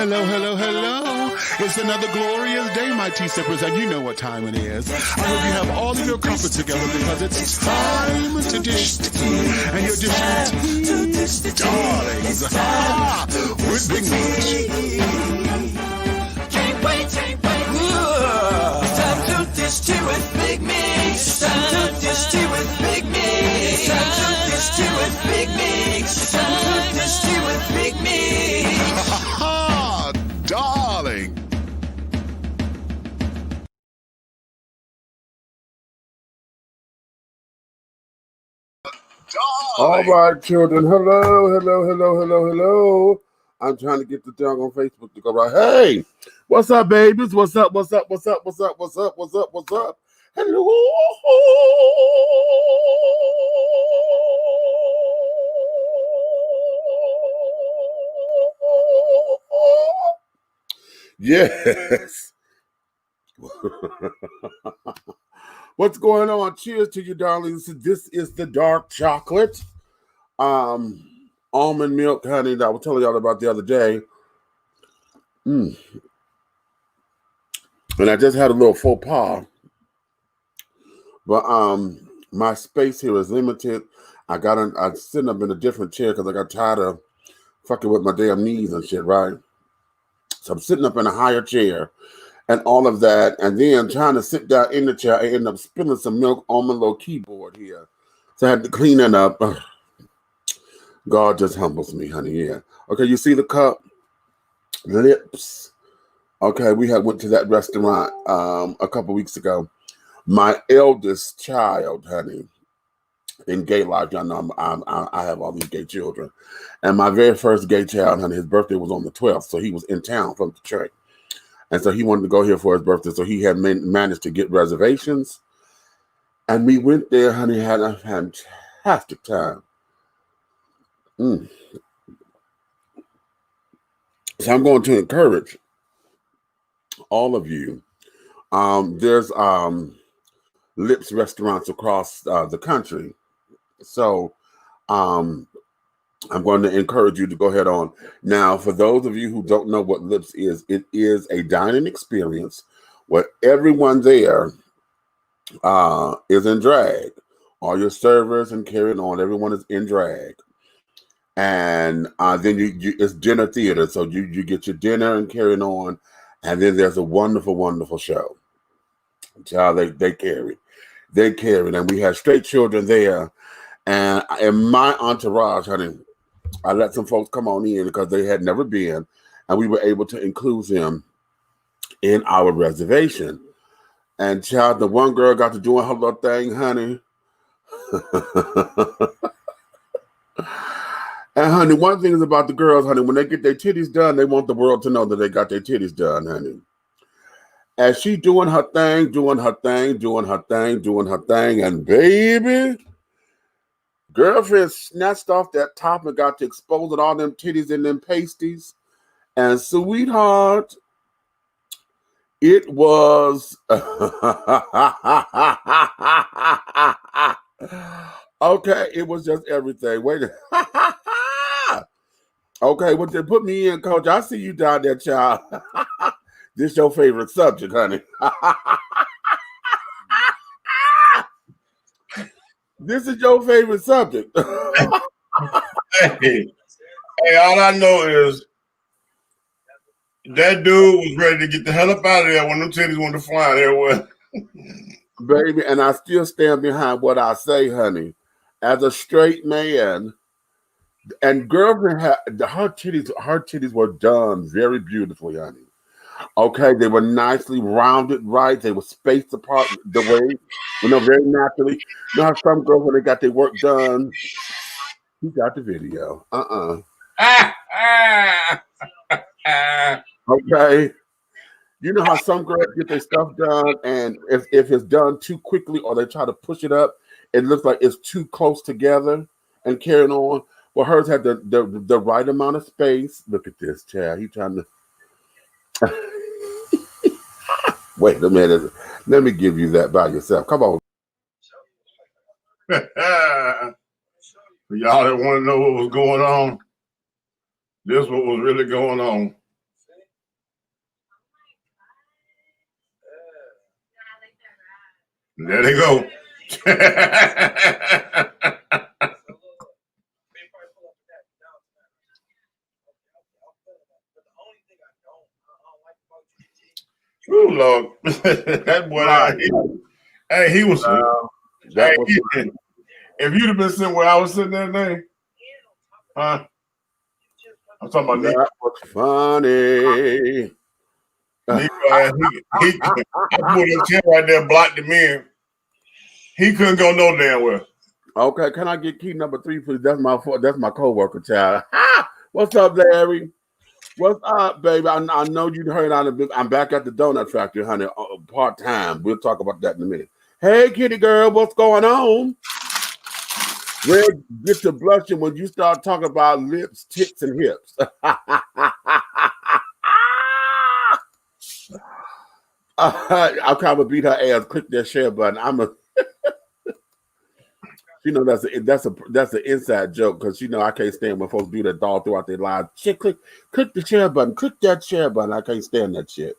Hello, hello, hello. It's another glorious day, my tea sippers, and you know what time it is. I hope you have all of your comfort together because it's time to dish tea. And you're dishing tea, darlings, with Big Munch. Can't wait. It's time to dish tea with Big Mix. It's time to dish tea with Big Mix. It's time to dish tea with Big Mix. It's time to dish tea with Big Mix. Darling. All right, children. Hello. I'm trying to get the thing on Facebook to go right. Hey, what's up, babies? What's up? Hello. Yes. What's going on? Cheers to you, darlings. This is the dark chocolate. Almond milk, honey, that I was telling y'all about the other day. And I just had a little faux pas. But my space here is limited. I'm sitting up in a different chair because I got tired of fucking with my damn knees and shit, right? So I'm sitting up in a higher chair and all of that, and then trying to sit down in the chair, I end up spilling some milk on my little keyboard here. So I had to clean it up. God just humbles me, honey, yeah. Okay, you see the cup? Lips. Okay, we went to that restaurant a couple weeks ago. My eldest child, honey, in gay life, y'all know I have all these gay children. And my very first gay child, honey, his birthday was on the 12th, so he was in town from Detroit. And so he wanted to go here for his birthday, so he had managed to get reservations. And we went there, honey, had a fantastic time. So I'm going to encourage all of you. There's Lips restaurants across the country. So I'm going to encourage you to go ahead on. Now, for those of you who don't know what Lips is, it is a dining experience where everyone there is in drag. All your servers and carrying on, everyone is in drag. And then it's dinner theater. So you get your dinner and carrying on. And then there's a wonderful, wonderful show. Child, they carried. And we had straight children there. And in my entourage, honey, I let some folks come on in because they had never been. And we were able to include them in our reservation. And child, the one girl got to doing her little thing, honey. And honey, one thing is about the girls, honey, when they get their titties done, they want the world to know that they got their titties done, honey. As she doing her thing, and baby, girlfriend snatched off that top and got to exposing all them titties and them pasties. And sweetheart, it was okay, it was just everything. Wait a okay, well, then put me in, coach. I see you down there, child. This your favorite subject, honey. This is your favorite subject. Hey, all I know is that dude was ready to get the hell up out of there when them titties went to flying everywhere. Baby, and I still stand behind what I say, honey. As a straight man, and girlfriend had her titties were done very beautifully, honey. Okay, they were nicely rounded, right? They were spaced apart the way, very naturally. You know how some girls, when they got their work done, you got the video. Okay. You know how some girls get their stuff done, and if it's done too quickly or they try to push it up, it looks like it's too close together and carrying on. Well, hers had the right amount of space. Look at this, child. He trying to wait a minute. Let me give you that by yourself. Come on. For y'all that want to know what was going on, this is what was really going on. There they go. Oh Lord, that boy, hey, he was. That Hey, was if you'd have been sitting where I was sitting that day, huh? I'm talking about Nico. that was funny. He I put his chin right there, blocked him in. He couldn't go no damn well. Okay, can I get key number 3, please? That's my co-worker, child. What's up, Larry? What's up, baby? I know you heard I'm back at the donut factory, honey, part-time. We'll talk about that in a minute. Hey, kitty girl, what's going on? Red get to blushing when you start talking about lips, tits, and hips. I'll probably beat her ass. Click that share button. You know that's an inside joke because you know I can't stand when folks do that all throughout their lives. Shit, click the share button. Click that share button. I can't stand that shit.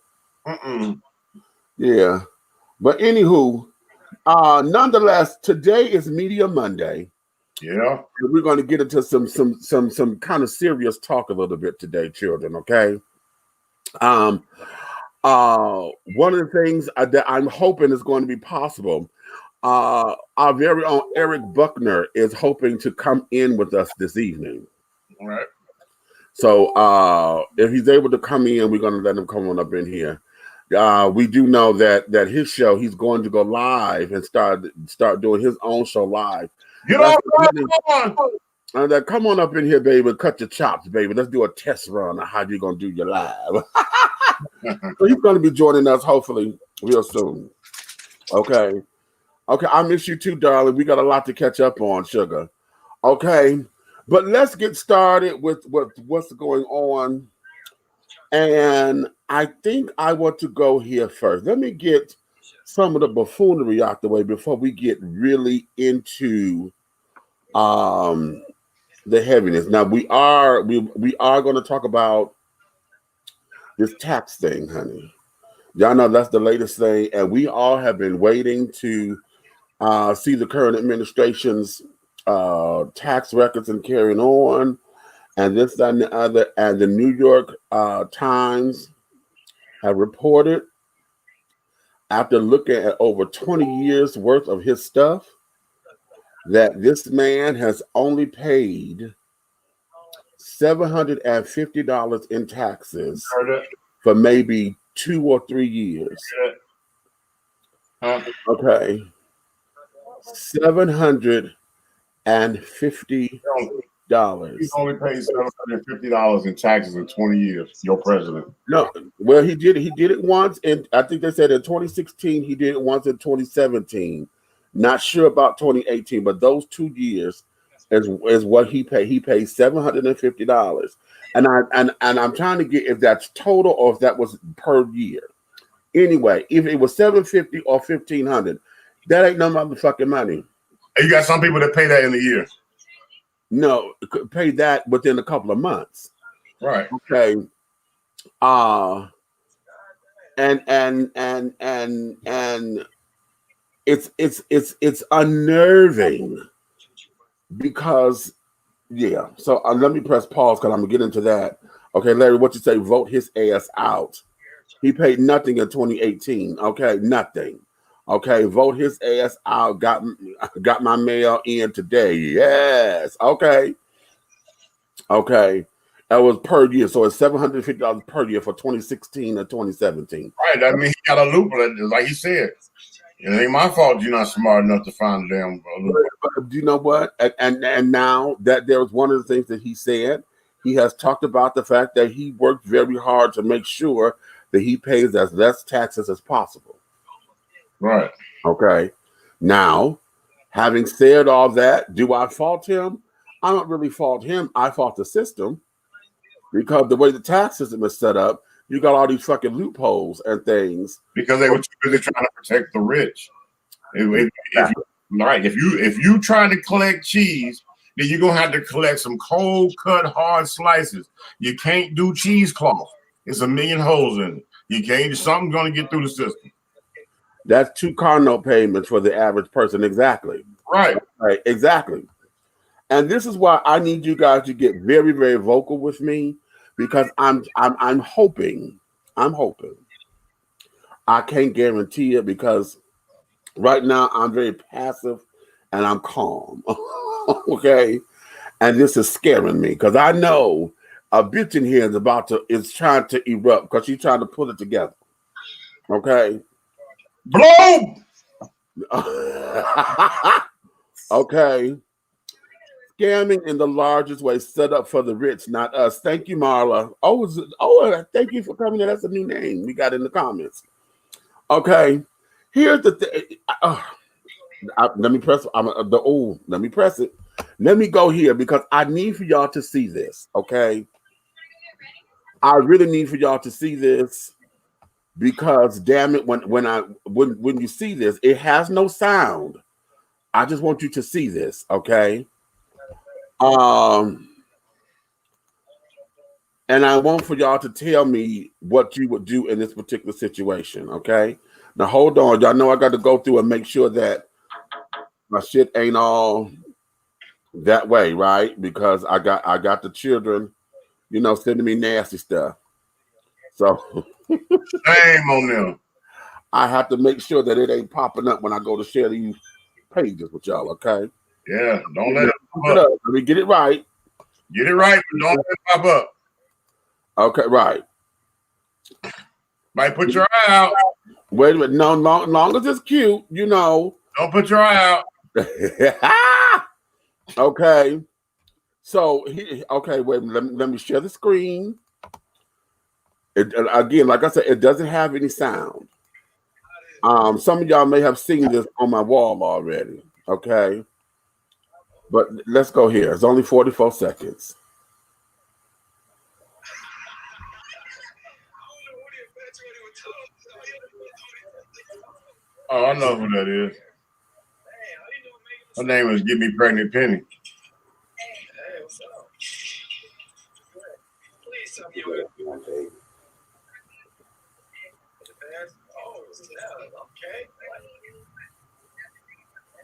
Yeah, but anywho, nonetheless, today is Media Monday. Yeah, we're going to get into some kind of serious talk a little bit today, children. Okay. One of the things that I'm hoping is going to be possible. Our very own Eric Buckner is hoping to come in with us this evening. All right. So if he's able to come in, we're going to let him come on up in here. We do know that his show, he's going to go live and start doing his own show live. Get on! And come on up in here, baby. Cut your chops, baby. Let's do a test run on how you're going to do your live. So he's going to be joining us hopefully real soon. Okay. I miss you too, darling. We got a lot to catch up on, sugar. Okay. But let's get started with what's going on. And I think I want to go here first. Let me get some of the buffoonery out the way before we get really into the heaviness. Now we are going to talk about this tax thing, honey. Y'all know that's the latest thing, and we all have been waiting to see the current administration's tax records and carrying on, and this, that, and the other. And the New York Times have reported, after looking at over 20 years worth of his stuff, that this man has only paid $750 in taxes for maybe 2 or 3 years. Okay. $750. He's only paid $750 in taxes in 20 years. Your president. No, well, he did it once, and I think they said in 2016 he did it once in 2017. Not sure about 2018, but those 2 years is what he paid. He paid $750, and I'm trying to get if that's total or if that was per year. Anyway, if it was $750 or $1,500, that ain't no motherfucking money. You got some people that pay that in a year. No, pay that within a couple of months. Right. Okay. And it's unnerving because So let me press pause because I'm gonna get into that. Okay, Larry, what you say? Vote his ass out. He paid nothing in 2018. Okay, nothing. Okay, vote his ass out. Got my mail in today. Yes. Okay. That was per year, so it's $750 per year for 2016 and 2017. Right. That means he got a loophole, like he said. It ain't my fault you're not smart enough to find a damn loophole. But you know what? And now that there was one of the things that he said, he has talked about the fact that he worked very hard to make sure that he pays as less taxes as possible. Right. Okay. Now, having said all that, do I fault him? I don't really fault him. I fault the system because the way the tax system is set up, you got all these fucking loopholes and things. Because they were too busy trying to protect the rich. If you try to collect cheese, then you're gonna have to collect some cold cut hard slices. You can't do cheesecloth. It's a million holes in it. You can't. Something's gonna get through the system. That's 2 car note payments for the average person. Exactly. Right. Right. Exactly. And this is why I need you guys to get very, very vocal with me, because I'm hoping. I can't guarantee it because right now I'm very passive and I'm calm. Okay. And this is scaring me because I know a bitch in here is trying to erupt because she's trying to put it together. Okay. Blow. Okay. Scamming in the largest way, set up for the rich, not us. Thank you, Marla. Thank you for coming in. That's a new name we got in the comments. Okay. Here's the thing. Let me press. Let me press it. Let me go here because I need for y'all to see this. Okay. I really need for y'all to see this because damn it, when you see this, it has no sound. I just want you to see this. Okay. And I want for y'all to tell me what you would do in this particular situation. Okay. Now hold on. Y'all know I got to go through and make sure that my shit ain't all that way, right? Because I got the children, sending me nasty stuff. So shame on them. I have to make sure that it ain't popping up when I go to share these pages with y'all, okay? Yeah, don't let it pop up. Let me get it right. Get it right, but don't let it pop up. Okay, right. Might put your eye out. Wait a minute. No, long as it's cute, Don't put your eye out. Okay. So, okay, wait, let me share the screen. Again, like I said, it doesn't have any sound. Some of y'all may have seen this on my wall already, okay? But let's go here. It's only 44 seconds. Oh, I know who that is. Her name is Get Me Pregnant Penny.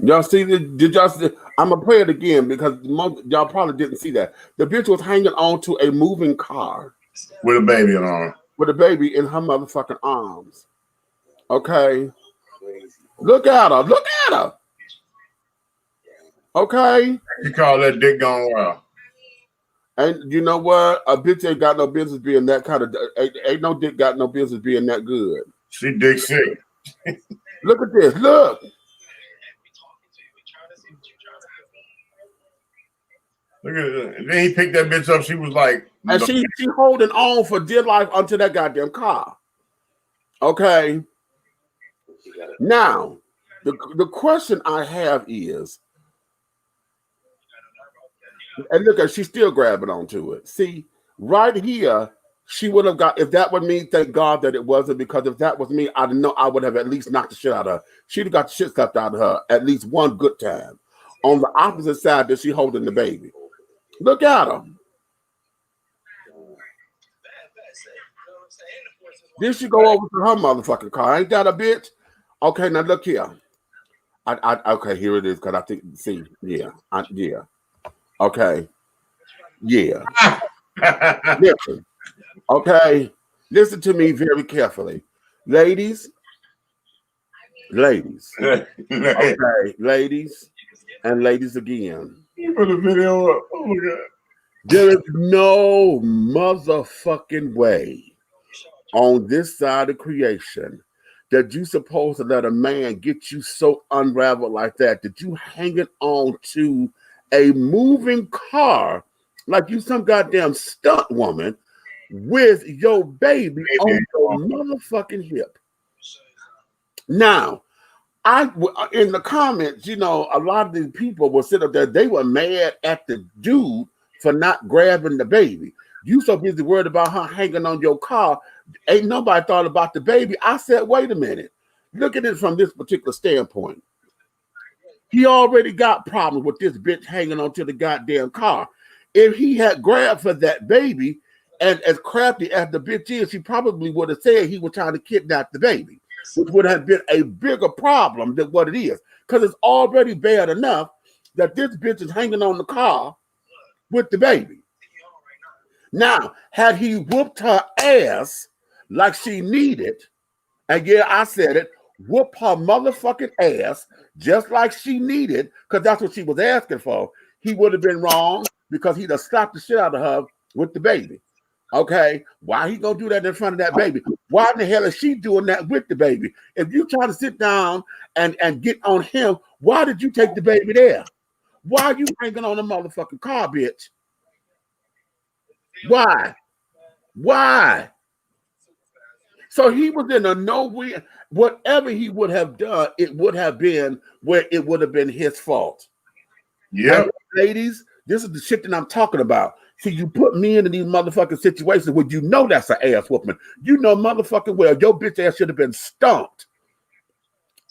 Y'all see this? Did y'all see? I'm gonna play it again because y'all probably didn't see that. The bitch was hanging on to a moving car with a baby in arms. With a baby in her motherfucking arms. Okay. Look at her. Look at her. Okay. You call that dick gone wild. And you know what? A bitch ain't got no business being that kind of. Ain't no dick got no business being that good. She dick sick. Look at this. Look. Look at it. And then he picked that bitch up. She was like, and she holding on for dear life onto that goddamn car. Okay. Now, the question I have is, and look at, she's still grabbing onto it. See, right here, she would have got, if that were me, thank God that it wasn't, because if that was me, I know I would have at least knocked the shit out of her. She'd have got the shit slapped out of her at least one good time. On the opposite side that she holding the baby. Look at her. Then she go over to her motherfucking car. Ain't that a bitch? Okay, now look here. Okay, here it is, because I think, see, yeah. Yeah. Okay. Yeah. Listen. Okay. Listen to me very carefully. Ladies. Okay, ladies. And ladies again. You put a video up. Oh my God. There is no motherfucking way on this side of creation that you supposed to let a man get you so unraveled like that you hanging on to a moving car like you some goddamn stunt woman with your baby on your motherfucking hip. Now, in the comments, a lot of these people will sit up there. They were mad at the dude for not grabbing the baby. You so busy worried about her hanging on your car. Ain't nobody thought about the baby. I said, wait a minute. Look at it from this particular standpoint. He already got problems with this bitch hanging onto the goddamn car. If he had grabbed for that baby, and as crafty as the bitch is, she probably would have said he was trying to kidnap the baby. which would have been a bigger problem than what it is. Because it's already bad enough that this bitch is hanging on the car with the baby. Now, had he whooped her ass like she needed, and yeah, I said it, whoop her motherfucking ass just like she needed, because that's what she was asking for, he would have been wrong because he'd have slapped the shit out of her with the baby. Okay, why he gonna do that in front of that baby? Why in the hell is she doing that with the baby? If you try to sit down and get on him, why did you take the baby there? Why are you hanging on the motherfucking car, bitch? Why? Why? So he was in a nowhere. Whatever he would have done, it would have been where it would have been his fault. Yeah, ladies, this is the shit that I'm talking about. See, you put me into these motherfucking situations where you know that's an ass whooping. You know motherfucking well your bitch ass should have been stomped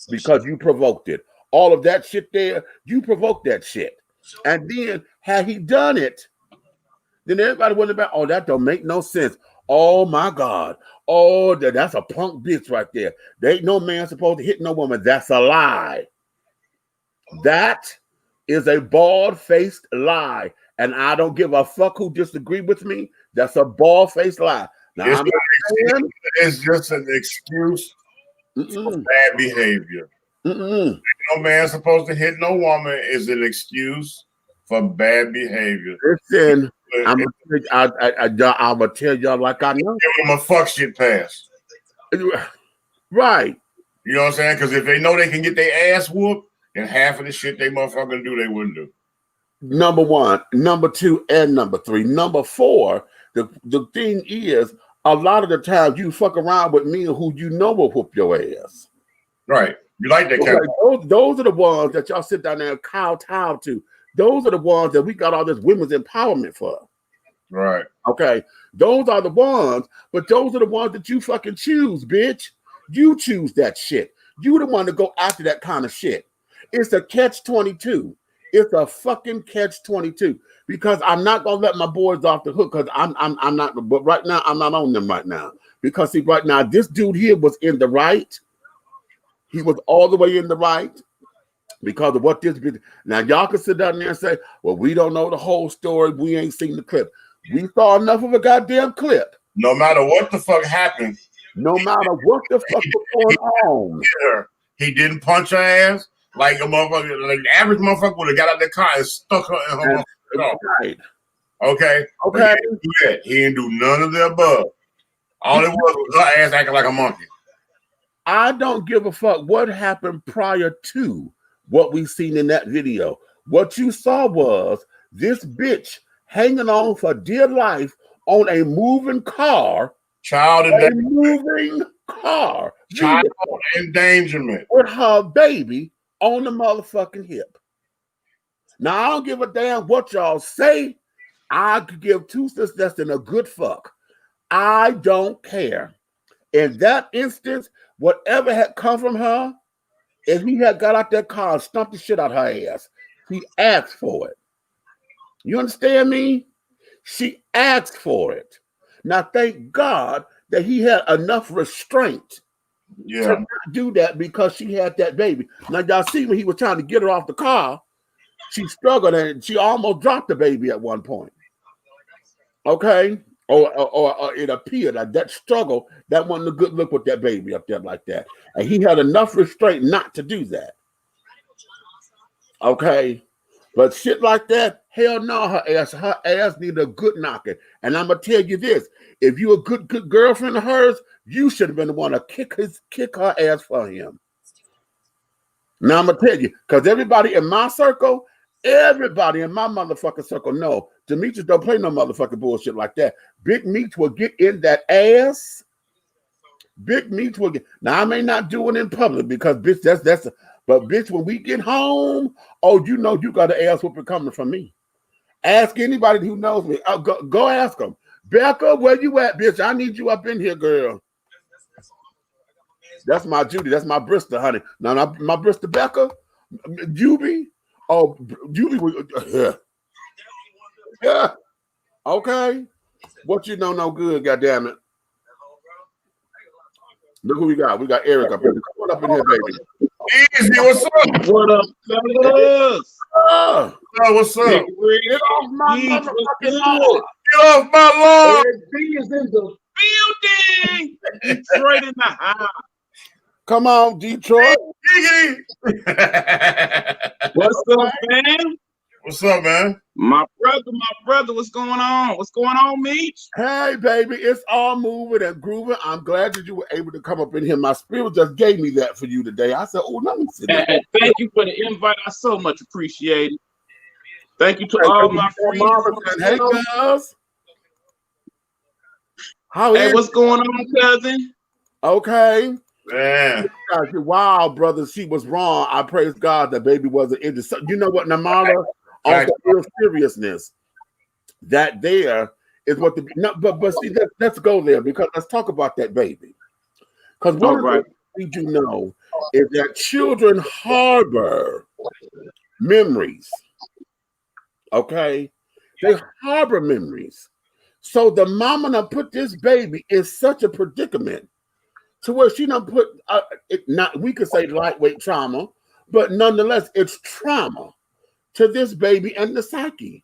because you provoked it. All of that shit there, you provoked that shit. And then had he done it, then everybody would have been, oh, that don't make no sense. Oh my God. Oh, that's a punk bitch right there. There ain't no man supposed to hit no woman. That's a lie. That is a bald-faced lie. And I don't give a fuck who disagree with me. That's a bald-faced lie. Now, it's just an excuse for bad behavior. No man supposed to hit no woman is an excuse for bad behavior. Listen, I'm gonna tell y'all like I know. Give them a fuck shit pass. Right. You know what I'm saying? Because if they know they can get their ass whooped, then half of the shit they motherfucking do, they wouldn't do. Number one, number two, and number three. Number four, the thing is, a lot of the times you fuck around with me who you know will whoop your ass. Right. You like that kind of those are the ones that y'all sit down there and kowtow to. Those are the ones that we got all this women's empowerment for. Right. Okay. Those are the ones, but those are the ones that you fucking choose, bitch. You choose that shit. You the one to go after that kind of shit. It's a catch-22. It's a fucking catch-22 because I'm not gonna let my boys off the hook because I'm not. But right now I'm not on them right now because see right now this dude here was in the right. He was all the way in the right because of what this. Now y'all can sit down there and say, "Well, we don't know the whole story. We ain't seen the clip. We saw enough of a goddamn clip." No matter what the fuck happened. No matter what the fuck was going on. He didn't punch her ass. Like a motherfucker, like the average motherfucker would have got out the car and stuck her in her mouth. Right. Okay. Okay. He didn't do that. He didn't do none of the above. All it was her ass acting like a monkey. I don't give a fuck what happened prior to what we seen in that video. What you saw was this bitch hanging on for dear life on a moving car. Child endangerment. With her baby on the motherfucking hip. Now, I don't give a damn what y'all say. I could give two sisters less than a good fuck. I don't care. In that instance, whatever had come from her, if he had got out that car and stumped the shit out her ass, he asked for it. You understand me? She asked for it. Now, thank God that he had enough restraint to not do that because she had that baby. Now, y'all see when he was trying to get her off the car, she struggled and she almost dropped the baby at one point. Okay? Or it appeared that struggle, that wasn't a good look with that baby up there like that. And he had enough restraint not to do that. Okay? But shit like that, hell no, her ass need a good knocking. And I'm gonna tell you this: if you a good girlfriend of hers, you should have been the one to kick her ass for him. Now I'm gonna tell you, because everybody in my circle, everybody in my motherfucking circle, know Demetrius don't play no motherfucking bullshit like that. Big Meats will get in that ass. Big Meats will get. Now I may not do it in public because bitch, that's. But bitch, when we get home, oh, you know you got an ass whooping coming from me. Ask anybody who knows me. Go ask them. Becca, where you at, bitch? I need you up in here, girl. That's my Judy. That's my Bristol, honey. Now, my Bristol Becca, Juby. Oh, Juby. Yeah. Okay. What you know no good, goddammit. Look who we got. We got Eric up here. Come on up in here, baby. Easy, what's up? What up, fellas? Oh, What's up? get off my motherfucking lawn. Get off my lawn. B is in the building. Detroit in the house. Come on, Detroit. What's up, man? What's up, man? My brother, what's going on? What's going on, Meech? Hey, baby, it's all moving and grooving. I'm glad that you were able to come up in here. My spirit just gave me that for you today. I said, oh, let me sit down. Thank you for the invite. I so much appreciate it. Thank you to all my friends. Hey, girls. How Hey, is what's going on, cousin? okay? Man. Wow, brother, she was wrong. I praise God that baby wasn't into. So, you know what, Namara? On Right. real seriousness, that there is what the no, but see, let's go there because let's talk about that baby. Because one of the things we do know is that children harbor memories. Okay, they harbor memories. So the mama done put this baby in such a predicament to where she done put we could say lightweight trauma, but nonetheless it's trauma to this baby and the psyche.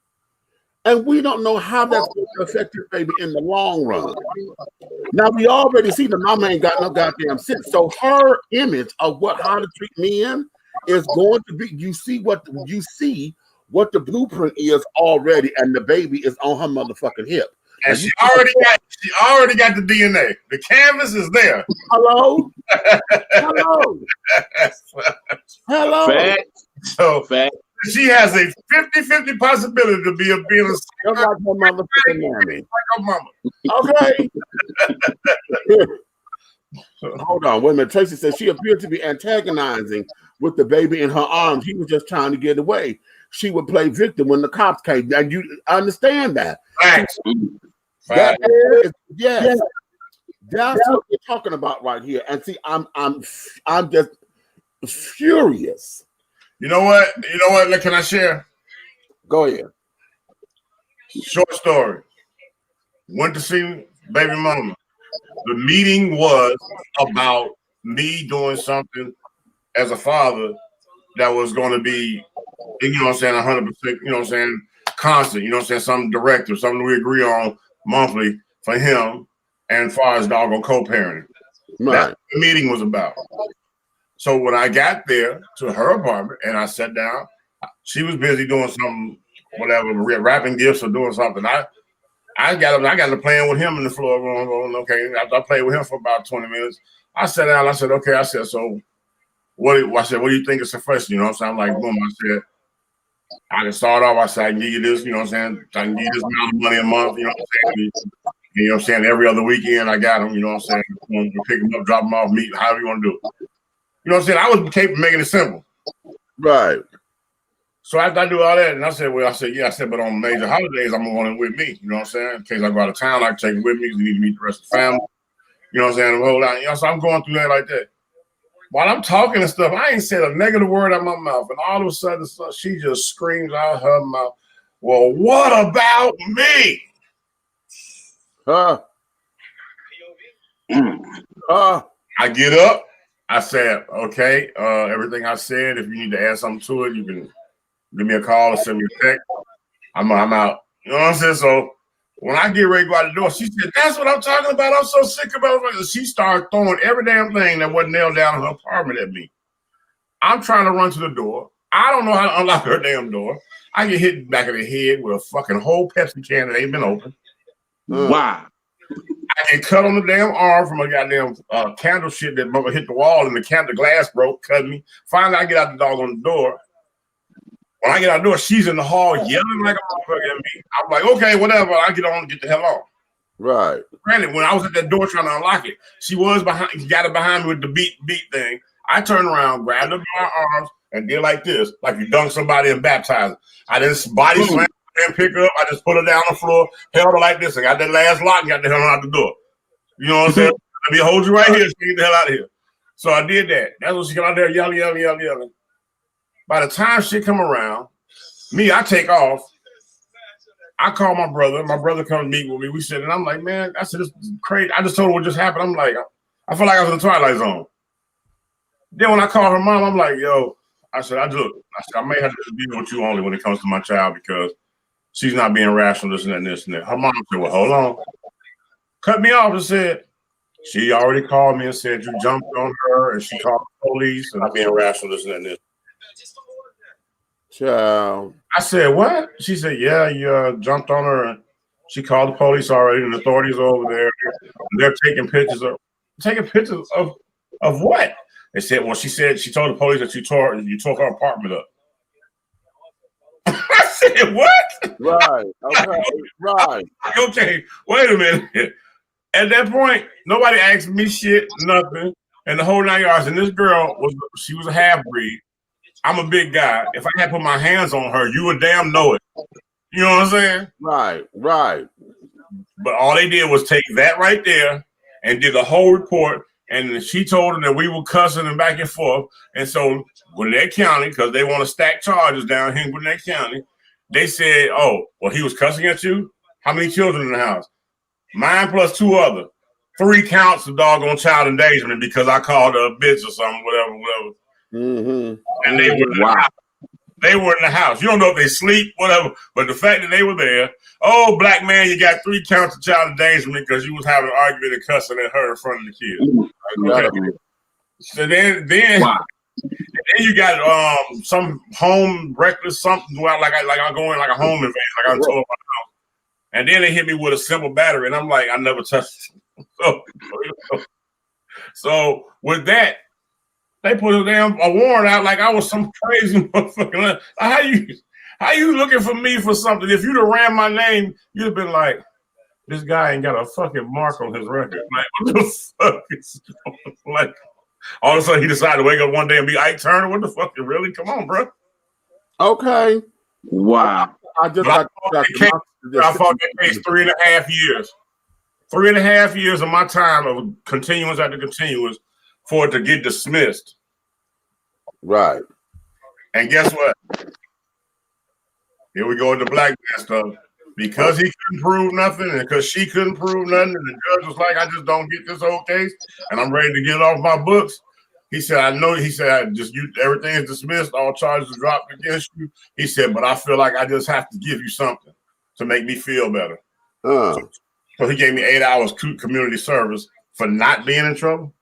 And we don't know how that's going to affect this baby in the long run. Now we already see the mama ain't got no goddamn sense. So her image of how to treat men is going to be, you see what the blueprint is already, and the baby is on her motherfucking hip. And she already got the DNA. The canvas is there. Hello? Hello. Hello. Fact. So Fact. she has a 50-50 possibility to be Just like her motherfucking mammy. like her mama. Okay. Hold on, wait a minute. Tracy said she appeared to be antagonizing with the baby in her arms. He was just trying to get away. She would play victim when the cops came. And you understand that. Facts. That is, yes. That's what we're talking about right here. And see, I'm just furious. You know what? Can I share? Go ahead. Short story. Went to see baby mama. The meeting was about me doing something as a father that was going to be, you know what I'm saying, 100%, you know what I'm saying, constant, you know what I'm saying, something directive, something we agree on monthly for him and as far as doggone co-parenting. Right. That's what the meeting was about. So when I got there to her apartment and I sat down, she was busy doing something, whatever, wrapping gifts or doing something. I got to playing with him in the floor going, okay. After I played with him for about 20 minutes, I sat down. I said, okay. I said, so what do you think is sufficient? You know what I'm saying? I'm like, boom. I said, I can start off. I said, I can give you this. You know what I'm saying? I can give you this amount of money a month. You know what I'm saying? You know what I'm saying? Every other weekend, I got him. You know what I'm saying? We pick him up, drop him off, meet, however you want to do it. You know what I'm saying? I was capable of making it simple. Right. So after I do all that, and I said, but on major holidays, I'm going with me. You know what I'm saying? In case I go out of town, I can take him with me because we need to meet the rest of the family. You know what I'm saying? The whole lot. You know, so I'm going through that like that. While I'm talking and stuff, I ain't said a negative word out of my mouth. And all of a sudden, she just screams out her mouth, well, what about me? I get up. I said, okay, everything I said, if you need to add something to it, you can give me a call or send me a text. I'm out. You know what I'm saying? So when I get ready to go out the door, she said, that's what I'm talking about. I'm so sick about it. She started throwing every damn thing that wasn't nailed down in her apartment at me. I'm trying to run to the door. I don't know how to unlock her damn door. I get hit in the back of the head with a fucking whole Pepsi can that ain't been open. Wow. I get cut on the damn arm from a goddamn candle shit that mother hit the wall and the candle glass broke, cut me. Finally, I get out the dog on the door. When I get out the door, she's in the hall yelling like a motherfucker at me. I'm like, okay, whatever. I get on and get the hell on. Right. Granted, when I was at that door trying to unlock it, she was behind, got it behind me with the beat thing. I turned around, grabbed her by my arms, and did like this, like you dunk somebody and baptize her. I just body slam and pick her up. I just put her down on the floor, held her like this, and got that last lock and got the hell out the door. You know what I'm saying? Let me hold you right here so you get the hell out of here. So I did that. That's when she got out there yelling. By the time she come around, I take off. I call my brother. My brother comes meet with me. We sit and I'm like, man, I said, this is crazy. I just told her what just happened. I'm like, I felt like I was in the Twilight Zone. Then when I called her mom, I'm like, yo, I said, I may have to deal with you only when it comes to my child because she's not being rational, this and that, and this and that. Her mom said, well, hold on. Cut me off and said, she already called me and said you jumped on her and she called the police and not being rational, this and that, and this. Child. I said, what? She said, yeah, you jumped on her and she called the police already and the authorities are over there. They're taking pictures of what? They said, well, she told the police that you tore her apartment up. I said, what? Right. Okay. Right. Okay. Wait a minute. At that point, nobody asked me shit, nothing, and the whole 9 yards. And this girl was a half breed. I'm a big guy. If I had put my hands on her, you would damn know it. You know what I'm saying? Right. Right. But all they did was take that right there and did the whole report. And she told them that we were cussing and back and forth. And so Gwinnett County, because they want to stack charges down here in Gwinnett County, they said, oh, well, he was cussing at you? How many children in the house? Mine plus 2 other. 3 counts of doggone child endangerment because I called her a bitch or something, whatever. Mm-hmm. And they were They were in the house. You don't know if they sleep, whatever. But the fact that they were there, oh, black man, you got 3 counts of child endangerment because you was having an argument and cussing at her in front of the kids. Okay. So then you got some home reckless something like I go in like a home invasion, like I told my house. And then they hit me with a simple battery, and I'm like, I never touched it. So with that, they put a warrant out like I was some crazy motherfucker. How you looking for me for something? If you'd have ran my name, you'd have been like, this guy ain't got a fucking mark on his record. Like, what the fuck is like? All of a sudden, he decided to wake up one day and be Ike Turner. What the fuck? Really? Come on, bro. Okay. Wow. I fought that case 3.5 years. 3.5 years of my time of continuance after continuance for it to get dismissed. Right. And guess what? Here we go with the black man stuff. Because he couldn't prove nothing and because she couldn't prove nothing, and the judge was like, I just don't get this whole case and I'm ready to get it off my books. He said, I know. He said, everything is dismissed. All charges are dropped against you. He said, but I feel like I just have to give you something to make me feel better. So he gave me 8 hours community service for not being in trouble.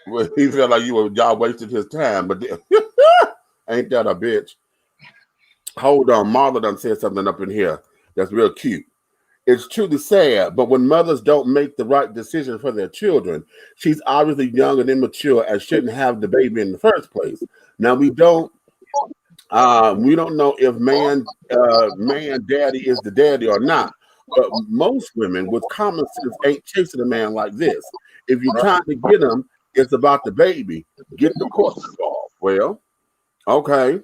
Well, he felt like y'all wasted his time, but ain't that a bitch? Hold on, Marla done said something up in here that's real cute. It's truly sad, but when mothers don't make the right decision for their children, she's obviously young and immature and shouldn't have the baby in the first place. Now we don't know if man daddy is the daddy or not, but most women with common sense ain't chasing a man like this. If you're trying to get him, it's about the baby. Get the court involved. Well, okay.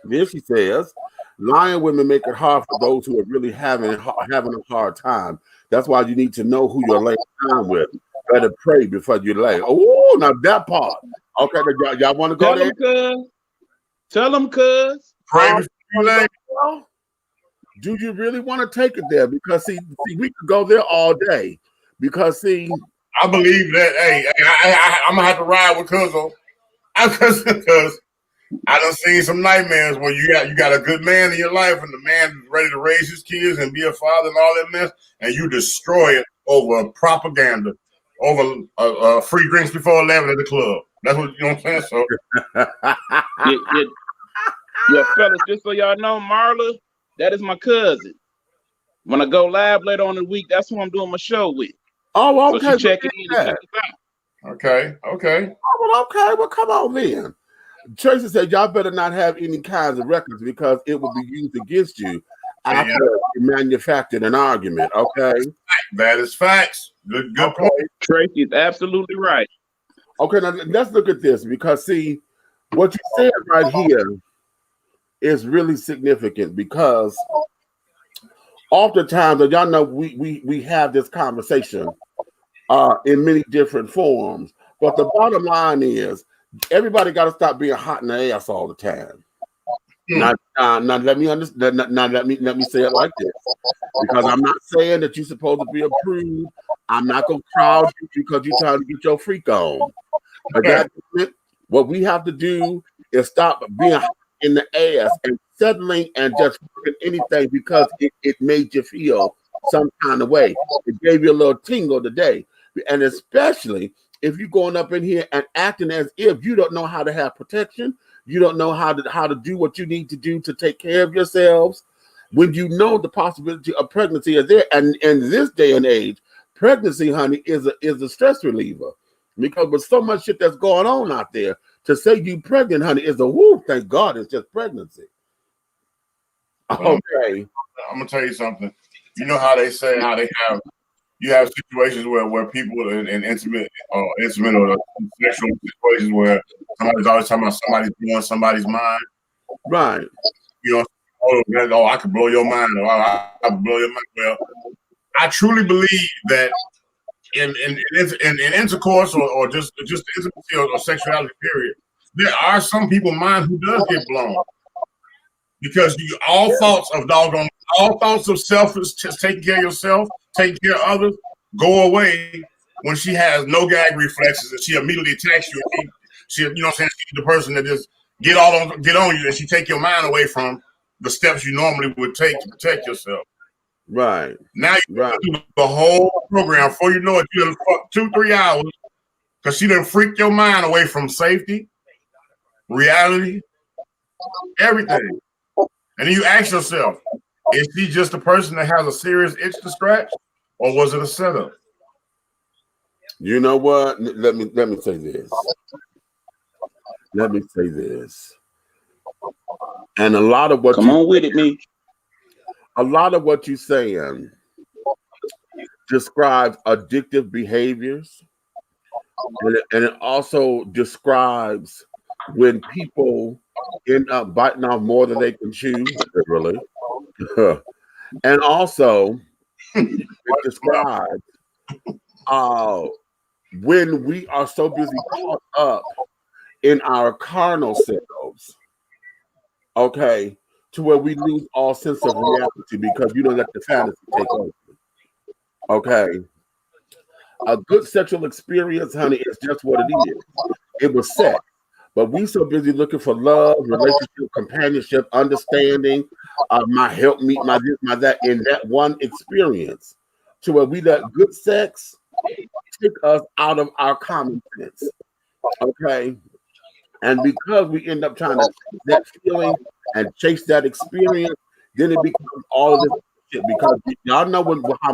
Then she says, lying women make it hard for those who are really having a hard time. That's why you need to know who you're laying time with. Better pray before you lay. Oh, now that part. Okay, y'all want to go there? Tell them, cuz. Pray before you lay. Do you really want to take it there? Because see, we could go there all day. Because see, I believe that. Hey, I'm gonna have to ride with Cuzzo. Because I done seen some nightmares where you got a good man in your life and the man is ready to raise his kids and be a father and all that mess, and you destroy it over propaganda, over free drinks before 11 at the club. That's what, you know what I'm saying? So, yeah, fellas, just so y'all know, Marla, that is my cousin. When I go live later on in the week, that's who I'm doing my show with. Oh, okay. So she check it in and check it out. Okay. Oh, well, okay. Well, come on then. Tracy said, y'all better not have any kinds of records because it will be used against you after you manufactured an argument, okay? That is facts. Good point. Tracy is absolutely right. Okay, now let's look at this because, see, what you said right here is really significant because oftentimes, and y'all know we have this conversation in many different forms, but the bottom line is everybody got to stop being hot in the ass all the time. Now let me understand. Now let me say it like this, because I'm not saying that you're supposed to be a prude I'm not gonna crowd you because you're trying to get your freak on. But what we have to do is stop being in the ass and settling and just fucking anything because it made you feel some kind of way. It gave you a little tingle today. And especially if you're going up in here and acting as if you don't know how to have protection, you don't know how to do what you need to do to take care of yourselves, when you know the possibility of pregnancy is there. And in this day and age, pregnancy, honey, is a stress reliever. Because with so much shit that's going on out there, to say you pregnant, honey, is a woo. Thank God it's just pregnancy. Okay. I'm gonna tell you something. You know how they say you have situations where people in intimate or sexual situations where somebody's always talking about somebody's blowing somebody's mind. Right. You know, I could blow your mind, or I could blow your mind. Well, I truly believe that in intercourse or just intimacy or sexuality, period, there are some people's mind who does get blown. Because all thoughts of selfish, just taking care of yourself, taking care of others, go away when she has no gag reflexes and she immediately attacks you. She you know what I'm saying? She's the person that just get on you and she take your mind away from the steps you normally would take to protect yourself. Right. Now you do the whole program before you know it. You done fuck 2-3 hours because she done freak your mind away from safety, reality, everything. And then you ask yourself, is she just a person that has a serious itch to scratch, or was it a setup? You know what? Let me say this. Let me say this. And a lot of what come on with it, me. A lot of what you're saying describes addictive behaviors, and it also describes when people end up biting off more than they can chew, really. And also, it describes when we are so busy caught up in our carnal selves, okay, to where we lose all sense of reality because you don't let the fantasy take over. Okay. A good sexual experience, honey, is just what it is. It was sex. But we so busy looking for love, relationship, companionship, understanding, my help meet, my this, my that, in that one experience, to where we let good sex take us out of our common sense. Okay. And because we end up trying to chase that feeling and chase that experience, then it becomes all of this shit. Because y'all know how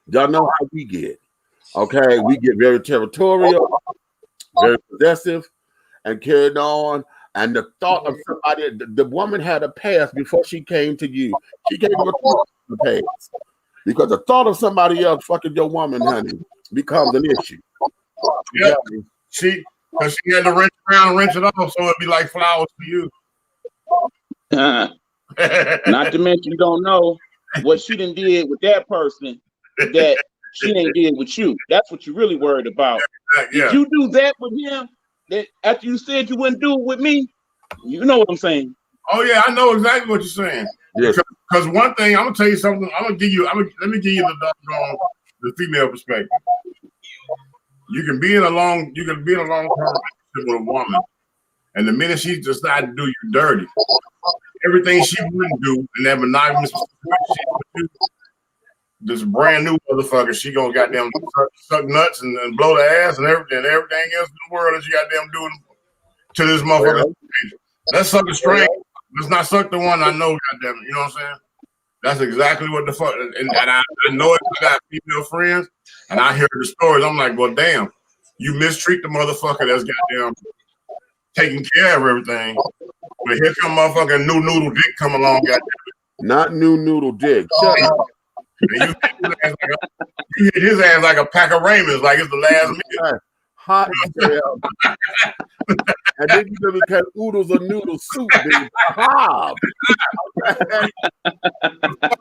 y'all know how we get. Okay, we get very territorial, very possessive, and carried on. And the thought of somebody, the woman had a past before she came to you. She came to the past. Because the thought of somebody else fucking your woman, honey, becomes an issue. Yeah, she had to wrench around and wrench it off, so it'd be like flowers for you. Not to mention, you don't know what she done did with that person that she ain't did with you. That's what you're really worried about. Yeah. Did you do that with him? That after you said you wouldn't do it with me? You know what I'm saying? Oh yeah, I know exactly what you're saying. Yes. Because one thing, I'm gonna tell you something. Let me give you the female perspective. You can be in a long term relationship with a woman, and the minute she decides to do you dirty, everything she wouldn't do in that monogamous situation, this brand new motherfucker, she gonna goddamn suck nuts and blow the ass and everything else in the world that you goddamn doing to this motherfucker. Let's suck a string. Let's not suck the one I know, goddamn it. You know what I'm saying? That's exactly what the fuck. And I know it. I got female friends, and I hear the stories. I'm like, well, damn, you mistreat the motherfucker that's goddamn taking care of everything. But here come motherfucking new noodle dick come along, goddamn it. Not new noodle dick. Shut up. And you hit his ass like a pack of Raymond's, like it's the last meal. Hot damn. And then you became oodles of noodle soup, baby. Okay.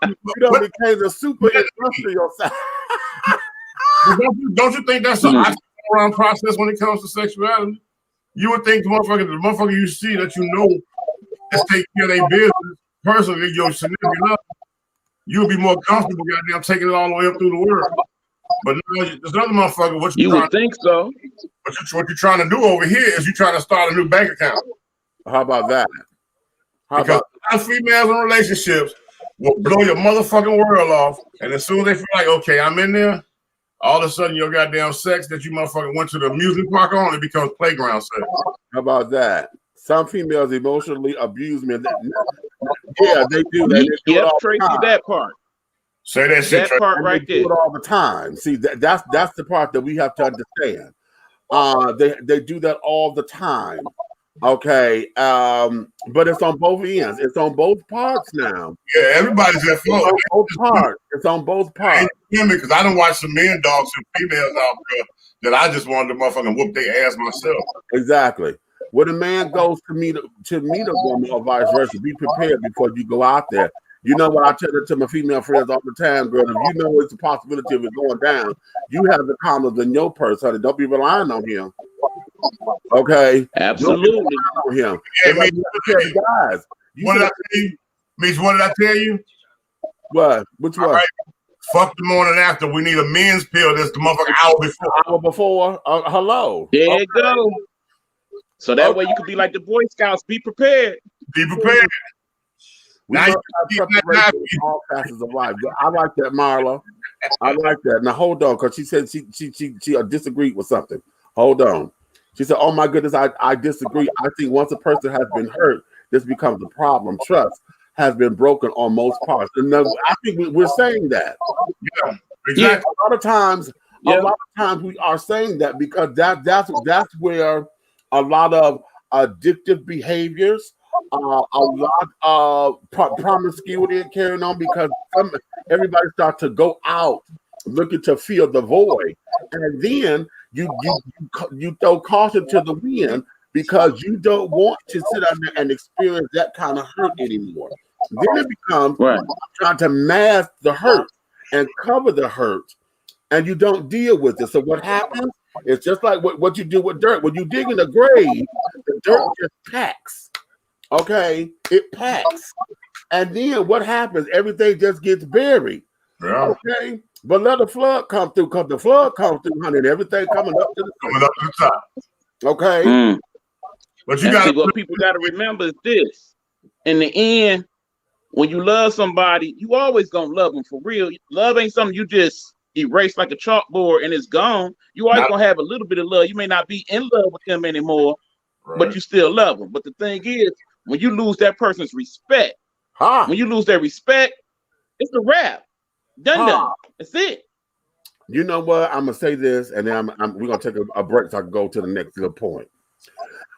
You don't became the super industrial side. Don't you think that's an around process when it comes to sexuality? You would think the motherfucker you see that you know is taking care of their business personally, your significant other. you'll be more comfortable, goddamn, taking it all the way up through the world. But now this other motherfucker, You would think so. What you're trying to do over here is you're trying to start a new bank account. How about that? Because a lot of females in relationships will blow your motherfucking world off, and as soon as they feel like, okay, I'm in there, all of a sudden your goddamn sex that you motherfucking went to the amusement park on, it becomes playground sex. How about that? Some females emotionally abuse men. Yeah, they do. Yep, Tracy, that part. Say that shit. That part right there. They do it all the time. See, that's the part that we have to understand. They do that all the time. Okay, but it's on both ends. It's on both parts now. Yeah, everybody's at fault. It's on both parts. It's on both parts. Because I don't watch some men dogs and females out there that I just wanted to motherfucking whoop their ass myself. Exactly. When a man goes to meet a woman or vice versa, be prepared before you go out there. You know what I tell it to my female friends all the time, girl. If you know it's a possibility of it going down, you have the condoms in your purse, honey. Don't be relying on him. Okay, absolutely. On him. Yeah, guys. What did I tell you? Meech, what did I tell you? What? Which one? Right. Fuck the morning after. We need a men's pill. That's the motherfucking hour before. Hello. There you go. So that way you can be like the Boy Scouts. Be prepared. Be prepared. Now you preparation in all facets of life. I like that, Marla. I like that. Now hold on, because she said she disagreed with something. Hold on. She said, "Oh my goodness, I disagree. I think once a person has been hurt, this becomes a problem. Trust has been broken on most parts." And I think we're saying that. Yeah, exactly. A lot of times we are saying that because that's where a lot of addictive behaviors, a lot of promiscuity and carrying on, because everybody starts to go out looking to fill the void, and then you throw caution to the wind because you don't want to sit down there and experience that kind of hurt anymore. Then it becomes trying to mask the hurt and cover the hurt, and you don't deal with it. So what happens? It's just like what you do with dirt. When you dig in a grave, the dirt just packs. Okay, it packs, and then what happens? Everything just gets buried. Yeah. Okay, but let the flood come through, because the flood comes through, honey, and everything coming up to the top. Okay, but you got what people got to remember is this: in the end, when you love somebody, you always gonna love them for real. Love ain't something you just erase like a chalkboard and it's gone. You always gonna have a little bit of love. You may not be in love with them anymore, but you still love them. But the thing is, when you lose that person's respect, when you lose their respect, it's a wrap. Done. That's it. You know what? I'm gonna say this, and then we're gonna take a break so I can go to the next little point.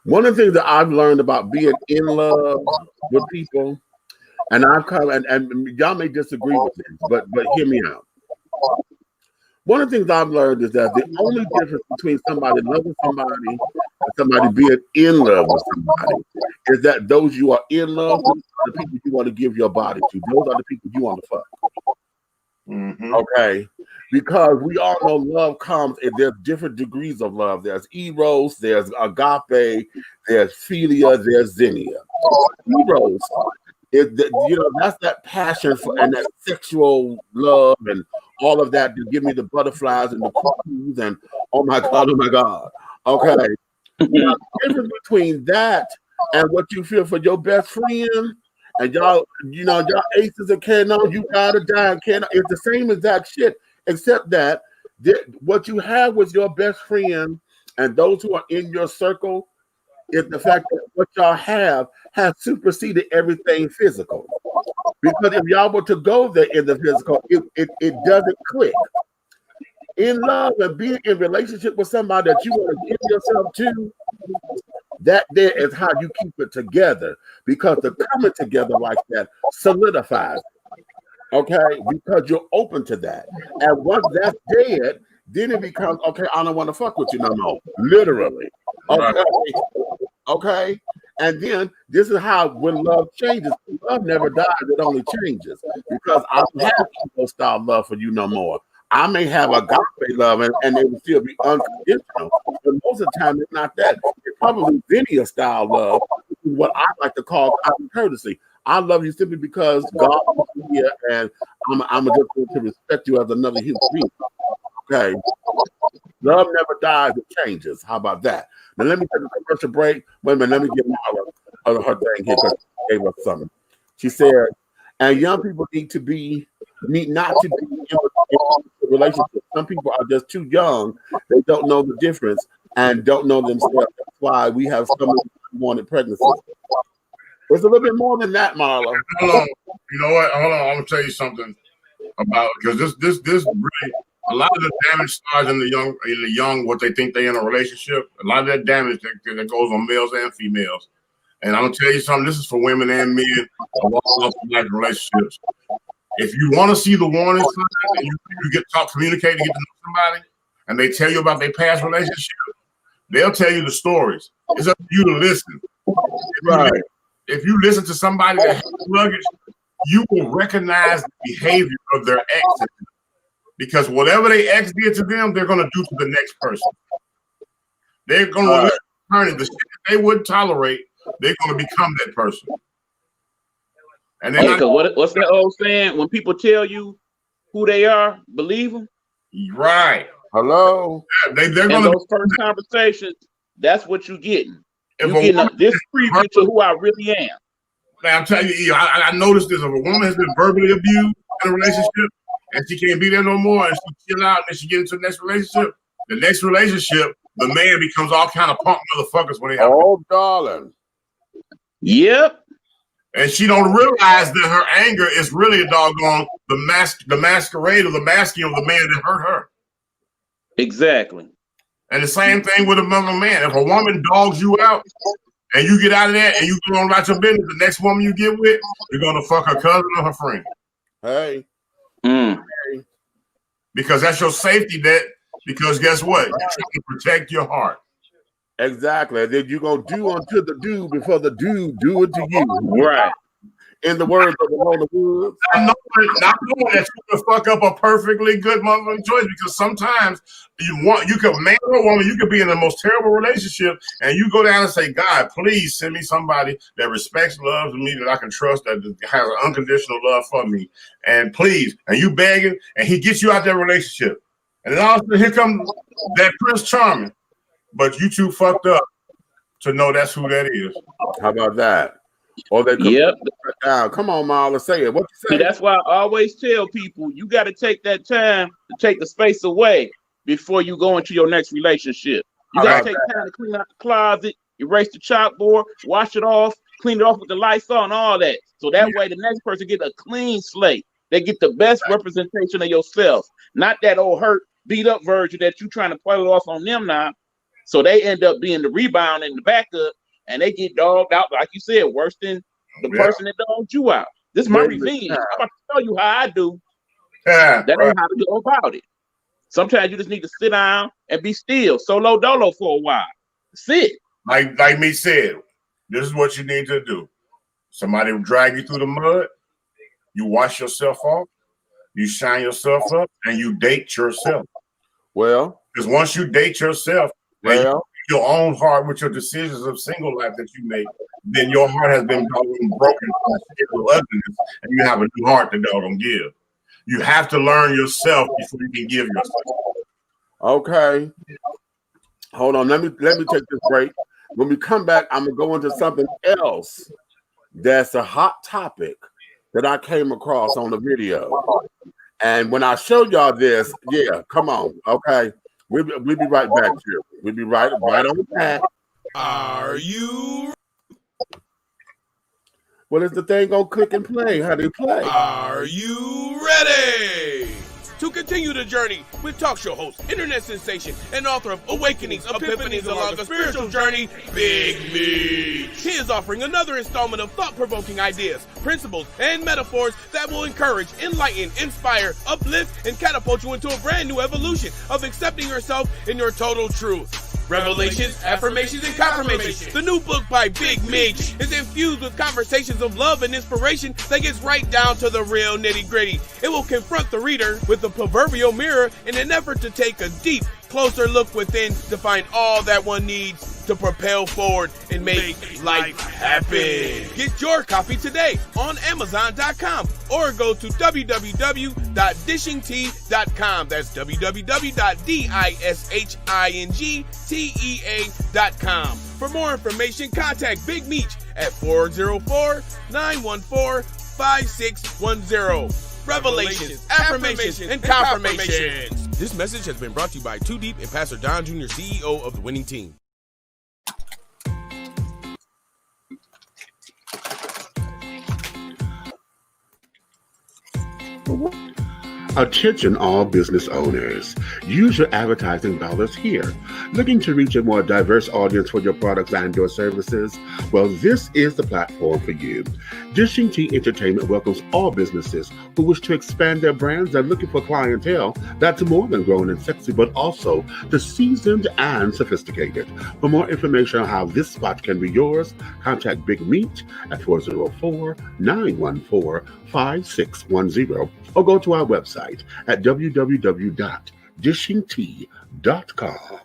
One of the things that I've learned about being in love with people, and I've come and y'all may disagree with this, but hear me out. One of the things I've learned is that the only difference between somebody loving somebody and somebody being in love with somebody is that those you are in love with are the people you want to give your body to. Those are the people you want to fuck. Mm-hmm. Okay, because we all know love comes, and there's different degrees of love. There's eros, there's agape, there's philia, there's xenia. Eros is that's that passion for and that sexual love and all of that to give me the butterflies and the cookies and oh my god. Okay, now, the difference between that and what you feel for your best friend. And y'all aces are carrying on, you gotta die and carrying on. It's the same exact shit, except that what you have with your best friend and those who are in your circle is the fact that what y'all have has superseded everything physical. Because if y'all were to go there in the physical, it doesn't click. In love and being in relationship with somebody that you want to give yourself to, that there is how you keep it together, because the coming together like that solidifies it. Okay, because you're open to that. And once that's dead, then it becomes okay, I don't want to fuck with you no more. Literally. Okay. And then this is how when love changes, love never dies, it only changes. Because I don't have ego style love for you no more. I may have agape love and it will still be unconditional, but most of the time it's not that. It's probably Xenia style love, which is what I like to call common courtesy. I love you simply because God wants to here, and I'm just going to respect you as another human being. Okay. Love never dies, it changes. How about that? Now let me take a commercial break. Wait a minute, let me get her thing here because she gave us something. She said, and young people need not to be in a relationship. Some people are just too young. They don't know the difference and don't know themselves. That's why we have so many unwanted pregnancies. There's a little bit more than that, Marla. Hold on. You know what? Hold on. I'm gonna tell you something about, because this really, a lot of the damage starts in the young, what they think they in a relationship. A lot of that damage that goes on males and females. And I'm gonna tell you something. This is for women and men of all life relationships. If you want to see the warning signs and you communicate to get to know somebody, and they tell you about their past relationship, they'll tell you the stories. It's up to you to listen. Right. If you listen to somebody that has luggage, you will recognize the behavior of their ex, because whatever their ex did to them, they're going to do to the next person. They're going to turn it. The shit they wouldn't tolerate, they're going to become that person. And then what's that old saying? When people tell you who they are, believe them. Right. Hello. Yeah, they're going to those first conversations. That's what you're getting. You're getting this preview to who I really am. Now, I'm telling you, I noticed this. If a woman has been verbally abused in a relationship and she can't be there no more, and she chill out and she get into the next relationship, the man becomes all kind of punk motherfuckers when they have. Oh, darling. Yep. And she don't realize that her anger is really a doggone the masquerade or the masking of the man that hurt her. Exactly. And the same thing with another man. If a woman dogs you out and you get out of that and you go on about your business, the next woman you get with, you're gonna fuck her cousin or her friend. Hey. Because that's your safety net. Because guess what? You're trying to protect your heart. Exactly. Then you're going to do unto the dude before the dude do it to you. Right. In the words of the Lord of Woods. Not knowing that you're going to fuck up a perfectly good motherfucking choice, because sometimes you could, man or woman, you could be in the most terrible relationship and you go down and say, God, please send me somebody that respects, loves me, that I can trust, that has an unconditional love for me. And please, and you begging, and he gets you out that relationship. And then all of a sudden, here comes that Prince Charming. But you too fucked up to know that's who that is. How about that? Or they down. Come on, Marla, say it. What you say? And that's why I always tell people, you got to take that time to take the space away before you go into your next relationship. You got to take time to clean out the closet, erase the chalkboard, wash it off, clean it off with the lights on, all that. So that way the next person get a clean slate. They get the best representation of yourself, not that old hurt, beat up version that you trying to play it off on them now. So they end up being the rebound and the backup, and they get dogged out, like you said, worse than the person that dogged you out. This is my revenge. I'm about to tell you how I do. That ain't how to go about it. Sometimes you just need to sit down and be still, solo dolo for a while. Sit. Like me said, this is what you need to do. Somebody will drag you through the mud. You wash yourself off. You shine yourself up, and you date yourself. Well, because once you date yourself, your own heart with your decisions of single life that you make, then your heart has been broken from the ugliness, and you have a new heart that God don't give. You have to learn yourself before you can give yourself. Okay. Hold on. Let me take this break. When we come back, I'm gonna go into something else that's a hot topic that I came across on the video. And when I show y'all this, come on. Okay. We'll be right back here. We'll be right on the path. Are you? Well, is the thing gonna click and play? How do you play? Are you ready to continue the journey with talk show host, internet sensation, and author of Awakenings, Epiphanies Along a Spiritual Journey, Big Meech? He is offering another installment of thought-provoking ideas, principles, and metaphors that will encourage, enlighten, inspire, uplift, and catapult you into a brand new evolution of accepting yourself in your total truth. Revelations, Affirmations, and Confirmations. The new book by Big Meech is infused with conversations of love and inspiration that gets right down to the real nitty-gritty. It will confront the reader with the proverbial mirror in an effort to take a deep, closer look within to find all that one needs to propel forward and make life happen. Get your copy today on Amazon.com or go to www.dishingtea.com. That's www.dishingtea.com. For more information, contact Big Meech at 404-914-5610. Revelations, affirmations, and confirmations. This message has been brought to you by Too Deep and Pastor Don Jr., CEO of the winning team. Attention all business owners. Use your advertising dollars here. Looking to reach a more diverse audience for your products and your services? Well, this is the platform for you. Dishing Tea Entertainment welcomes all businesses who wish to expand their brands and looking for clientele that's more than grown and sexy, but also the seasoned and sophisticated. For more information on how this spot can be yours, contact Big Meech at 404-914-5610 or go to our website at www.dishingtea.com.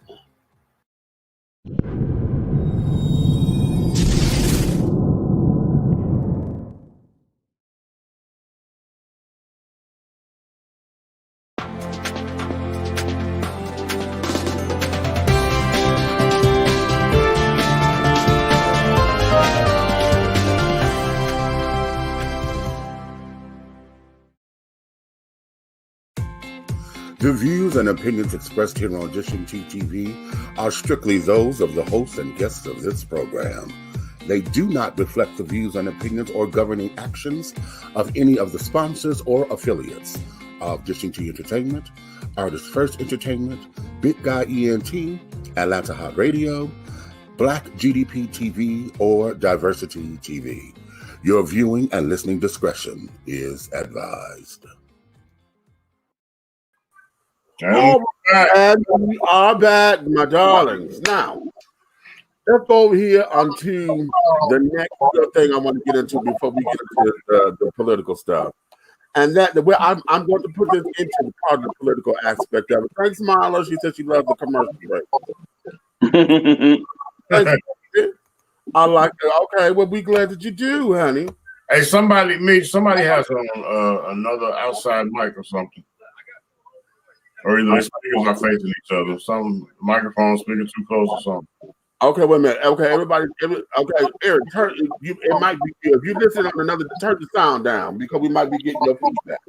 The views and opinions expressed here on Dishing Tea TV are strictly those of the hosts and guests of this program. They do not reflect the views and opinions or governing actions of any of the sponsors or affiliates of Dishing Tea Entertainment, Artist First Entertainment, Big Guy ENT, Atlanta Hot Radio, Black GDP TV, or Diversity TV. Your viewing and listening discretion is advised. And we are back, my darlings. Now, let's go over here onto the next thing I want to get into before we get into the political stuff. And that the way I'm going to put this into the part of the political aspect of it. Thanks, Marla. She said she loves the commercial break. I like it. Okay, well, we glad that you do, honey. Hey, somebody has another outside mic or something. Or either the speakers are facing each other. Some microphone speaker too close or something. Okay, wait a minute. Okay, everybody. Okay, Eric, it might be if you listen on another. Turn the sound down because we might be getting your feedback.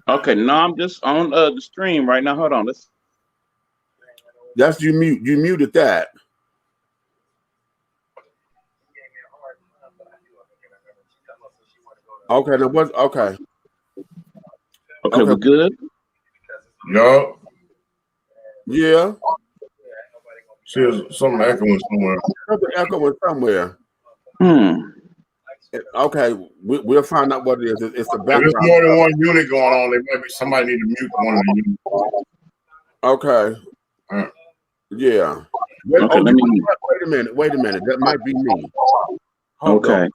Okay, no, I'm just on the stream right now. Hold on, That's you mute. You muted that. Okay, now what? Okay, we're good. Yup. Yeah. See, something echoing somewhere. Something echoing somewhere. Okay, we'll find out what it is. It's the background. If there's more than one unit going on, there might be somebody need to mute one of the units. Okay. Yeah. Wait a minute. That might be me. Hold on.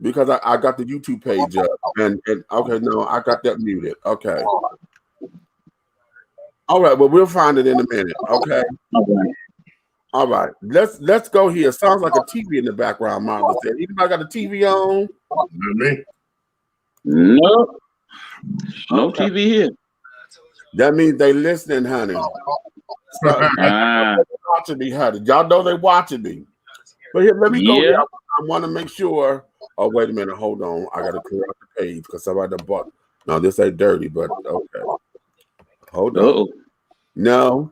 Because I got the YouTube page up. And okay, no, I got that muted. Okay. All right, well, we'll find it in a minute. Okay. All right. Let's go here. Sounds like a TV in the background, Marla said. Anybody got a TV on? Me? No. No TV here. That means they listening, honey. Watching me, honey. Y'all know they watching me. But here, let me go here. I want to make sure. Oh, wait a minute. Hold on. I got to clear out the page because somebody bought. No, this ain't dirty, but okay. Hold on. No.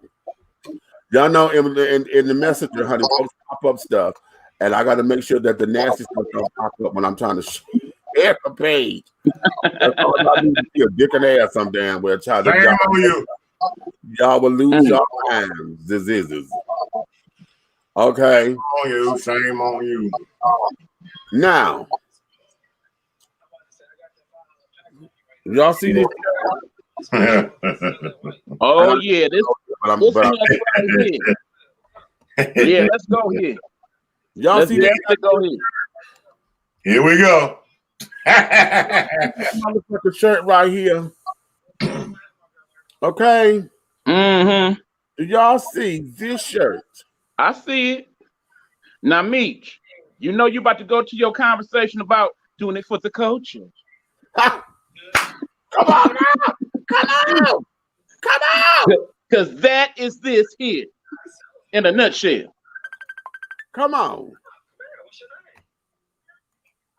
Y'all know in the messenger, honey, folks pop up stuff. And I got to make sure that the nasty stuff don't pop up when I'm trying to share a page. That's all I need to see a dick and ass some damn where child. Y'all will lose your minds. This is. Okay. Shame on you. Shame on you. Now. Y'all see this? Oh yeah, this right here. Yeah, let's go here. Y'all see that? Let's go here. Here we go. Motherfucking shirt right here. Okay. Mm-hmm. Do y'all see this shirt? I see it. Now, Meech, you know you about to go to your conversation about doing it for the culture. Come on now! Come on! Come on! Because that is this here in a nutshell. Come on.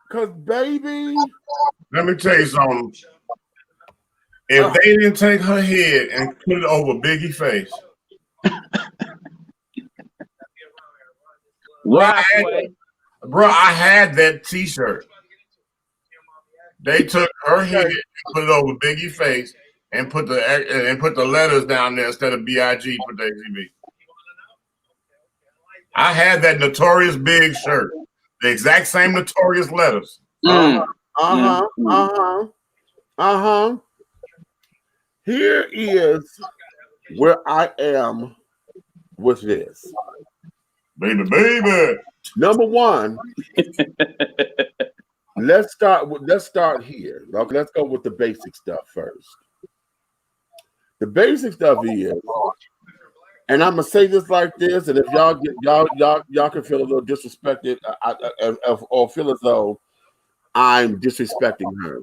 Because, baby. Let me tell you something. If they didn't take her head and put it over Biggie's face. Bro, I had that t-shirt. They took her head and put it over Biggie's face and put the letters down there instead of B.I.G. for the A.C.B. I had that Notorious Big shirt. The exact same Notorious letters. Here is where I am with this. Baby. Number one, let's start here. Okay, let's go with the basic stuff first. The basic stuff is, and I'm gonna say this like this, and if y'all can feel a little disrespected or feel as though I'm disrespecting her,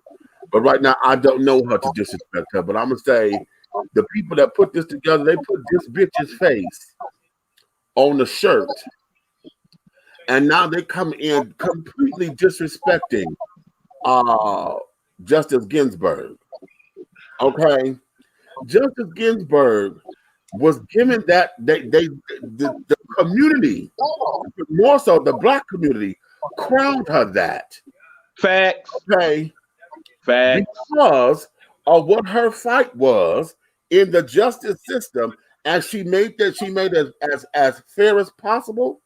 but right now I don't know how to disrespect her. But I'm gonna say the people that put this together, they put this bitch's face on the shirt, and now they come in completely disrespecting Justice Ginsburg. Okay, Justice Ginsburg was given that the community, more so the black community, crowned her that. Facts. Okay. Facts. Because of what her fight was in the justice system, and she made it as fair as possible.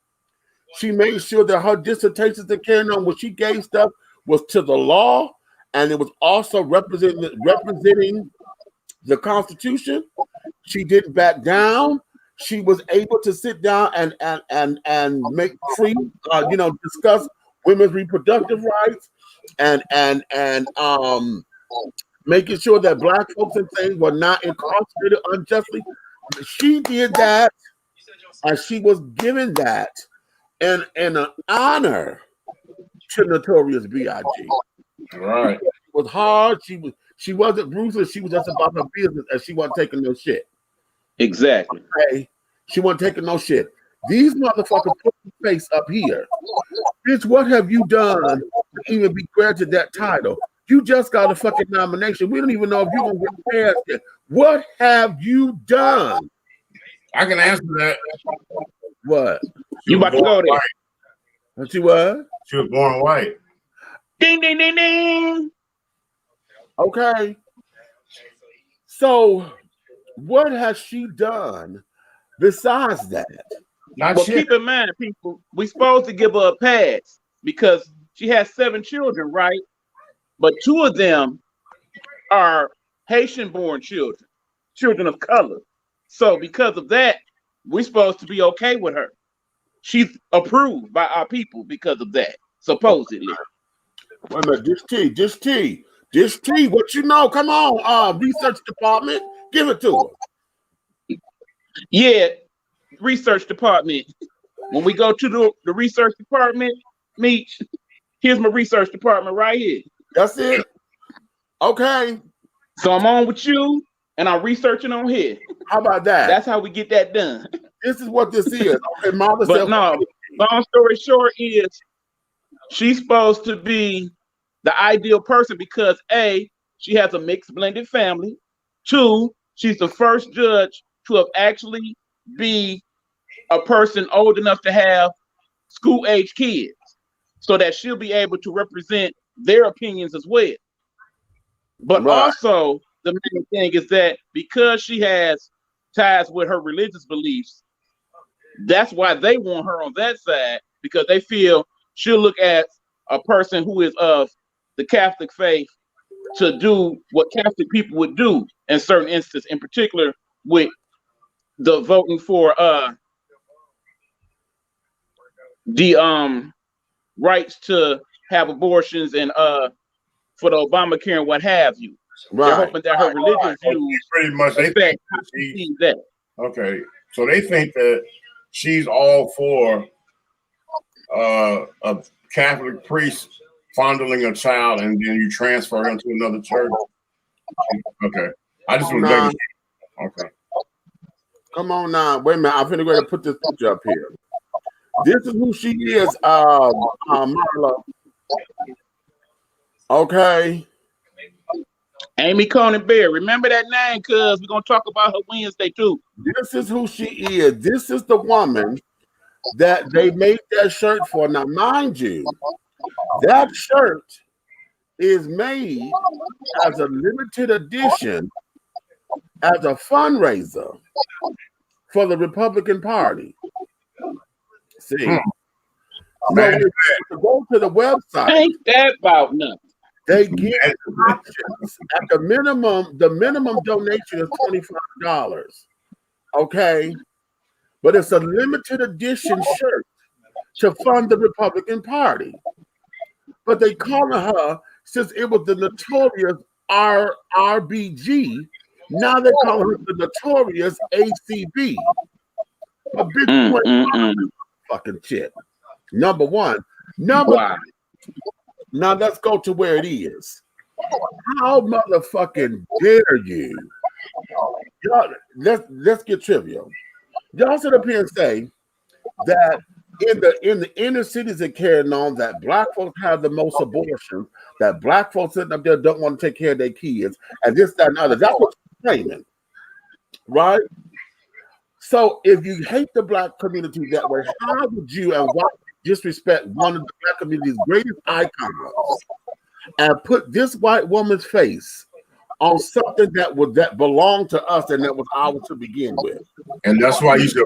She made sure that her dissertations that carried on, what she gave stuff was to the law, and it was also representing the Constitution. She didn't back down. She was able to sit down and make free, discuss women's reproductive rights and making sure that black folks and things were not incarcerated unjustly. She did that, and she was given that in an honor to Notorious B.I.G. Right. It was hard. She wasn't ruthless. She was just about her business, and she wasn't taking no shit. Exactly. Okay? She wasn't taking no shit. These motherfuckers put the face up here. Bitch, what have you done to even be granted that title? You just got a fucking nomination. We don't even know if you're gonna get past it. What have you done? I can answer that. What? You about to go there? What she was? She was born white. Ding, ding, ding, ding. Okay. So, what has she done besides that? Well, keep in mind, people, we're supposed to give her a pass because she has 7 children, right? But 2 of them are Haitian-born children of color. So because of that, we're supposed to be okay with her. She's approved by our people because of that, supposedly. Wait a minute, this T, what you know? Come on, research department, give it to her. Yeah, research department. When we go to the research department, Meech, here's my research department right here. That's it. Okay. So I'm on with you, and I'm researching on here. How about that? That's how we get that done. This is what this is. Okay, Mama But said, no, long story short is she's supposed to be the ideal person because A, she has a mixed blended family. 2, she's the first judge to have actually be a person old enough to have school age kids so that she'll be able to represent their opinions as well. But also the main thing is that because she has ties with her religious beliefs, that's why they want her on that side, because they feel she'll look at a person who is of the Catholic faith to do what Catholic people would do in certain instances, in particular with the voting for the rights to have abortions and for the Obamacare and what have you. Right. They're hoping that her religious views pretty much they think that. okay, so they think that she's all for a Catholic priest fondling a child and then you transfer him to another church. Okay. I just was making sure. Okay. Come on now. Wait a minute. I'm finna go ahead and put this picture up here. This is who she is, Marla. Okay. Amy Coney Bear. Remember that name, cuz we're gonna talk about her Wednesday too. This is who she is. This is the woman that they made that shirt for. Now, mind you, that shirt is made as a limited edition as a fundraiser for the Republican Party. See, so if you go to the website, Ain't that about nothing? they give options. At the minimum donation is $25. Okay, but it's a limited edition shirt to fund the Republican Party. But they calling her, since it was the notorious RBG, now they call her the notorious A.C.B. A big fucking shit. Number one. Now let's go to where it is. How motherfucking dare you? Y'all, let's get trivial. Y'all sit up here and say that in the inner cities of carrying on that black folks have the most abortions, that black folks sitting up there don't want to take care of their kids, and this, that, and other. That's what you're claiming, right? So if you hate the black community that way, how would you and why disrespect one of the black community's greatest icons and put this white woman's face on something that belonged to us and that was ours to begin with? And that's why this is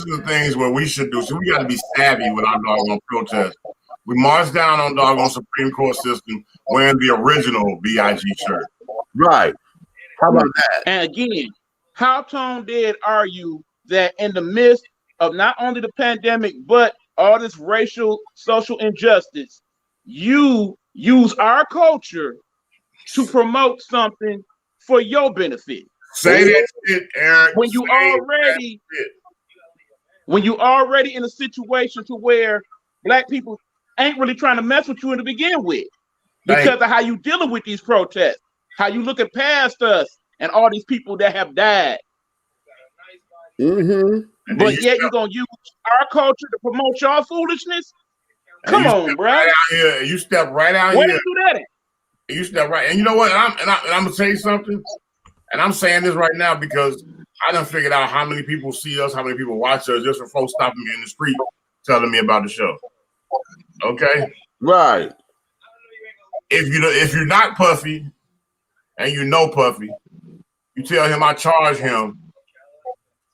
the things where we should do. So we got to be savvy with our doggone protest. We march down on doggone Supreme Court system wearing the original BIG shirt. Right. How about that? And again, how tone dead are you that in the midst of not only the pandemic, but all this racial, social injustice, you use our culture to promote something for your benefit? Say that shit, Eric. When you already in a situation to where black people ain't really trying to mess with you to begin with, because of how you dealing with these protests, how you looking past us and all these people that have died. Mm-hmm. But yet you're gonna use our culture to promote your foolishness? Come on, bro. Right out here. You step right out Where here. you do that at? You step right, and you know what? I'm gonna tell you something. And I'm saying this right now because I done figured out how many people see us, how many people watch us, just from folks stopping me in the street telling me about the show. Okay, right. If you're not Puffy, and you know Puffy, you tell him I charge him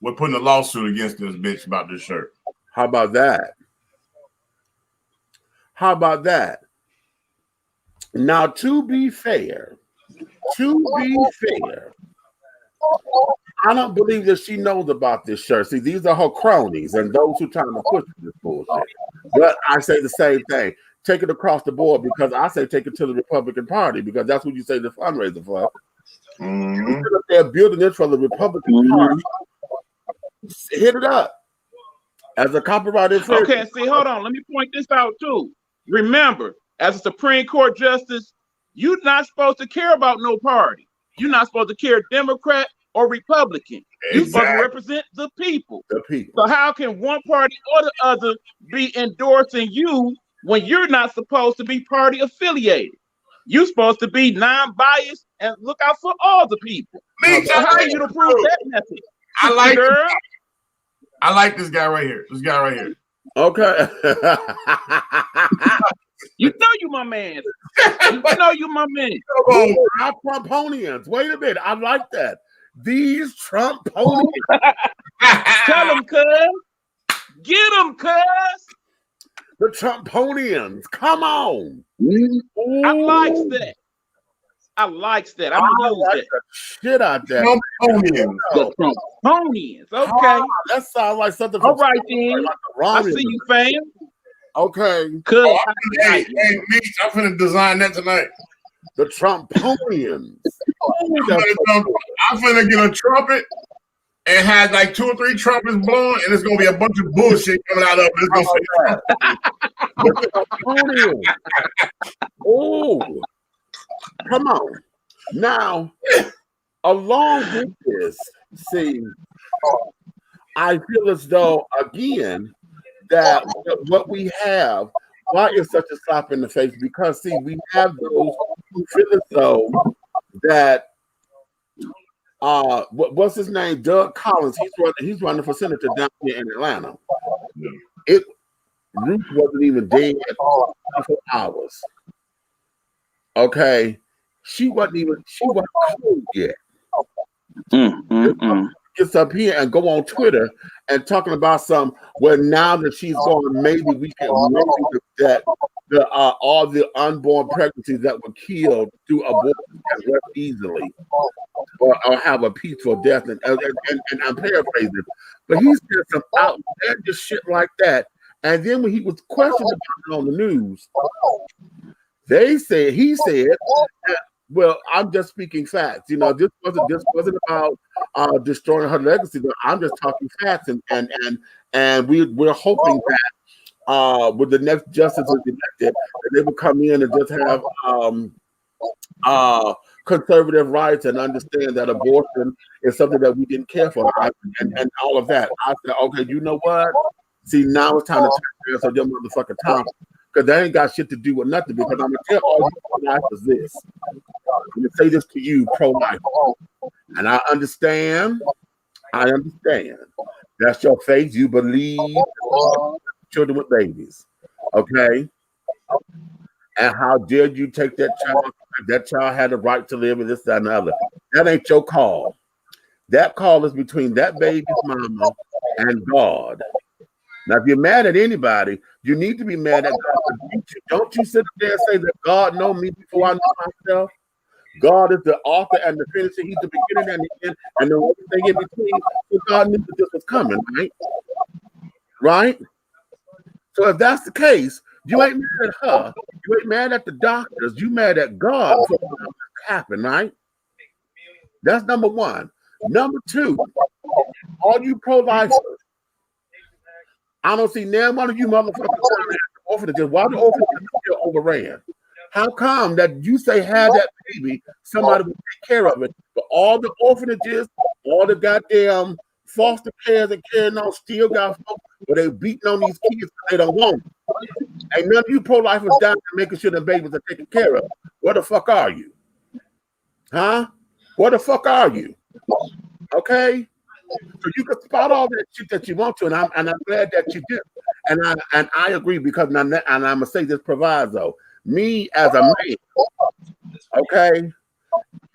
with putting a lawsuit against this bitch about this shirt. How about that? How about that? Now, to be fair, I don't believe that she knows about this shirt. See, these are her cronies and those who trying to push this bullshit. But I say the same thing. Take it across the board, because I say take it to the Republican Party, because that's what you say the fundraiser for. Mm-hmm. They're building it for the Republican Party. Hit it up as a copyright infringement. Okay, see, hold on. Let me point this out too. Remember, as a Supreme Court justice, you're not supposed to care about no party. You're not supposed to care Democrat or Republican. You're supposed to represent the people. The people. So how can one party or the other be endorsing you when you're not supposed to be party affiliated? You're supposed to be non-biased and look out for all the people. So how are you to prove that message? I like this guy right here. This guy right here. Okay. You know you my man. You know you my man. Our Trumponians. Wait a minute. I like that. These Trumponians. Tell them, cuz. Get them, cuz. The Trumponians. Come on. I likes that. I'm gonna use that. Shit out there. Trumponians. The Trumponians. Okay. That sounds like something. All right, then. I see you, fam. Okay. Cuz. Hey, Meech, I'm finna design that tonight. The Trumponians. I'm finna get a trumpet and has like 2 or 3 trumpets blowing, and it's gonna be a bunch of bullshit coming out of it. It's gonna say, oh, come on. Now, along with this, see, I feel as though, again, that what we have, why is such a slap in the face? Because, see, we have those who feel as though that, what's his name? Doug Collins, he's running for senator down here in Atlanta. Ruth wasn't even dead for hours. Okay. She wasn't cold yet. Gets up here and go on Twitter and talking about some. Well, now that she's gone, maybe we can that all the unborn pregnancies that were killed through abortion can rest easily, or have a peaceful death. And I'm paraphrasing, but he said some outlandish shit like that. And then when he was questioned about it on the news, he said. Well, I'm just speaking facts. You know, this wasn't about destroying her legacy. I'm just talking facts, and we're hoping that with the next justice elected, that they will come in and just have conservative rights and understand that abortion is something that we didn't care for, and all of that. I said, okay, you know what? See, now it's time to take care of your motherfucking time. Because they ain't got shit to do with nothing. Because I'm gonna tell all you pro-lifers this. I'm gonna say this to you, pro-lifers. And I understand. That's your faith. You believe children with babies. Okay? And how dare you take that child? That child had the right to live in this, that, and the other. That ain't your call. That call is between that baby's mama and God. Now, if you're mad at anybody, you need to be mad at God. Don't you sit there and say that God knows me before I know myself? God is the author and the finisher. He's the beginning and the end, and the only thing in between. So God knew that this was coming, right? Right? So if that's the case, you ain't mad at her. You ain't mad at the doctors. You mad at God for what happened, right? That's number one. Number two, all you pro-lifers, I don't see now one of you motherfuckers orphanages. Why the orphanages still overran? How come that you say have that baby, somebody will take care of it, but all the orphanages, all the goddamn foster cares and carrying on still got folks where they beating on these kids because they don't want them. Ain't none of you pro-lifers down there making sure the babies are taken care of. Where the fuck are you? Huh? Where the fuck are you? Okay? So you can spot all that shit that you want to, and I'm glad that you do. And I agree because I'm gonna say this proviso. Me as a man, okay,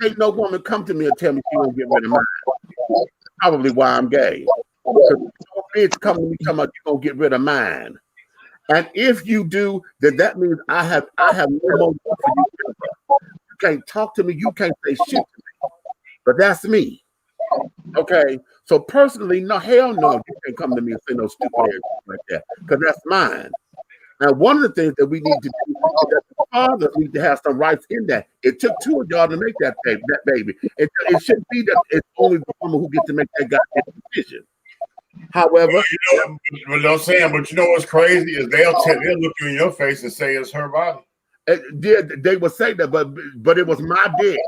ain't no woman come to me and tell me she won't get rid of mine. Probably why I'm gay. Because no bitch come to me talking about you gonna get rid of mine. And if you do, then that means I have no more love for you. You can't talk to me, you can't say shit to me. But that's me. Okay. So personally, no, hell no, you can't come to me and say no stupid ass like that. Because that's mine. And one of the things that we need to do is that the fathers need to have some rights in that. It took two of y'all to make that baby. It shouldn't be that it's only the woman who gets to make that goddamn decision. However, what I'm saying, but you know what's crazy is they'll look you in your face and say it's her body. They would say that, but it was my dick.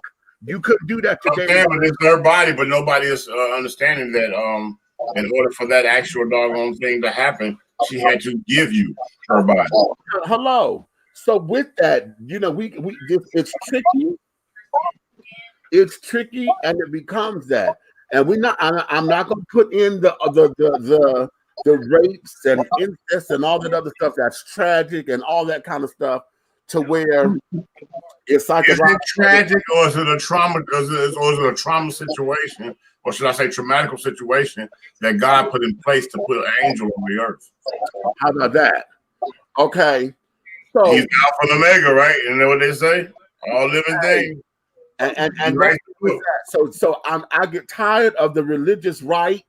You couldn't do that today. Okay, but it's her body, but nobody is understanding that in order for that actual doggone thing to happen, she had to give you her body. Hello. So with that, you know, it's tricky. It's tricky, and it becomes that. And I'm not going to put in the rapes and incest and all that other stuff that's tragic and all that kind of stuff to where it's like is it tragic or is it a trauma? Or is it a trauma situation, or should I say traumatic situation that God put in place to put an angel on the earth? How about that? Okay, so he's Alpha and Omega, right? You know what they say? All living things. And right. So I get tired of the religious right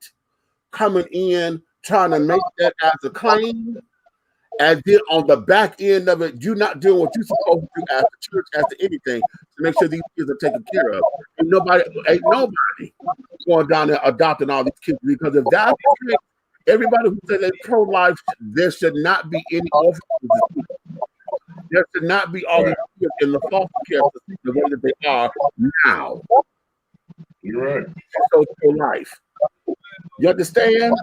coming in trying to make that as a claim. And then on the back end of it, you're not doing what you're supposed to do as a church, as to anything, to make sure these kids are taken care of. And nobody going down there adopting all these kids, because if that's the case, everybody who says they're pro-life, there should not be any orphans. There should not be all these kids in the foster care system the way that they are now. You're right. So pro-life. You understand?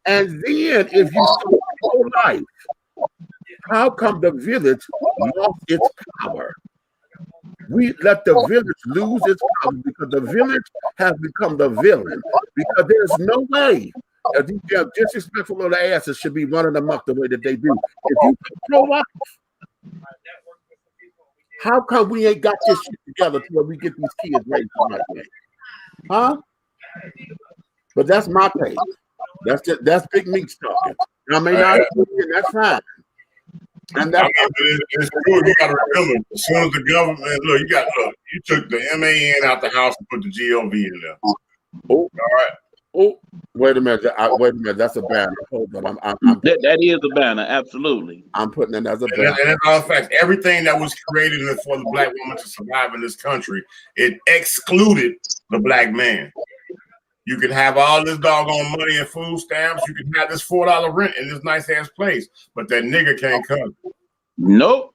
And then if you so pro-life, how come the village lost its power? We let the village lose its power because the village has become the villain. Because there's no way that these disrespectful little asses should be running amok the way that they do. If you pro-life, how come we ain't got this shit together to where we get these kids raised the right way? Huh? But that's my take. That's Big Meats talking. I mean, that's fine. And that's it's true. You got to remember, as soon as the government you took the MAN out the house and put the GOV in there. Oh, all right. Oh, wait a minute. Wait a minute. That's a banner. Hold on. That is a banner. Absolutely. I'm putting it as a banner. And in all facts, everything that was created for the black woman to survive in this country, it excluded the black man. You can have all this doggone money and food stamps. You can have this $4 rent in this nice ass place, but that nigga can't come. Nope.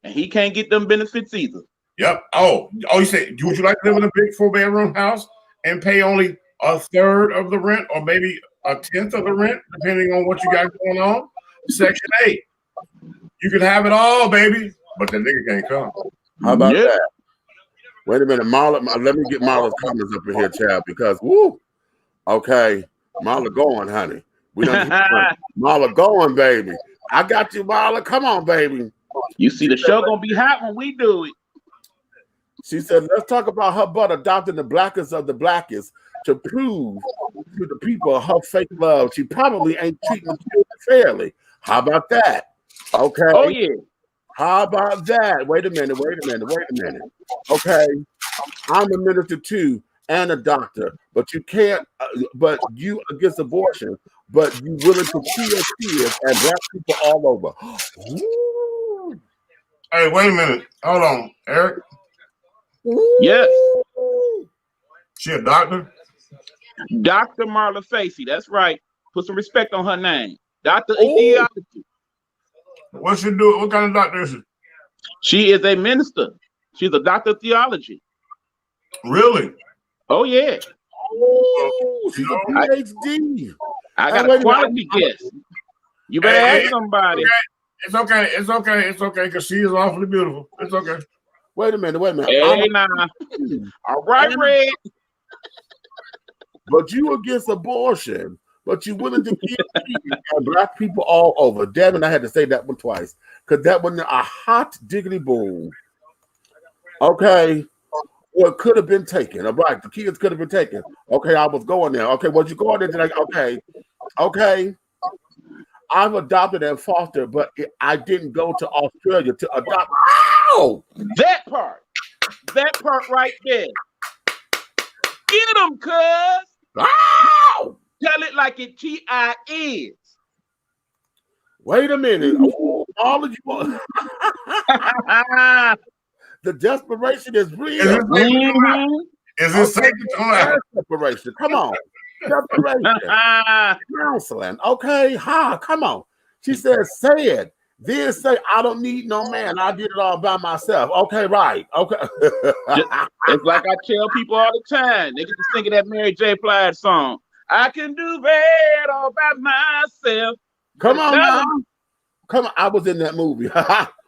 And he can't get them benefits either. Yep. Oh, you say, would you like to live in a big 4-bedroom house and pay only a third of the rent, or maybe a tenth of the rent, depending on what you got going on? Section 8. You can have it all, baby, but the nigga can't come. How about that? Wait a minute, Marla. Let me get Marla's comments up in here, child, because woo. Okay, Marla going, honey. We don't Marla going, baby. I got you, Marla. Come on, baby. You see, the show gonna be hot when we do it. She said, let's talk about her butt adopting the blackest of the blackest to prove to the people her fake love. She probably ain't treating the children fairly. How about that? Okay. Oh, yeah. How about that? Wait a minute. Okay. I'm a minister too and a doctor, but you can't, but you against abortion, but you willing to kill kids and black people all over. Hey, wait a minute. Hold on, Eric. Yes. She a doctor? Dr. Marla Facey. That's right. Put some respect on her name. Dr. Theology. What she do? What kind of doctor is she? She is a minister. She's a doctor of theology. Really? Oh, yeah. Oh, she's a PhD. I got a quality guest. You better ask somebody. Okay. It's okay, because she is awfully beautiful. It's okay. Wait a minute. Hey, nah. All right, Red. But you against abortion, but you willing to kill black people all over. Damn it, I had to say that one twice, because that was a hot diggity boom. Okay. Well, it could have been taken. All right, the kids could have been taken. Okay, I was going there. Okay, was you going there today? Okay. I've adopted and fostered, but I didn't go to Australia to adopt. Ow! That part right there. Get them, cuz. Ow! Tell it like it T.I. is. Wait a minute. Oh, all of you. The desperation is real. Is this safe to talk? Desperation. Come on. Desperation. Counseling. Okay. Come on. She said, say it. Then say, I don't need no man. I did it all by myself. Okay, right. Okay. It's like I tell people all the time. They get to sing that Mary J. Blige song. I can do that all by myself. Come on now. Come on. I was in that movie.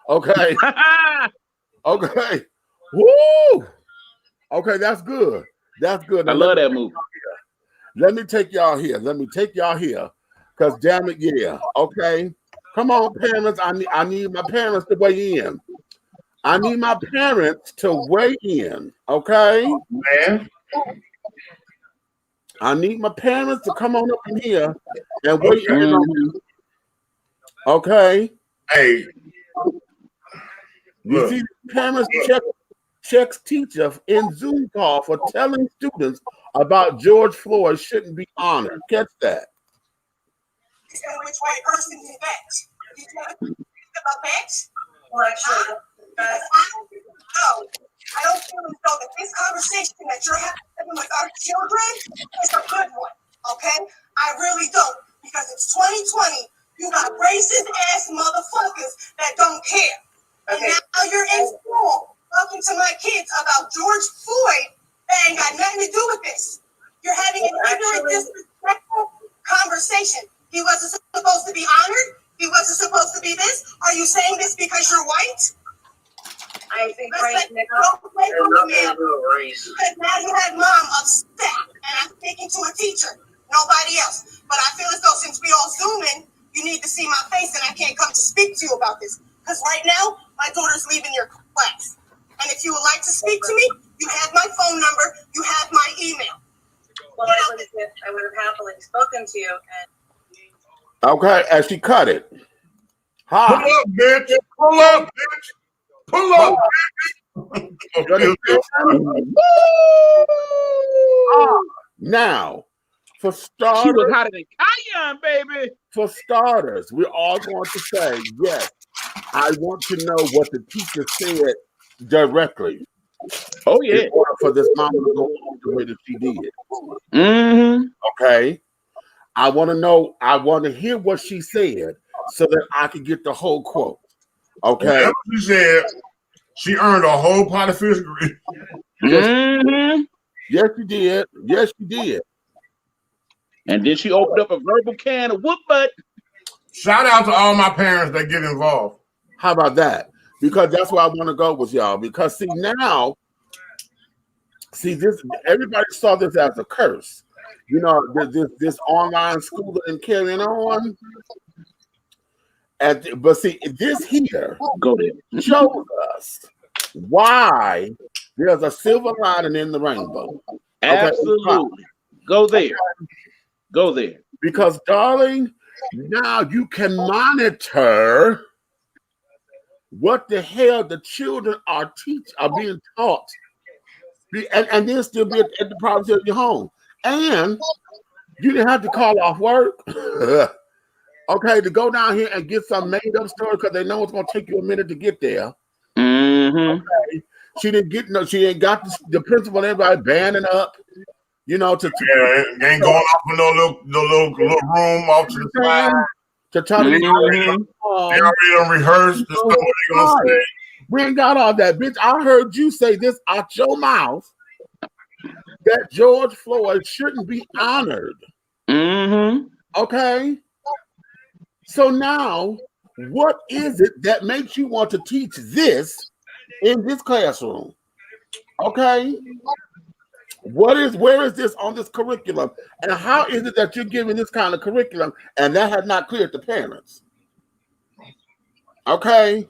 Okay. Okay. Woo. Okay, that's good. That's good. Now, I love that movie. Let me take y'all here. Because damn it, yeah. Okay. Come on, parents. I need my parents to weigh in. Okay? Man. I need my parents to come on up in here and weigh in on me. Okay? Hey. You see, parents checks teacher in Zoom call for telling students about George Floyd shouldn't be honored. Catch that. Which way a person is facts. You talking about facts? Or actually, I don't feel as though that this conversation that you're having with our children is a good one, okay? I really don't, because it's 2020. You got racist ass motherfuckers that don't care. And now you're in school talking to my kids about George Floyd that ain't got nothing to do with this. You're having an ignorant, disrespectful conversation. He wasn't supposed to be honored. He wasn't supposed to be this. Are you saying this because you're white? I think Because now you have mom upset, and I'm speaking to a teacher, nobody else. But I feel as though since we all Zooming, you need to see my face, and I can't come to speak to you about this. Because right now, my daughter's leaving your class. And if you would like to speak to me, you have my phone number, you have my email. Well, I would have happily spoken to you. Okay, and she cut it. Hi. Pull up, bitch. Pull up, bitch. Pull up, bitch. Now, for She starters, was hotter than Cayenne, baby. for starters, we're all going to say, yes, I want to know what the teacher said directly. Oh, yeah. In order for this mama to go on the way that she did. Mm-hmm. Okay. I want to know, I want to hear what she said so that I can get the whole quote. Okay. She said she earned a whole pot of fish grease. Mm-hmm. Yes, she did. Yes, she did. And then she opened up a verbal can of whoop butt. Shout out to all my parents that get involved. How about that? Because that's where I want to go with y'all. Because see now, this everybody saw this as a curse. You know, this online schooling and carrying on. But see, this here shows us why there's a silver lining in the rainbow. Absolutely. Okay. Go there. Go there. Because, darling, now you can monitor what the hell the children are being taught. And then still be at the privacy of your home. And you didn't have to call off work. Okay, to go down here and get some made up story because they know it's gonna take you a minute to get there. Mm-hmm. Okay. She ain't got the principal and everybody banding up, you know, ain't going off in no little room off to the side to try to they already rehearsed the stuff what they gonna say. We ain't got all that, bitch. I heard you say this out your mouth that George Floyd shouldn't be honored. Mm-hmm. Okay. So now, what is it that makes you want to teach this in this classroom? Okay. Where is this on this curriculum? And how is it that you're giving this kind of curriculum and that has not cleared the parents? Okay.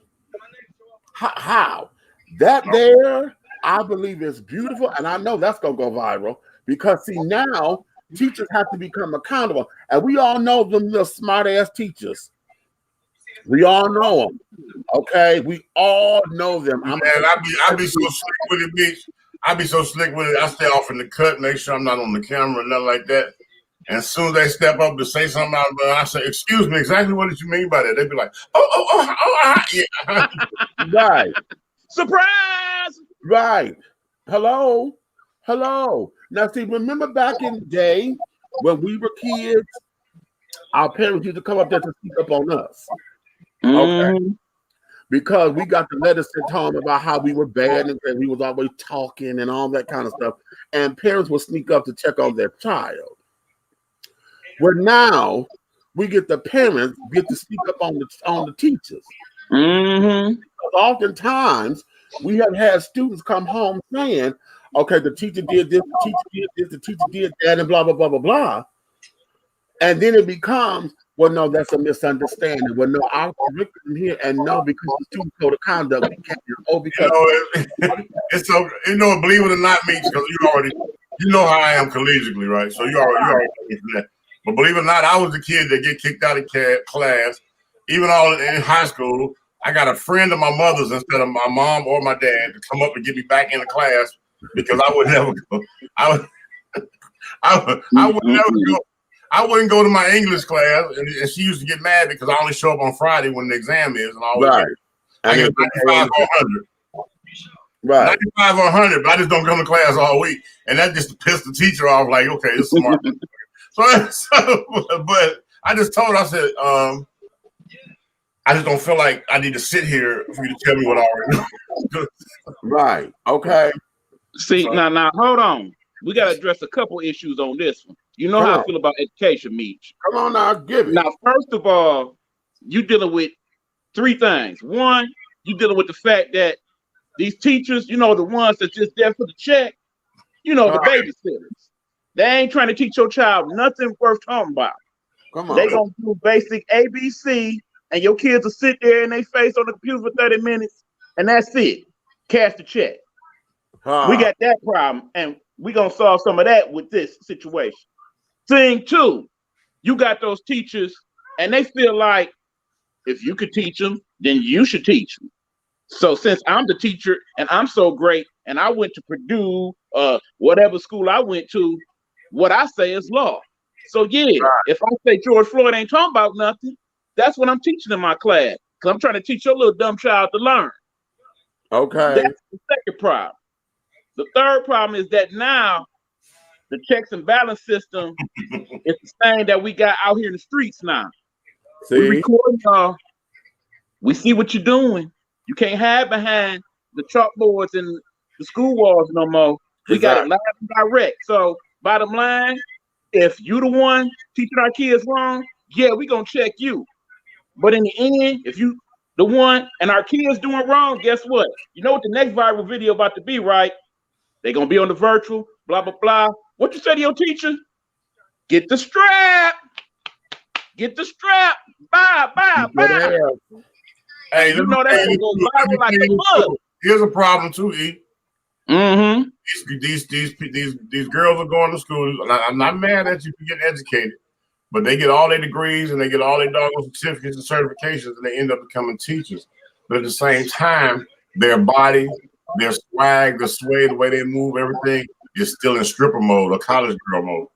How? That there, I believe is beautiful. And I know that's going to go viral because see now, teachers have to become accountable. And we all know them little smart ass teachers. We all know them. Okay. We all know them. I be so slick with it, bitch. I be so slick with it. I stay off in the cut, make sure I'm not on the camera and nothing like that. And as soon as they step up to say something out, I say, "Excuse me, exactly what did you mean by that?" They be like, yeah. Right. Surprise! Right. Hello. Now, see, remember back in the day when we were kids, our parents used to come up there to speak up on us. Okay. Mm-hmm. Because we got the letters sent home about how we were bad and we was always talking and all that kind of stuff. And parents would sneak up to check on their child. Well, now we get the parents get to speak up on the teachers. Mm-hmm. Because oftentimes we have had students come home saying, okay, the teacher did this, the teacher did this, the teacher did that, and blah, blah, blah, blah, blah. And then it becomes, well, no, that's a misunderstanding. Well, no, our curriculum here, and no, because the student code of conduct, we can't, because it's so, believe it or not, me, because you know how I am collegially, right? So you already that. But believe it or not, I was the kid that get kicked out of class, even all in high school. I got a friend of my mother's instead of my mom or my dad to come up and get me back into class because I would never go. I would never go. I wouldn't go to my English class, and she used to get mad because I only show up on Friday when the exam is, and all that. Right. I get 95 or 100. Right. 95 or 100, but I just don't come to class all week. And that just pissed the teacher off, like, okay, this is smart. But I just told her, I said, I just don't feel like I need to sit here for you to tell me what I already know. Right. Okay. See, now, hold on. We got to address a couple issues on this one. You know how I feel about education, Meech. Come on now, give it. Now, first of all, you dealing with three things. One, you dealing with the fact that these teachers, you know, the ones that's just there for the check, you know, the babysitters. They ain't trying to teach your child nothing worth talking about. Come on. They gonna do basic ABC, and your kids will sit there in their face on the computer for 30 minutes, and that's it. Cash the check. We got that problem, and we gonna solve some of that with this situation. Thing two, you got those teachers, and they feel like if you could teach them, then you should teach them. So since I'm the teacher and I'm so great, and I went to Purdue, whatever school I went to, what I say is law. So yeah, if I say George Floyd ain't talking about nothing, that's what I'm teaching in my class. Because I'm trying to teach your little dumb child to learn. Okay. That's the second problem. The third problem is that now the checks and balance system is the same that we got out here in the streets now. See? We record y'all. We see what you're doing. You can't hide behind the chalkboards and the school walls no more. We got it live and direct. So bottom line, if you the one teaching our kids wrong, yeah, we gonna check you. But in the end, if you the one and our kids doing wrong, guess what? You know what the next viral video about to be, right? They gonna be on the virtual, blah, blah, blah. What you say to your teacher? Get the strap. Get the strap. Bye. Hey, you know that's gonna go viral like a bug. Here's a problem too, E. Mm-hmm. These girls are going to school. I'm not mad at you for getting educated, but they get all their degrees and they get all their doggone certificates and certifications, and they end up becoming teachers. But at the same time, their body, their swag, the sway, the way they move, everything is still in stripper mode or college girl mode.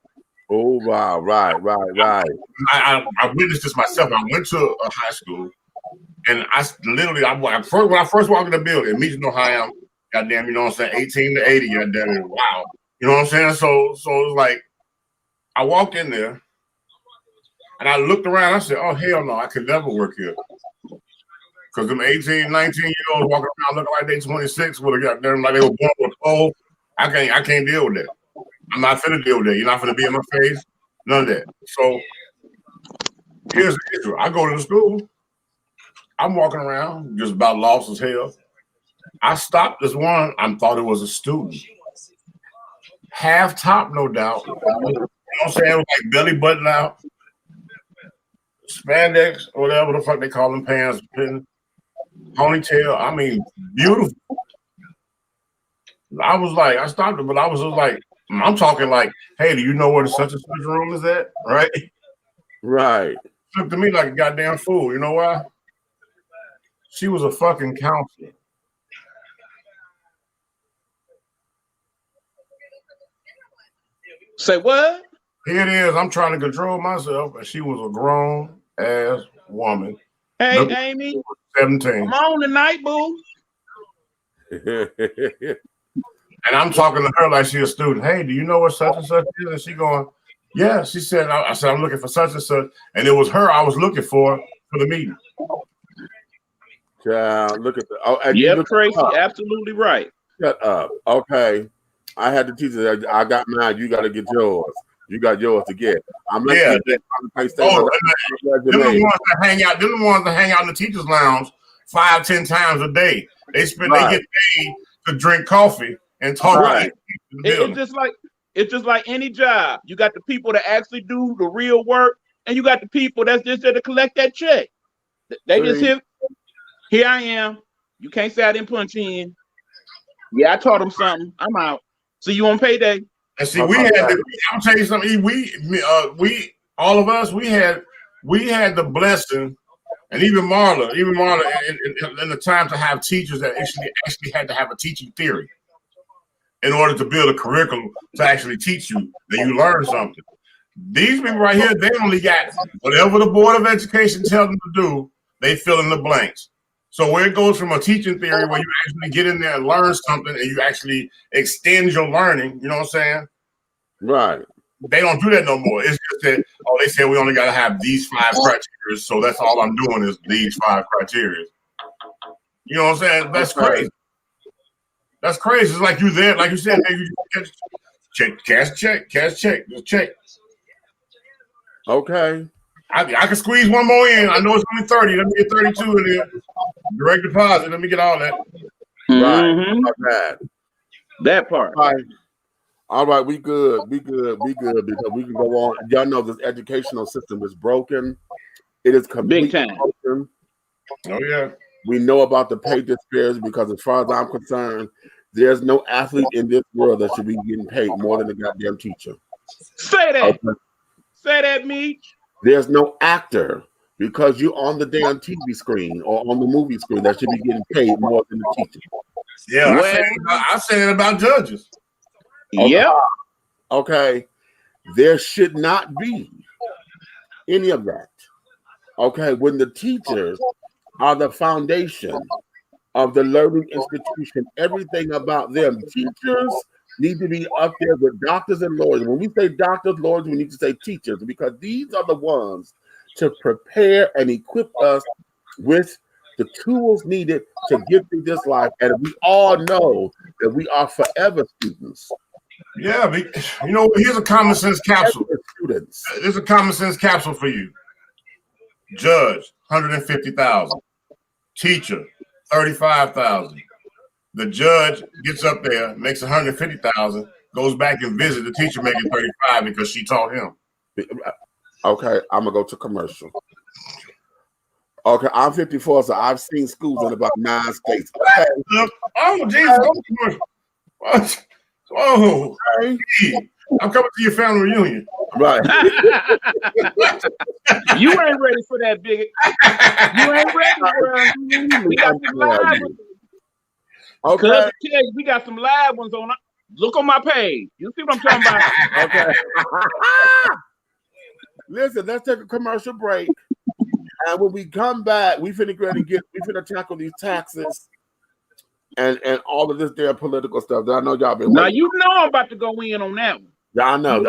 Oh wow, right. I witnessed this myself. I went to a high school, and I literally, when I first walked in the building, me, you know how I am. Goddamn, you know what I'm saying? 18 to 80, goddamn it. Wow. You know what I'm saying? So it was like, I walked in there and I looked around. I said, oh, hell no, I could never work here. Because them 18, 19-year-olds walking around looking like they 26 with a goddamn, like they were born with a pole. I can't deal with that. I'm not finna deal with that. You're not finna be in my face. None of that. So here's the issue. I go to the school. I'm walking around just about lost as hell. I stopped this one. I thought it was a student. Half top, no doubt. You know what I'm saying? Like belly button out. Spandex, or whatever the fuck they call them pants. Ponytail. I mean, beautiful. I stopped it, but I was just like, I'm talking like, hey, do you know where the such and such room is at? Right? Right. Looked to me like a goddamn fool. You know why? She was a fucking counselor. Say what? Here it is. I'm trying to control myself, and she was a grown ass woman. Hey, Amy. 17. Come on tonight, boo. And I'm talking to her like she's a student. Hey, do you know what such and such is? And she going, yeah. She said, I said, I'm looking for such and such. And it was her I was looking for the meeting. Look at the. Yep, Tracy, absolutely right. Shut up. Okay. I had to teach her. I got mine. You got to get yours. You got yours to get. I'm not them the ones that hang out. Them the ones that hang out in the teachers' lounge 5-10 times a day. They get paid to drink coffee and talk. Right. It's just like any job. You got the people that actually do the real work, and you got the people that's just there to collect that check. They just here I am. You can't say I didn't punch in. Yeah, I taught them something. I'm out. See you on payday. And see, we had. I'll tell you something. We all of us. We had the blessing, and even Marla, in the time to have teachers that actually had to have a teaching theory in order to build a curriculum to actually teach you that you learn something. These people right here, they only got whatever the Board of Education tells them to do. They fill in the blanks. So where it goes from a teaching theory where you actually get in there and learn something and you actually extend your learning, you know what I'm saying? Right. They don't do that no more. It's just that, they said we only got to have these 5 criteria, so that's all I'm doing is these 5 criteria. You know what I'm saying? That's crazy. That's crazy. It's like you there, like you said, you cash check, just check. Okay. I can squeeze one more in. I know it's only 30. Let me get 32 in there. Direct deposit. Let me get all that. Right. That part. All right. We good. Because we can go on. Y'all know this educational system is broken. It is completely big time broken. Oh yeah. We know about the pay disparities because, as far as I'm concerned, there's no athlete in this world that should be getting paid more than a goddamn teacher. Say that. Okay. Say that, Meech. There's no actor, because you're on the damn TV screen or on the movie screen, that should be getting paid more than the teacher. Yeah, I say it about judges. Yeah. Okay. There should not be any of that. Okay. When the teachers are the foundation of the learning institution, everything about them, teachers need to be up there with doctors and lawyers. When we say doctors, lawyers, we need to say teachers, because these are the ones to prepare and equip us with the tools needed to get through this life. And we all know that we are forever students. Yeah, here's a common sense capsule. Students. There's a common sense capsule for you. Judge, $150,000. Teacher, $35,000. The judge gets up there, makes $150,000, goes back and visits the teacher making $35,000 because she taught him. Okay, I'm gonna go to commercial. Okay, I'm 54, so I've seen schools in about 9 states. Okay. Oh, Jesus, what? Oh, I'm coming to your family reunion. Right. You ain't ready for that, big. You ain't ready, bro. We got some live ones. Okay. We got some live ones on. Look on my page. You see what I'm talking about? Okay. Listen, let's take a commercial break. And when we come back, we finna tackle these taxes and all of this damn political stuff that I know y'all been waiting. Now waiting. you know I'm about to go in on that one. Yeah, I know.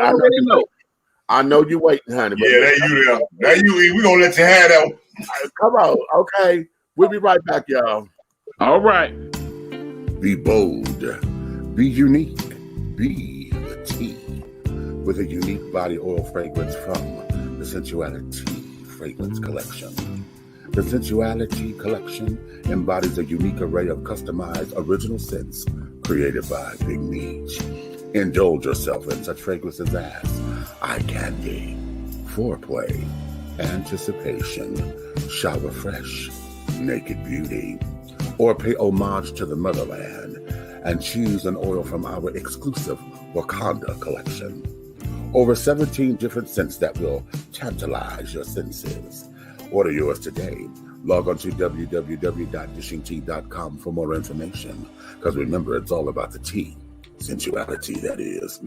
I know you waiting, honey. Yeah, there you. We gonna let you have that one. Come on, okay. We'll be right back, y'all. All right. Be bold, be unique, be the tea with a unique body oil fragrance from the Sensuality Fragrance Collection. The Sensuality Collection embodies a unique array of customized original scents created by Big Meech. Indulge yourself in such fragrances as eye candy, foreplay, anticipation, shower fresh, naked beauty, or pay homage to the motherland and choose an oil from our exclusive Wakanda collection. Over 17 different scents that will tantalize your senses. Order yours today. Log on to www.dishingtea.com for more information. Because remember, it's all about the tea. Sensuality, that is.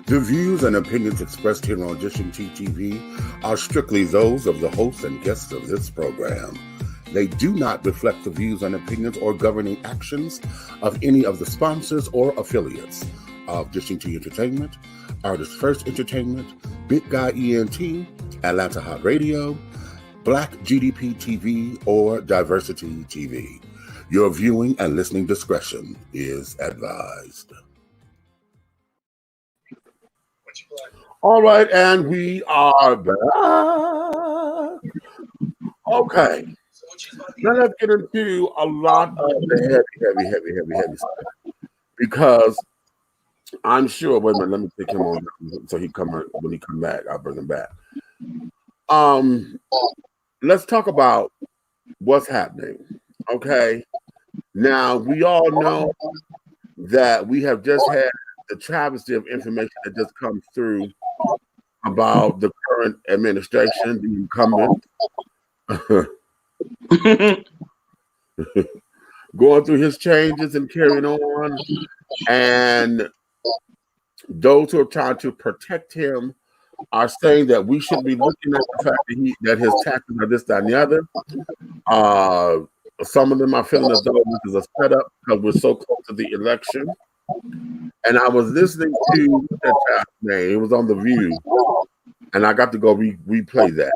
The views and opinions expressed here on Dishing Tea TV are strictly those of the hosts and guests of this program. They do not reflect the views and opinions or governing actions of any of the sponsors or affiliates of Dishing Tea Entertainment, Artist First Entertainment, Big Guy ENT, Atlanta Hot Radio, Black GDP TV, or Diversity TV. Your viewing and listening discretion is advised. All right, and we are back. Okay. Now let's get into a lot of the heavy stuff. Because I'm sure, wait a minute, let me take him on so when he come back, I'll bring him back. Let's talk about what's happening. Okay. Now we all know that we have just had the travesty of information that just comes through about the current administration, the incumbent, going through his changes and carrying on, and those who are trying to protect him are saying that we should be looking at the fact that his taxes are this, that, and the other. Some of them are feeling as though this is a setup because we're so close to the election. And I was listening to that chap's name. It was on The View, and I got to go replay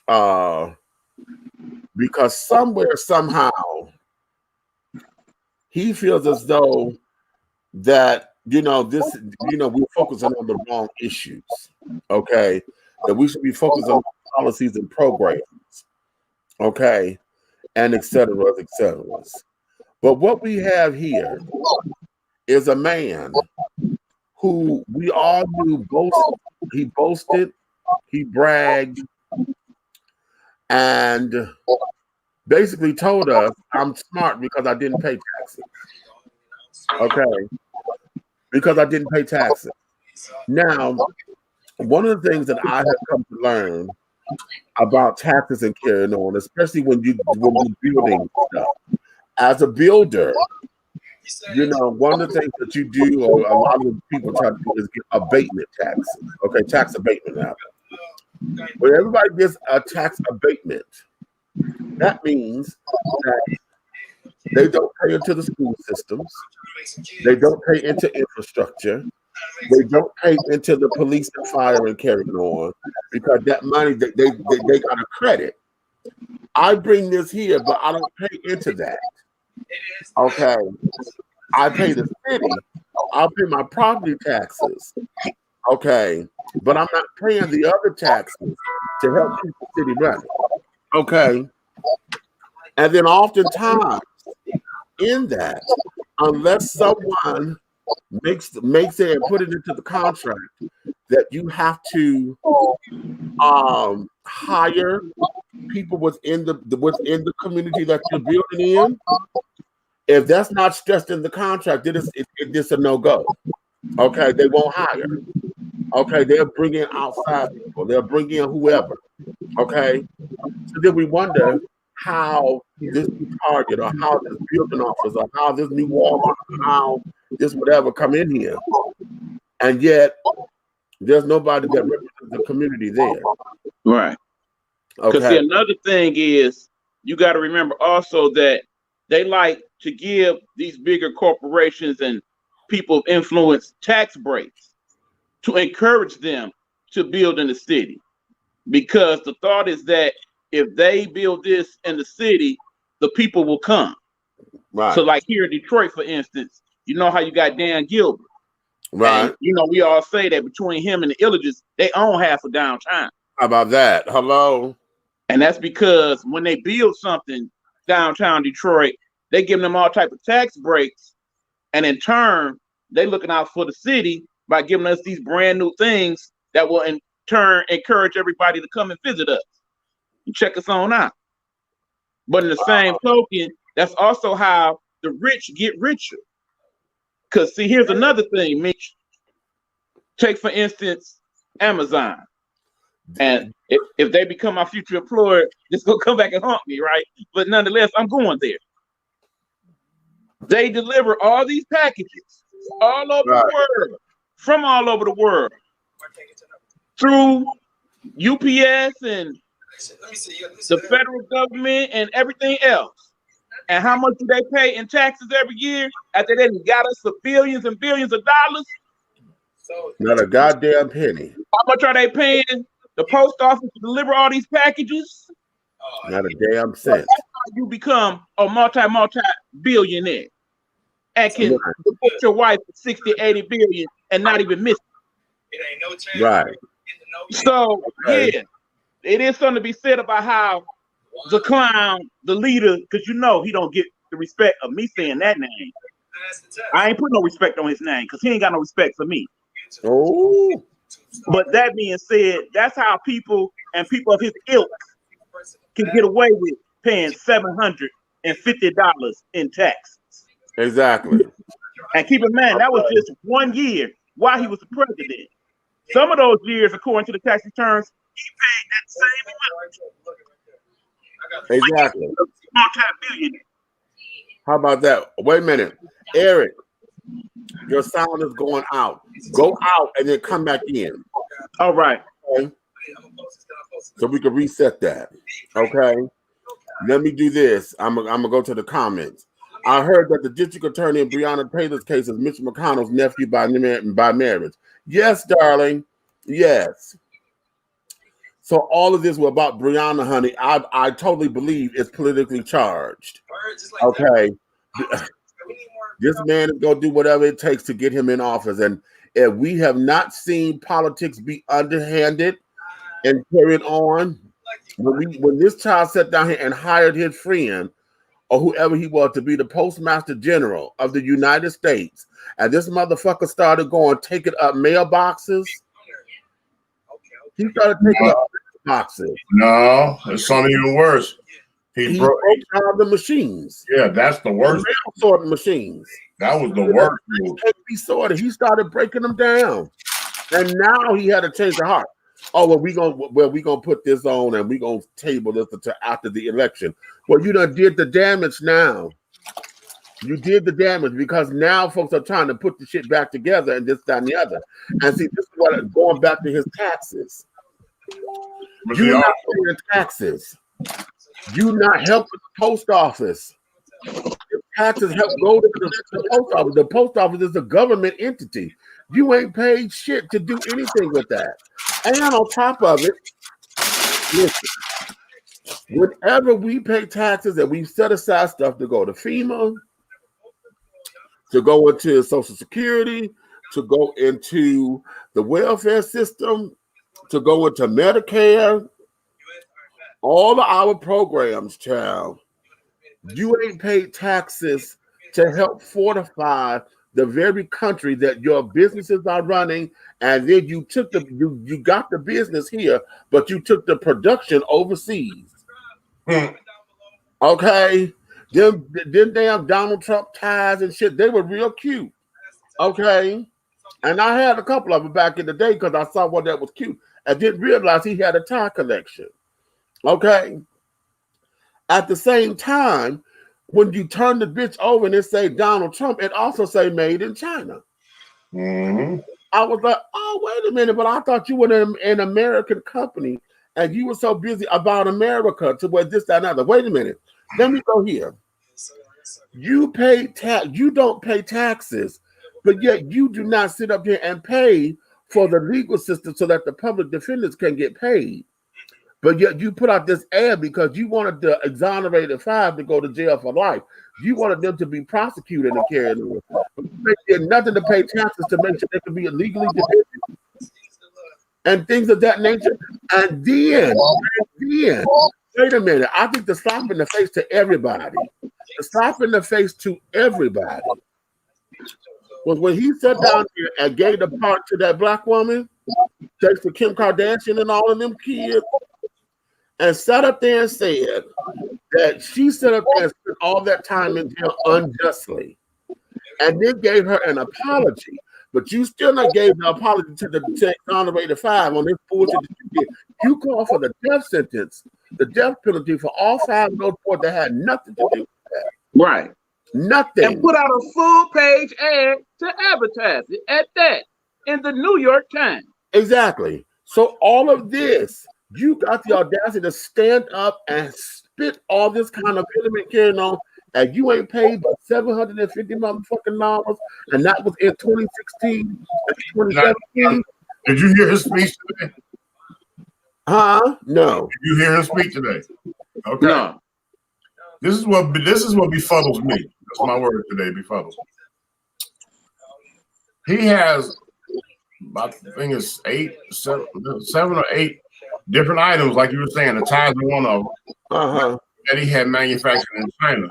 that. Because somewhere, somehow, he feels as though that, we're focusing on the wrong issues, okay? That we should be focused on policies and programs, okay? And et cetera, et cetera. But what we have here is a man who we all knew he boasted, he bragged, and basically told us, I'm smart because I didn't pay taxes. Okay? Because I didn't pay taxes. Now, one of the things that I have come to learn about taxes and carrying on, especially when you're building stuff, as a builder, one of the things that you do, or a lot of people try to do, is get abatement taxes. Okay, tax abatement now. When everybody gets a tax abatement, that means that they don't pay into the school systems, they don't pay into infrastructure, they don't pay into the police and fire and carrying on, because that money they got a credit. I bring this here, but I don't pay into that. Okay, I pay the city. I'll pay my property taxes. Okay, but I'm not paying the other taxes to help keep the city running. Okay, and then oftentimes in that, unless someone makes it and put it into the contract that you have to hire people within the community that you're building in. If that's not stressed in the contract, it's a no-go. Okay, they won't hire. Okay, they'll bring in outside people. They'll bring in whoever. Okay, so then we wonder how this new Target or how this building office or how this new Walmart, how this whatever come in here, and yet there's nobody that represents the community there. Right. Because Okay. another thing is you got to remember also that they like to give these bigger corporations and people of influence tax breaks to encourage them to build in the city. Because the thought is that if they build this in the city, the people will come. Right. So like here in Detroit, for instance, you know how you got Dan Gilbert. Right. And, we all say that between him and the Illages, they own half of downtown. How about that? Hello. And that's because when they build something downtown Detroit, they give them all type of tax breaks. And in turn, they looking out for the city by giving us these brand new things that will in turn encourage everybody to come and visit us and check us on out. But in the same token, that's also how the rich get richer. Because see, here's another thing, Mitch. Take, for instance, Amazon. And if they become my future employer, it's going to come back and haunt me, right? But nonetheless, I'm going there. They deliver all these packages all over the world from all over the world through UPS and the federal government and everything else. And how much do they pay in taxes every year after they got us for billions and billions of dollars? Not a goddamn penny. How much are they paying the post office to deliver all these packages? Not a damn cent. That's how you become a multi-billionaire and can support your wife for 60, 80 billion and not even miss it. Right. So, yeah, it is something to be said about how the clown, the leader, because you know he don't get the respect of me saying that name. I ain't put no respect on his name because he ain't got no respect for me. Oh. But that being said, that's how people and people of his ilk can get away with paying $750 in taxes. Exactly. And keep in mind, that was just 1 year while he was the president. Some of those years, according to the tax returns, he paid that same amount. Exactly. Multi-billionaire. How about that? Wait a minute. Eric, your sound is going out. Go out and then come back in. All right. Okay. So we can reset that. Okay. Let me do this. I'm gonna go to the comments. I heard that the district attorney in Breonna Taylor's case is Mitch McConnell's nephew by marriage. Yes, darling. Yes. So all of this was about Breonna, honey. I totally believe it's politically charged. Okay. This man is going to do whatever it takes to get him in office. And if we have not seen politics be underhanded and carried on, when this child sat down here and hired his friend or whoever he was to be the postmaster general of the United States, and this motherfucker started taking up mailboxes, he started taking up boxes. No, it's something even worse. He broke down the machines. Yeah, that's the worst. Sorting machines. That was the worst. He sorted. He started breaking them down, and now he had to change the heart. Oh, we gonna put this on, and we gonna table this until after the election. Well, you done did the damage now. You did the damage because now folks are trying to put the shit back together and this, that, and the other. And see, this is what going back to his taxes. You're not paying taxes. You not helping the post office. Your taxes help go to the post office. The post office is a government entity. You ain't paid shit to do anything with that. And on top of it, listen, whenever we pay taxes and we set aside stuff to go to FEMA, to go into Social Security, to go into the welfare system, to go into Medicare, all of our programs, child, you ain't paid taxes to help fortify the very country that your businesses are running, and then you took you got the business here, but you took the production overseas. Okay, them damn Donald Trump ties and shit, they were real cute. Okay, and I had a couple of them back in the day because I saw one that was cute. I didn't realize he had a tie collection. Okay. At the same time, when you turn the bitch over and it say Donald Trump, it also say made in China. Mm-hmm. I was like, oh, wait a minute, but I thought you were an American company and you were so busy about America to where this, that, and other. Wait a minute. Let me go here. You pay tax. You don't pay taxes, but yet you do not sit up here and pay for the legal system so that the public defenders can get paid. But yet you put out this ad because you wanted the exonerated 5 to go to jail for life. You wanted them to be prosecuted and carried on. But you did nothing to pay taxes to make sure they could be illegally defended and things of that nature. And then, wait a minute. I think the slap in the face to everybody, the slap in the face to everybody was when he sat down here and gave the part to that black woman, thanks to Kim Kardashian and all of them kids, and sat up there and said that she sat up there and spent all that time in jail unjustly, and then gave her an apology. But you still not gave the apology to the exonerated 5 on this bullshit that you did. You called for the death sentence, the death penalty for all 5 of those boys that had nothing to do with that. Right. Nothing. And put out a full page ad to advertise it at that in the New York Times. Exactly. So all of this, you got the audacity to stand up and spit all this kind of element carrying on, and you ain't paid but $750 motherfucking dollars, and that was in 2016 and 2017. Did you hear his speech today? Huh? No. Did you hear his speech today? Okay. No. This is what befuddles me. That's my word today, befuddles. He has, I think it's 7 or 8 different items, like you were saying. The ties are one of them that he had manufactured in China.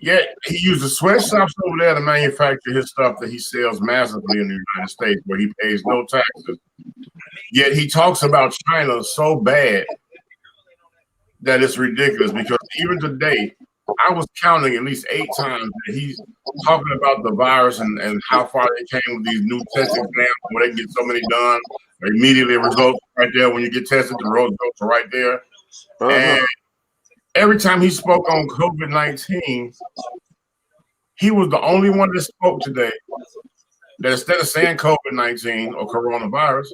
Yet he uses sweatshops over there to manufacture his stuff that he sells massively in the United States, where he pays no taxes. Yet he talks about China so bad that it's ridiculous, because even today, I was counting at least 8 times that he's talking about the virus and how far they came with these new test exams where they get so many done. Immediately results right there. When you get tested, the results are right there. And every time he spoke on COVID-19, he was the only one that spoke today that instead of saying COVID-19 or coronavirus,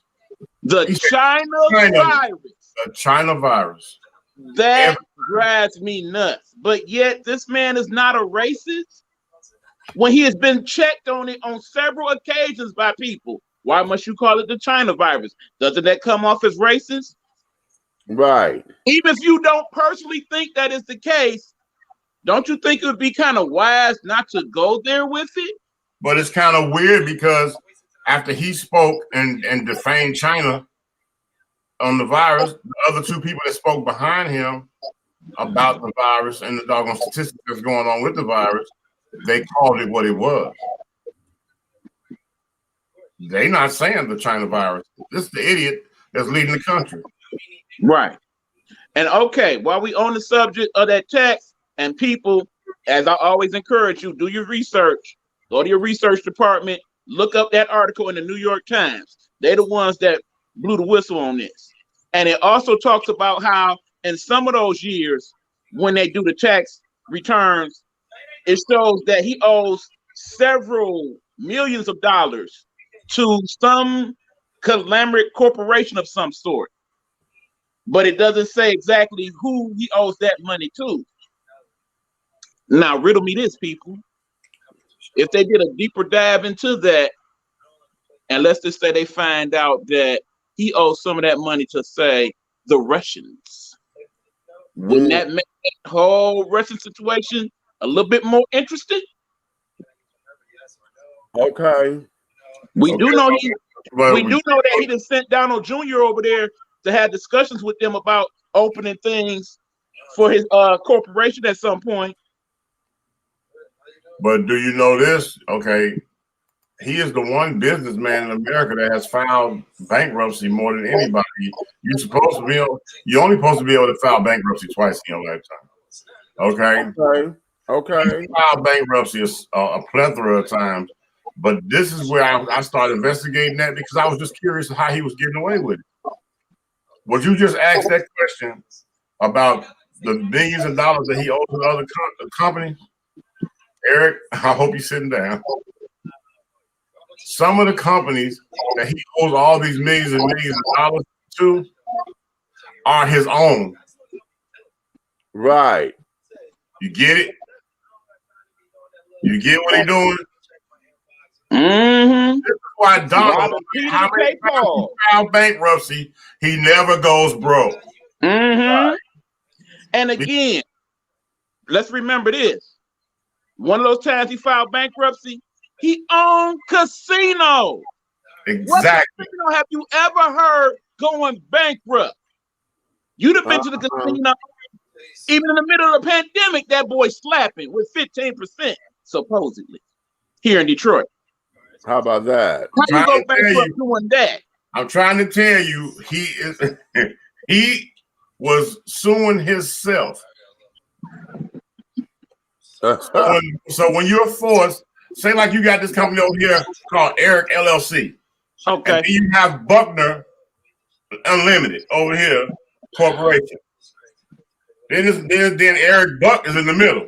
the China virus. The China virus. That drives me nuts. But yet this man is not a racist when he has been checked on it on several occasions by people. Why must you call it the China virus? Doesn't that come off as racist? Right. Even if you don't personally think that is the case, don't you think it would be kind of wise not to go there with it? But it's kind of weird because after he spoke and defamed China on the virus, the other 2 people that spoke behind him about the virus and the doggone statistics that's going on with the virus, they called it what it was. They not saying the China virus. This is the idiot that's leading the country. Right. And okay, while we on the subject of that text, and people, as I always encourage you, do your research. Go to your research department, look up that article in the New York Times. They're the ones that blew the whistle on this. And it also talks about how in some of those years, when they do the tax returns, it shows that he owes several millions of dollars to some conglomerate corporation of some sort. But it doesn't say exactly who he owes that money to. Now, riddle me this, people. If they did a deeper dive into that, and let's just say they find out that he owes some of that money to, say, the Russians, wouldn't that make that whole Russian situation a little bit more interesting? Okay. We do know that he just sent Donald Jr. over there to have discussions with them about opening things for his corporation at some point. But do you know this? Okay, he is the one businessman in America that has filed bankruptcy more than anybody. You're only supposed to be able to file bankruptcy twice in your lifetime. Okay. He filed bankruptcy a plethora of times, but this is where I started investigating that because I was just curious how he was getting away with it. Would you just ask that question about the millions of dollars that he owes to other companies? Eric, I hope you're sitting down. Some of the companies that he owes all these millions and millions of dollars to are his own. Right. You get it? You get what he's doing? Mm-hmm. This is why Donald, how many times he filed bankruptcy, he never goes broke. Mm-hmm. Right. And again, let's remember this. One of those times he filed bankruptcy, he owned casino. Exactly. What casino have you ever heard going bankrupt? You'd have been to the casino, even in the middle of the pandemic, that boy slapping with 15%, supposedly, here in Detroit. How about that? How do you go bankrupt doing that? I'm trying to tell you, he was suing himself. So when you're forced, say like you got this company over here called Eric LLC. Okay. And then you have Buckner Unlimited over here, corporation. Then Eric Buck is in the middle.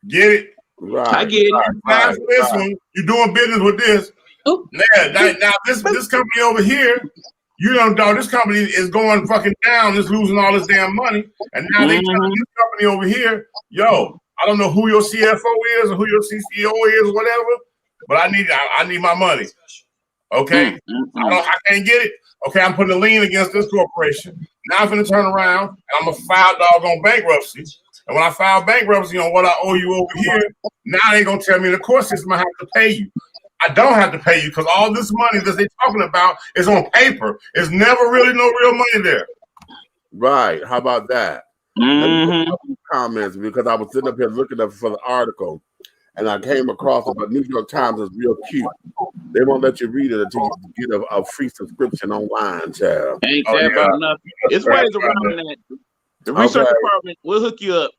Get it? Right. I get it. This one, you're doing business with this. Now this company over here, you don't know, this company is going fucking down, it's losing all this damn money, and now they telling this company over here, yo, I don't know who your CFO is or who your CCO is or whatever, but I need my money. Okay, I can't get it. Okay, I'm putting a lien against this corporation. Now I'm gonna turn around and I'm gonna file doggone bankruptcy. And when I file bankruptcy on what I owe you over here, now they're gonna tell me the court system I have to pay you. I don't have to pay you because all this money that they're talking about is on paper. It's never really no real money there. Right. How about that? Comments, because I was sitting up here looking up for the article and I came across it, but New York Times is real cute. They won't let you read it until you get a free subscription online, child. Ain't that about nothing? It's ways around that. The research department will hook you up.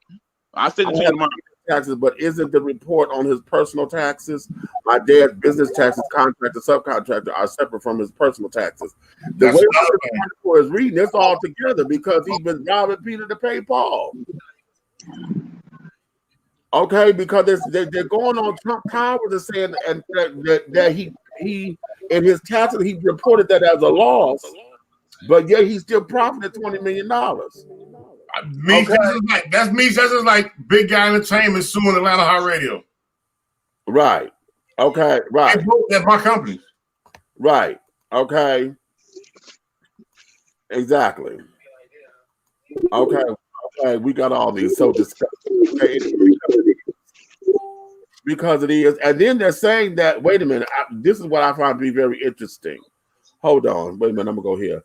I'll send it to you tomorrow. Taxes, but isn't the report on his personal taxes? My dad's business taxes, contractor, subcontractor are separate from his personal taxes. The way the article is reading, it's all together because he's been robbing Peter to pay Paul. Okay, because they're going on. Trump Towers is saying that he in his taxes he reported that as a loss, but yet he still profited $20 million. That's me. That's just like Big Guy Entertainment suing Atlanta Hot Radio. Right. Okay. Right. That's my company. Right. Okay. Exactly. Okay. Okay. We got all these so disgusting. Okay. Because it is, and then they're saying that. Wait a minute. This is what I find to be very interesting. Hold on. Wait a minute. I'm gonna go here.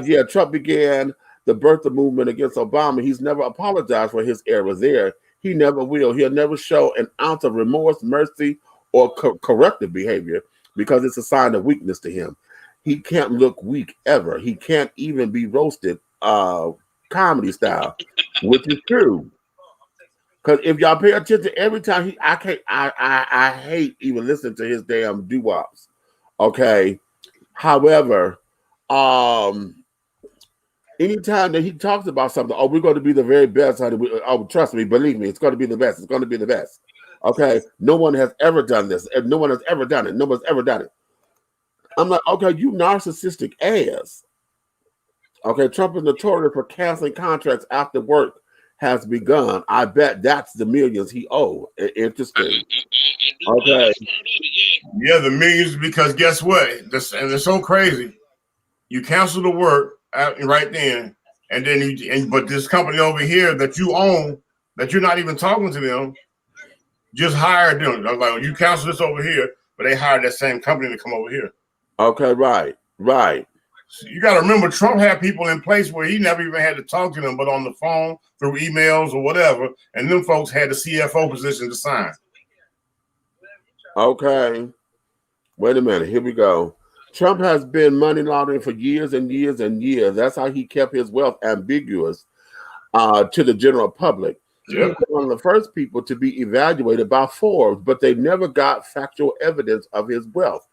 Yeah. Trump began the birther movement against Obama. He's never apologized for his errors there. He never will. He'll never show an ounce of remorse, mercy, or corrective behavior because it's a sign of weakness to him. He can't look weak ever. He can't even be roasted comedy style, which is true. Because if y'all pay attention every time I hate even listening to his damn doo-wops. Okay. However, anytime that he talks about something, oh, we're going to be the very best, honey. Oh, trust me, believe me, it's going to be the best. It's going to be the best. Okay, no one has ever done this, and no one has ever done it. No one's ever done it. I'm like, okay, you narcissistic ass. Okay, Trump is notorious for canceling contracts after work has begun. I bet that's the millions he owed. Interesting. Okay. Yeah, the millions, because guess what? And it's so crazy. You cancel the work right then, and then but this company over here that you own, that you're not even talking to them, just hired them. I was like, well, you cancel this over here, but they hired that same company to come over here. Okay, right. So you got to remember, Trump had people in place where he never even had to talk to them, but on the phone, through emails or whatever, and them folks had the CFO position to sign. Okay. Wait a minute. Here we go. Trump has been money laundering for years and years and years. That's how he kept his wealth ambiguous to the general public. Yep. He was one of the first people to be evaluated by Forbes, but they never got factual evidence of his wealth.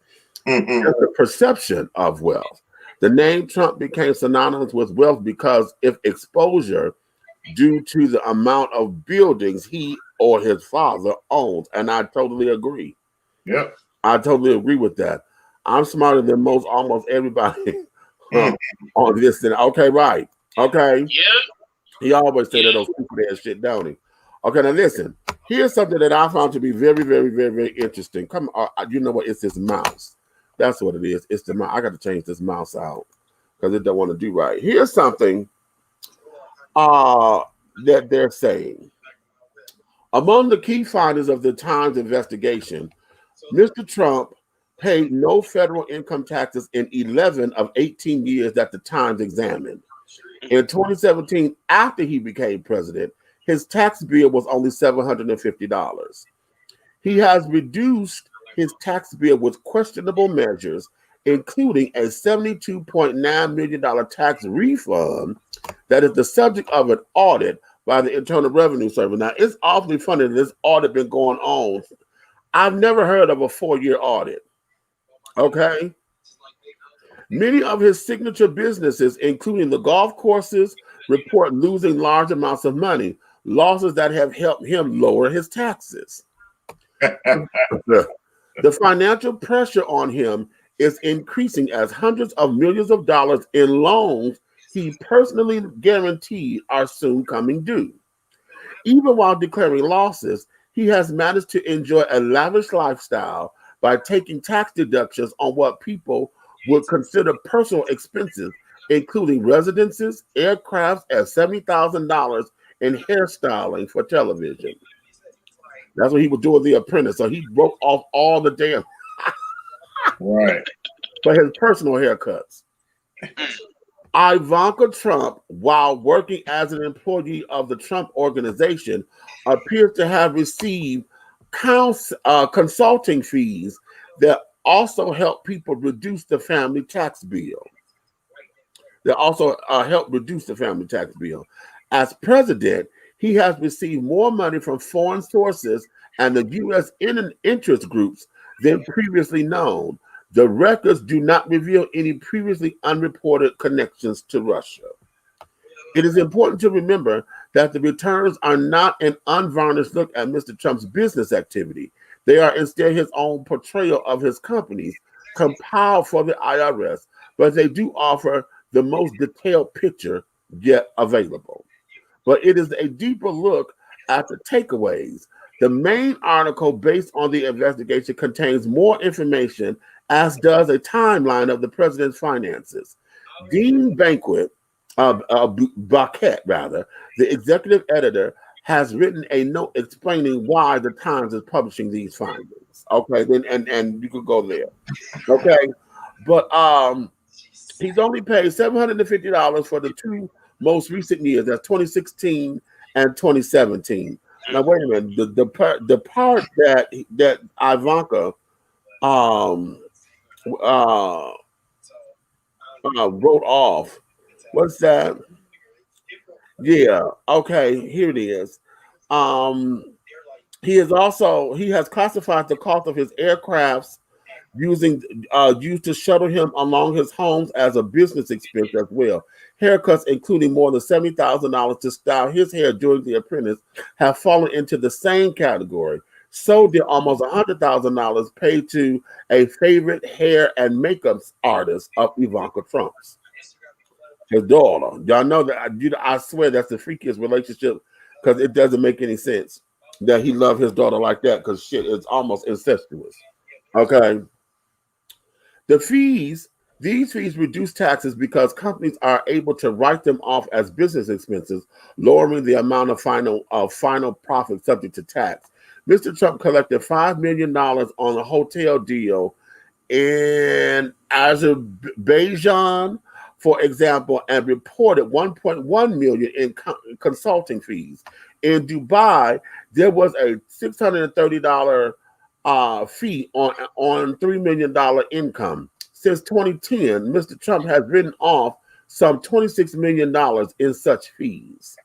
Just the perception of wealth. The name Trump became synonymous with wealth because of exposure due to the amount of buildings he or his father owns. And I totally agree. Yep. I totally agree with that. I'm smarter than almost everybody on this thing. Okay, right. Okay. Yeah. He always say that those people that shit, don't he? Okay, now listen. Here's something that I found to be very, very, very, very interesting. Come on, you know what? It's this mouse. That's what it is. It's the mouse. I got to change this mouse out because it don't want to do right. Here's something that they're saying. Among the key findings of the Times investigation, Mr. Trump paid no federal income taxes in 11 of 18 years that the Times examined. In 2017, after he became president, his tax bill was only $750. He has reduced his tax bill with questionable measures, including a $72.9 million tax refund that is the subject of an audit by the Internal Revenue Service. Now, it's awfully funny that this audit been going on. I've never heard of a 4-year audit. Okay. Many of his signature businesses, including the golf courses, report losing large amounts of money, losses that have helped him lower his taxes. The financial pressure on him is increasing as hundreds of millions of dollars in loans he personally guaranteed are soon coming due. Even while declaring losses, he has managed to enjoy a lavish lifestyle by taking tax deductions on what people would consider personal expenses, including residences, aircrafts, and $70,000 in hairstyling for television. That's what he was doing, The Apprentice. So he broke off all the damn Right. for his personal haircuts. Ivanka Trump, while working as an employee of the Trump Organization, appears to have received consulting fees that also help people reduce the family tax bill. As president, he has received more money from foreign sources and the U.S. interest groups than previously known. The records do not reveal any previously unreported connections to Russia. It is important to remember that the returns are not an unvarnished look at Mr. Trump's business activity. They are instead his own portrayal of his companies, compiled for the IRS, but they do offer the most detailed picture yet available. But it is a deeper look at the takeaways. The main article based on the investigation contains more information, as does a timeline of the president's finances. Dean Baquet, the executive editor, has written a note explaining why the Times is publishing these findings. Okay, then and you could go there. Okay, but he's only paid $750 for the two most recent years. That's 2016 and 2017. Now wait a minute. The part that Ivanka wrote off. What's that? Yeah. Okay. Here it is. He has classified the cost of his aircrafts used to shuttle him along his homes as a business expense as well. Haircuts, including more than $70,000 to style his hair during The Apprentice, have fallen into the same category. So did almost $100,000 paid to a favorite hair and makeup artist of Ivanka Trump's, his daughter. Y'all know that I swear that's the freakiest relationship, because it doesn't make any sense that he loved his daughter like that, because shit, it's almost incestuous. Okay. These fees reduce taxes because companies are able to write them off as business expenses, lowering the amount of final profit subject to tax. Mr. Trump collected $5 million on a hotel deal in Azerbaijan, for example, and reported $1.1 million in consulting fees. In Dubai, there was a $630 fee on $3 million income. Since 2010, Mr. Trump has written off some $26 million in such fees.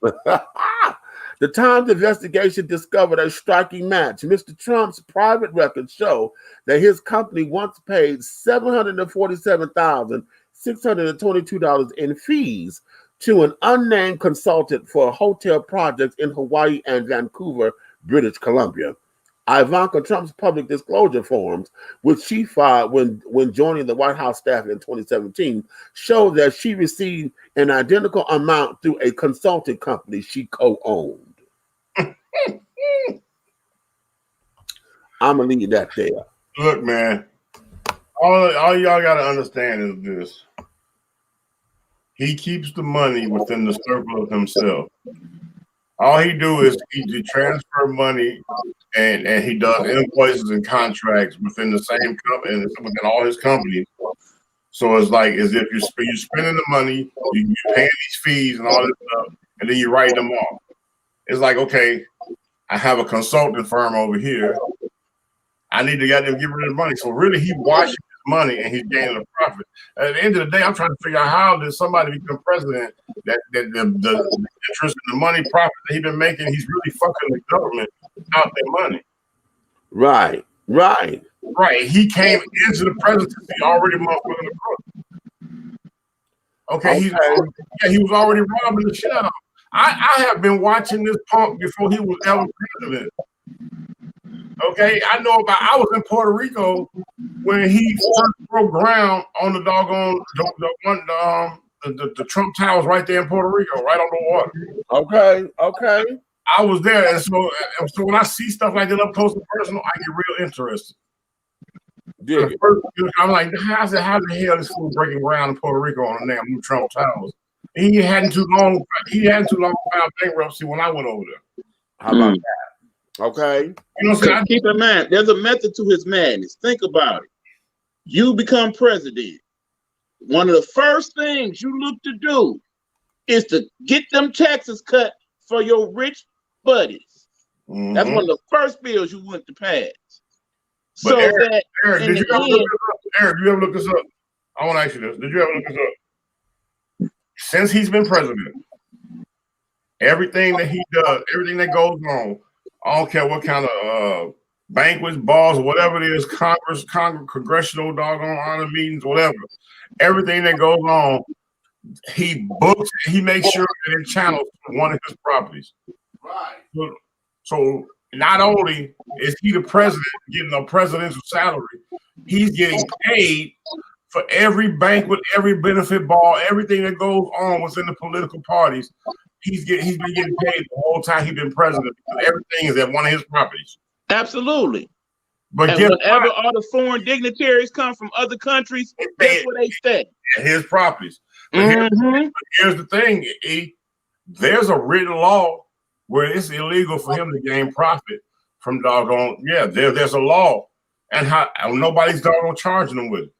The Times investigation discovered a striking match. Mr. Trump's private records show that his company once paid $747,622 in fees to an unnamed consultant for hotel projects in Hawaii and Vancouver, British Columbia. Ivanka Trump's public disclosure forms, which she filed when joining the White House staff in 2017, show that she received an identical amount through a consulting company she co-owned. I'm gonna leave that there. Look, man, all y'all gotta understand is this: he keeps the money within the circle of himself. All he do is he transfer money, and he does invoices and contracts within the same company, within all his companies. So it's like as if you're spending the money, you're paying these fees and all this stuff, and then you write them off. It's like, okay, I have a consulting firm over here. I need to get them get rid of the money. So really, he washing his money and he's gaining a profit. At the end of the day, I'm trying to figure out how did somebody become president that the interest in the money profit that he's been making, he's really fucking the government out their money. Right. He came into the presidency already motherfucking the crook. Okay, he was already robbing the shit out of him. I have been watching this punk before he was ever president. Okay, I know about. I was in Puerto Rico when he first broke ground on the doggone the Trump Towers right there in Puerto Rico, right on the water. Okay. I was there, and so when I see stuff like that up close and personal, I get real interested. I'm like, how the hell this fool breaking ground in Puerto Rico on the damn Trump Towers? He hadn't too long filed bankruptcy when I went over there. How about that? Okay. You know what I'm saying? Keep in mind, there's a method to his madness. Think about it. You become president. One of the first things you look to do is to get them taxes cut for your rich buddies. Mm-hmm. That's one of the first bills you want to pass. But so Eric, did you ever look this up? I want to ask you this. Did you ever look this up? Since he's been president, everything that he does, everything that goes on, I don't care what kind of banquets, balls, or whatever it is, congressional doggone honor meetings, whatever, everything that goes on, he books, he makes sure that it channels one of his properties. Right. So not only is he the president getting a presidential salary, he's getting paid for every banquet, every benefit ball, everything that goes on within the political parties. He's been getting paid the whole time he's been president because everything is at one of his properties. Absolutely. But whenever all the foreign dignitaries come from other countries, that's where they stay. His properties. But here's the thing, E. There's a written law where it's illegal for him to gain profit from doggone. Yeah, there's a law, and nobody's doggone charging him with it.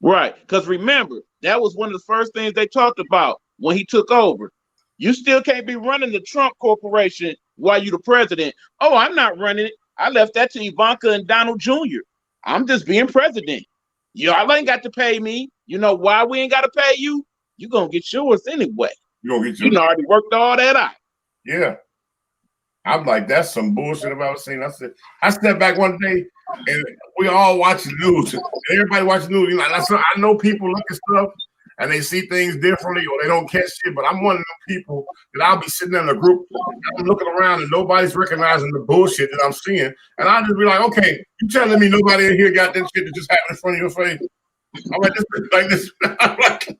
Right, because remember, that was one of the first things they talked about when he took over. You still can't be running the Trump Corporation while you're the president. Oh, I'm not running it. I left that to Ivanka and Donald Jr. I'm just being president. Y'all ain't got to pay me. You know why we ain't got to pay you? You're going to get yours anyway. You're going to get yours. You already worked all that out. Yeah. I'm like, that's some bullshit I've ever seen. I stepped back one day and we all watch the news. Everybody watching the news. You know, I know people look at stuff and they see things differently or they don't catch shit, but I'm one of them people that I'll be sitting in a group and I'm looking around and nobody's recognizing the bullshit that I'm seeing. And I'll just be like, okay, you telling me nobody in here got that shit that just happened in front of your face? I'm like, this. I'm like,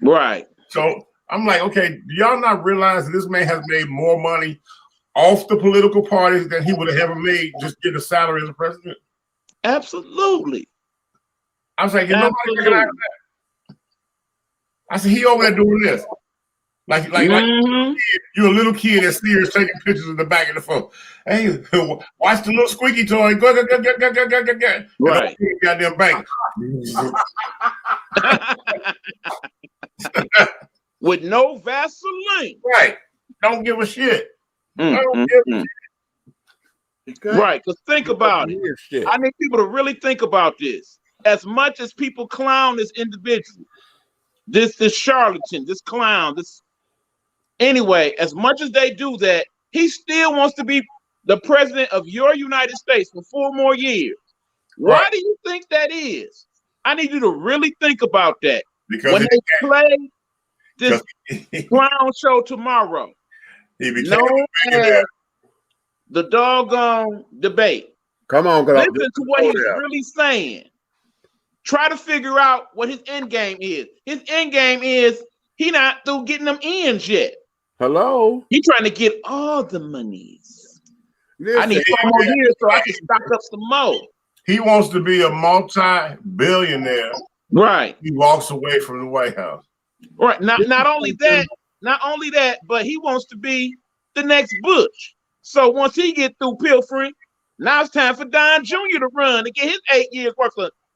right. So I'm like, okay, do y'all not realize that this man has made more money off the political parties than he would have ever made just getting a salary as a president? Absolutely. I was like, nobody recognizes that. I said, he over there doing this. Like you're a little kid that's serious taking pictures in the back of the phone. Hey, watch the little squeaky toy. Go. Right. Goddamn bank. With no Vaseline. Right. Don't give a shit. Right, because think about it. I need people to really think about this. As much as people clown this individual, this charlatan, this clown, anyway, as much as they do that, he still wants to be the president of your United States for 4 more years. Right. Why do you think that is? I need you to really think about that. Because when they play this clown show tomorrow, known as the doggone debate. Come on, listen to what he's really saying. Try to figure out what his end game is. His end game is he not through getting them ends yet. Hello. He trying to get all the monies. Listen, I need 4 more years so I can stock up some more. He wants to be a multi-billionaire. Right. He walks away from the White House. Right. Not only that, but he wants to be the next Bush. So once he get through pilfering, now it's time for Don Jr. to run and get his 8 years worth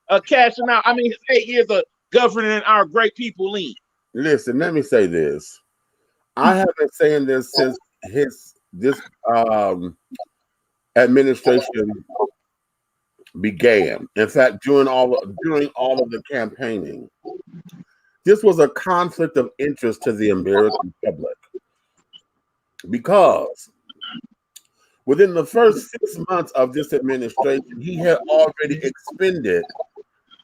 of cashing out. I mean, his 8 years of governing our great people in. Listen, let me say this. I have been saying this since this administration began. In fact, during all of the campaigning, this was a conflict of interest to the American public because within the first 6 months of this administration, he had already expended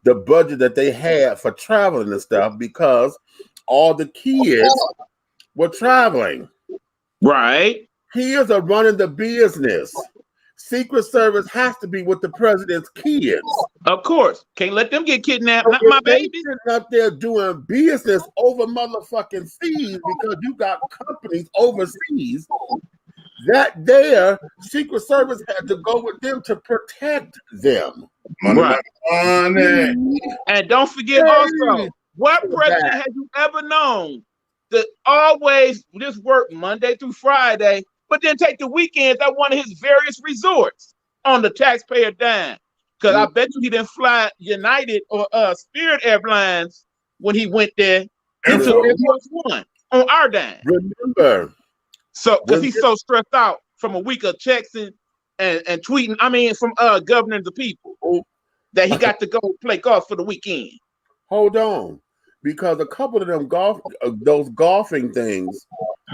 the budget that they had for traveling and stuff because all the kids were traveling. Right. Kids are running the business. Secret Service has to be with the president's kids. Of course. Can't let them get kidnapped. So Not if my they baby. sitting up there doing business over motherfucking seas because you got companies overseas, that their Secret Service had to go with them to protect them. Money. And don't forget also, what president have you ever known that always just work Monday through Friday, but then take the weekends at one of his various resorts on the taxpayer dime? Because I bet you he didn't fly United or Spirit Airlines when he went there. He took Air Force One on our dime. Remember. So because he's so stressed out from a week of checks and tweeting, I mean from governing the people, that he got to go play golf for the weekend. Hold on. Because a couple of them those golfing things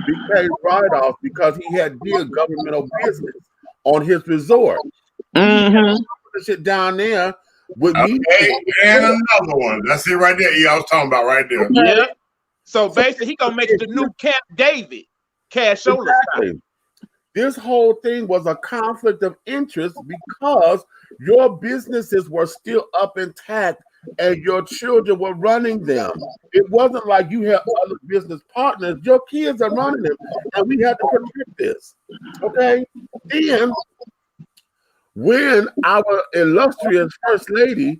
became write-offs because he had did governmental business on his resort. Mm-hmm. Shit down there with me. And another one. That's it right there. Yeah, I was talking about right there. Yeah. So basically, he gonna make the new Camp David cashola. Exactly. This whole thing was a conflict of interest because your businesses were still up intact and your children were running them. It wasn't like you had other business partners. Your kids are running them, and we had to protect this. Okay? Then, when our illustrious First Lady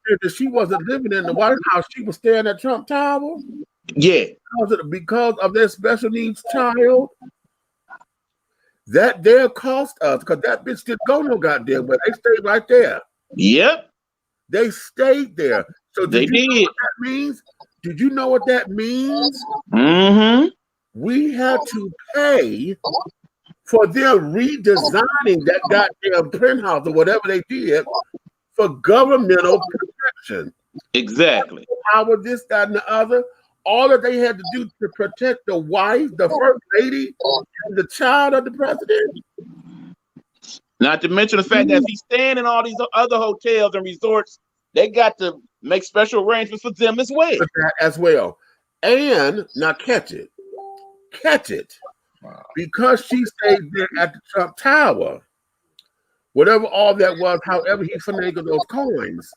said that she wasn't living in the White House, she was staying at Trump Tower. Yeah. Because of their special needs child. That there cost us, because that bitch didn't go no goddamn way. They stayed right there. Yep. They stayed there. So they did. Know what that means? Did you know what that means? Mm-hmm. We had to pay for them redesigning that goddamn print house or whatever they did for governmental protection. Exactly. Power, this, that, and the other. All that they had to do to protect the wife, the first lady, and the child of the president. Not to mention the fact that if he's staying in all these other hotels and resorts, they got to make special arrangements for them as well. And now catch it. Because she stayed there at the Trump Tower, whatever all that was, however he finagled those coins,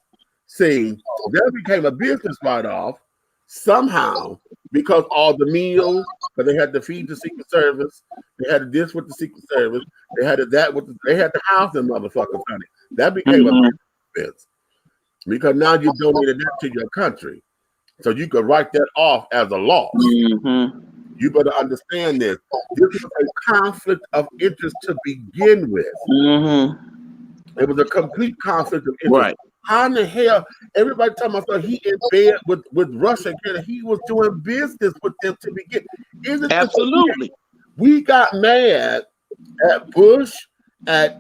see, that became a business write-off. Somehow, because all the meals, because they had to feed the Secret Service, they had to this with the Secret Service, they had to that with they had to house them motherfuckers, honey. That became a expense because now you donated that to your country, so you could write that off as a loss. Mm-hmm. You better understand this. This was a conflict of interest to begin with. Mm-hmm. It was a complete conflict of interest. Right. How in the hell everybody talking about he in bed with Russia? He was doing business with them to begin. Absolutely. We got mad at Bush, at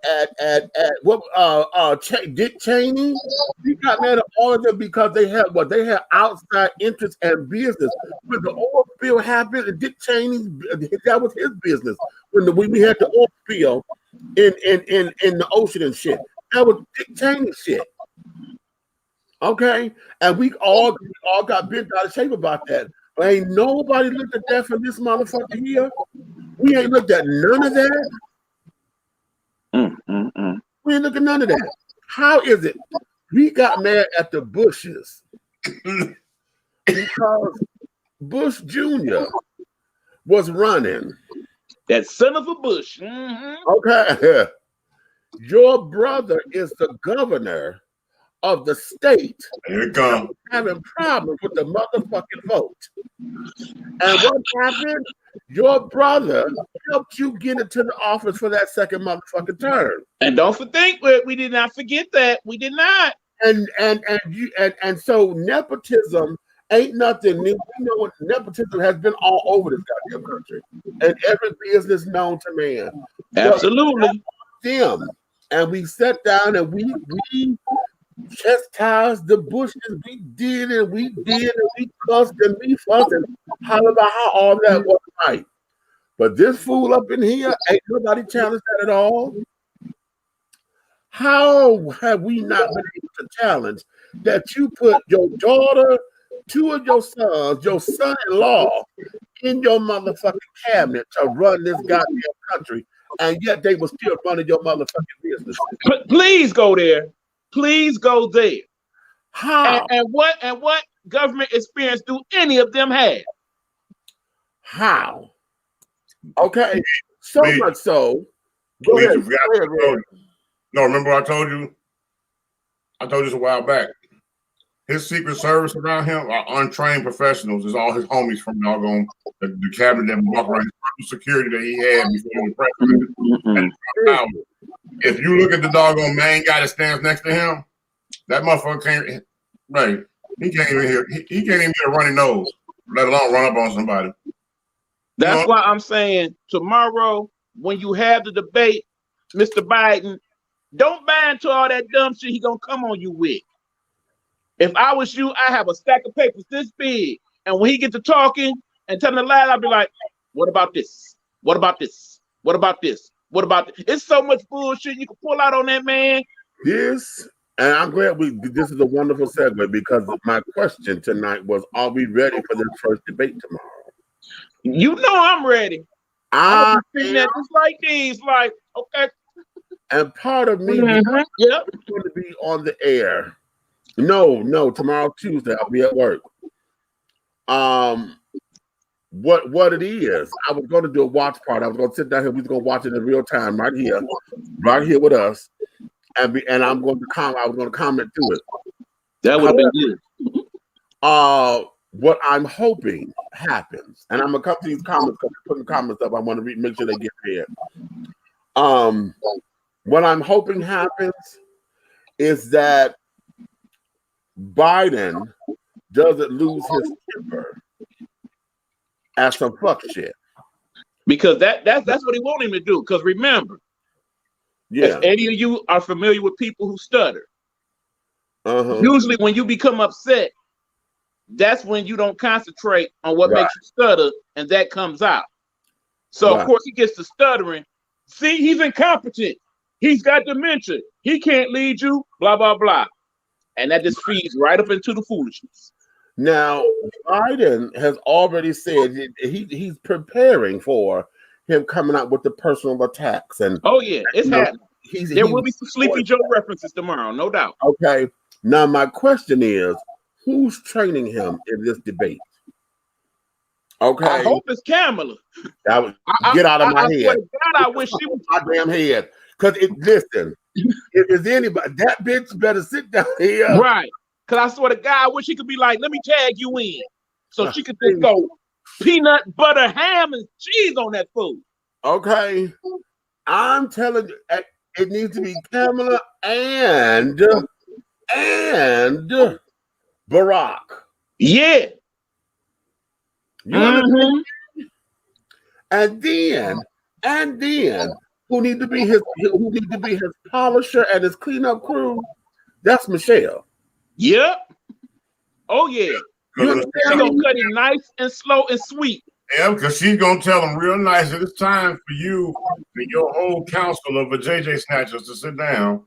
what Dick Cheney. We got mad at all of them because they had outside interest and business. When the oil spill happened, and Dick Cheney, that was his business. When we had the oil spill in the ocean and shit, that was Dick Cheney shit. Okay, and we all got bent out of shape about that. But ain't nobody looked at that from this motherfucker here. We ain't looked at none of that. We ain't looking at none of that. How is it we got mad at the Bushes because Bush Jr. was running? That son of a Bush. Mm-hmm. Okay, your brother is the governor of the state. Here it comes. Having problems with the motherfucking vote. And what happened? Your brother helped you get into the office for that second motherfucking term. And don't think we did not forget that. We did not. And so nepotism ain't nothing new. You know what nepotism has been all over this goddamn country. And every business known to man. Absolutely. Them. And we sat down and we chastised the Bushes. We did and we cussed and we fussed and hollered about how all that was right. But this fool up in here, ain't nobody challenged that at all. How have we not been able to challenge that you put your daughter, two of your sons, your son-in-law in your motherfucking cabinet to run this goddamn country, and yet they were still running your motherfucking business. Please go there. Please go there. How? And what government experience do any of them have? How? Okay, so Please. much so. Go Please, ahead. you forgot Go ahead, to tell Red. you. No, remember I told you? I told you this a while back. His Secret Service around him are untrained professionals. It's all his homies from doggone the cabinet that walk around, his personal security that he had before he was president. If you look at the doggone main guy that stands next to him, that motherfucker can't. Right, he can't even hear. He can't even get a runny nose, let alone run up on somebody. That's why I'm saying tomorrow when you have the debate, Mr. Biden, don't buy into all that dumb shit he gonna come on you with. If I was you, I have a stack of papers this big, and when he get to talking and telling the lie, I'll be like, "What about this? What about this? What about this? What about this?" It's so much bullshit you can pull out on that man. This, and I'm glad this is a wonderful segue because my question tonight was, are we ready for this first debate tomorrow? You know I'm ready. I'm sitting there just like these, like, okay. And part of me Yep. is going to be on the air. No, tomorrow Tuesday I'll be at work. What it is, I was going to do a watch party. I was going to sit down here. We was going to watch it in real time right here with us, and I'm going to comment. I was going to comment to it. That would have been good. What I'm hoping happens, and I'm gonna come to these comments because I'm putting comments up. I want to make sure they get there. What I'm hoping happens is that Biden doesn't lose his temper at some fuck shit. Because that's what he want him to do. Because remember, if any of you are familiar with people who stutter, usually when you become upset, that's when you don't concentrate on what makes you stutter, and that comes out. So of course he gets to stuttering. See, he's incompetent. He's got dementia. He can't lead you, blah, blah, blah. And that just feeds right up into the foolishness. Now, Biden has already said he's preparing for him coming out with the personal attacks. And it's happening. There will be some Sleepy Joe references tomorrow, no doubt. Okay. Now, my question is, who's training him in this debate? Okay. I hope it's Kamala. Get out of my head. Swear to God, I wish she was my damn head. Because listen, if there's anybody, that bitch better sit down here. Right. Because I swear to God, I wish she could be like, let me tag you in. So she could just go peanut butter, ham, and cheese on that food. Okay. I'm telling you, it needs to be Kamala and Barack. Yeah. And then who need to be his polisher and his cleanup crew? That's Michelle. Yep. Oh yeah. She's gonna cut it nice and slow and sweet. Yeah, because she's gonna tell them real nice that it's time for you and your whole council of the JJ snatchers to sit down.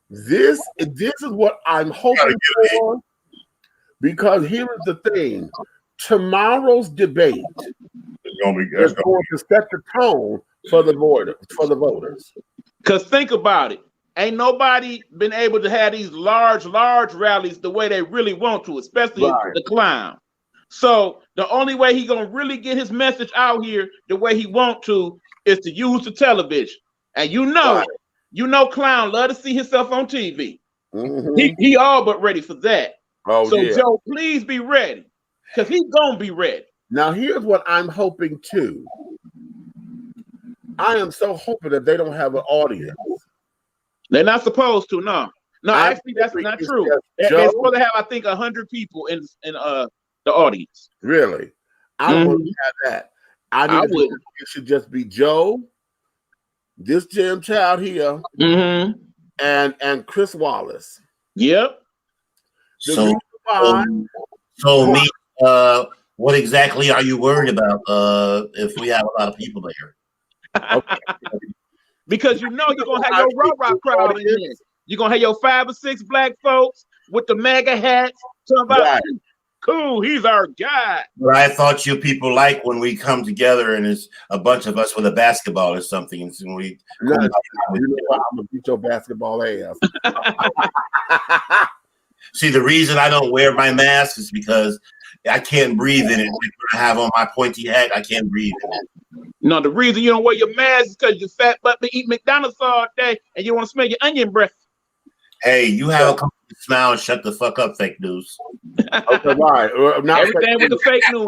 This is what I'm hoping for, because here is the thing: tomorrow's debate is going to set the tone for the voters. Because think about it, ain't nobody been able to have these large rallies the way they really want to, especially the clown. So the only way he gonna really get his message out here the way he want to is to use the television. And you know, clown love to see himself on TV. He all but ready for that. Joe, please be ready, because he's gonna be ready. Now here's what I'm hoping too. I am so hoping that they don't have an audience. They're not supposed to. No, actually, that's not true. They're supposed to have, I think, 100 people in the audience. Really? I wouldn't have that. I would. It should just be Joe, this Jim Child here, and Chris Wallace. Yep. So what exactly are you worried about if we have a lot of people there? Because you know you're gonna have your rock crowd in here. You're gonna have your 5 or 6 black folks with the MAGA hats. cool. He's our guy. But I thought you people like when we come together and it's a bunch of us with a basketball or something, and so we. No, you know what? I'm gonna beat your basketball ass. See, the reason I don't wear my mask is because I can't breathe in it. When I have on my pointy hat, I can't breathe in it. No, the reason you don't wear your mask is because you're fat butt to eat McDonald's all day and you want to smell your onion breath. Hey, you have a couple of smile and shut the fuck up, fake news. Okay, right. Everything with the fake news.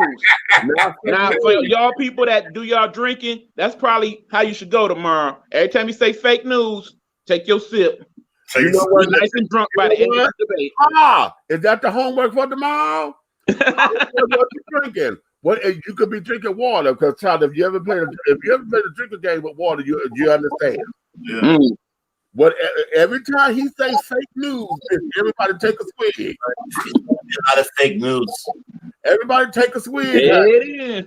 Now, for y'all people that do y'all drinking, that's probably how you should go tomorrow. Every time you say fake news, take your sip. So you know what? Be nice and drunk by the end of the debate. Is that the homework for tomorrow? What you drinking? What you could be drinking water, because child, if you ever played a drinking game with water, you understand. Yeah. Mm. What every time he say fake news, everybody take a swig. Not a fake news. Everybody take a swig. There it is.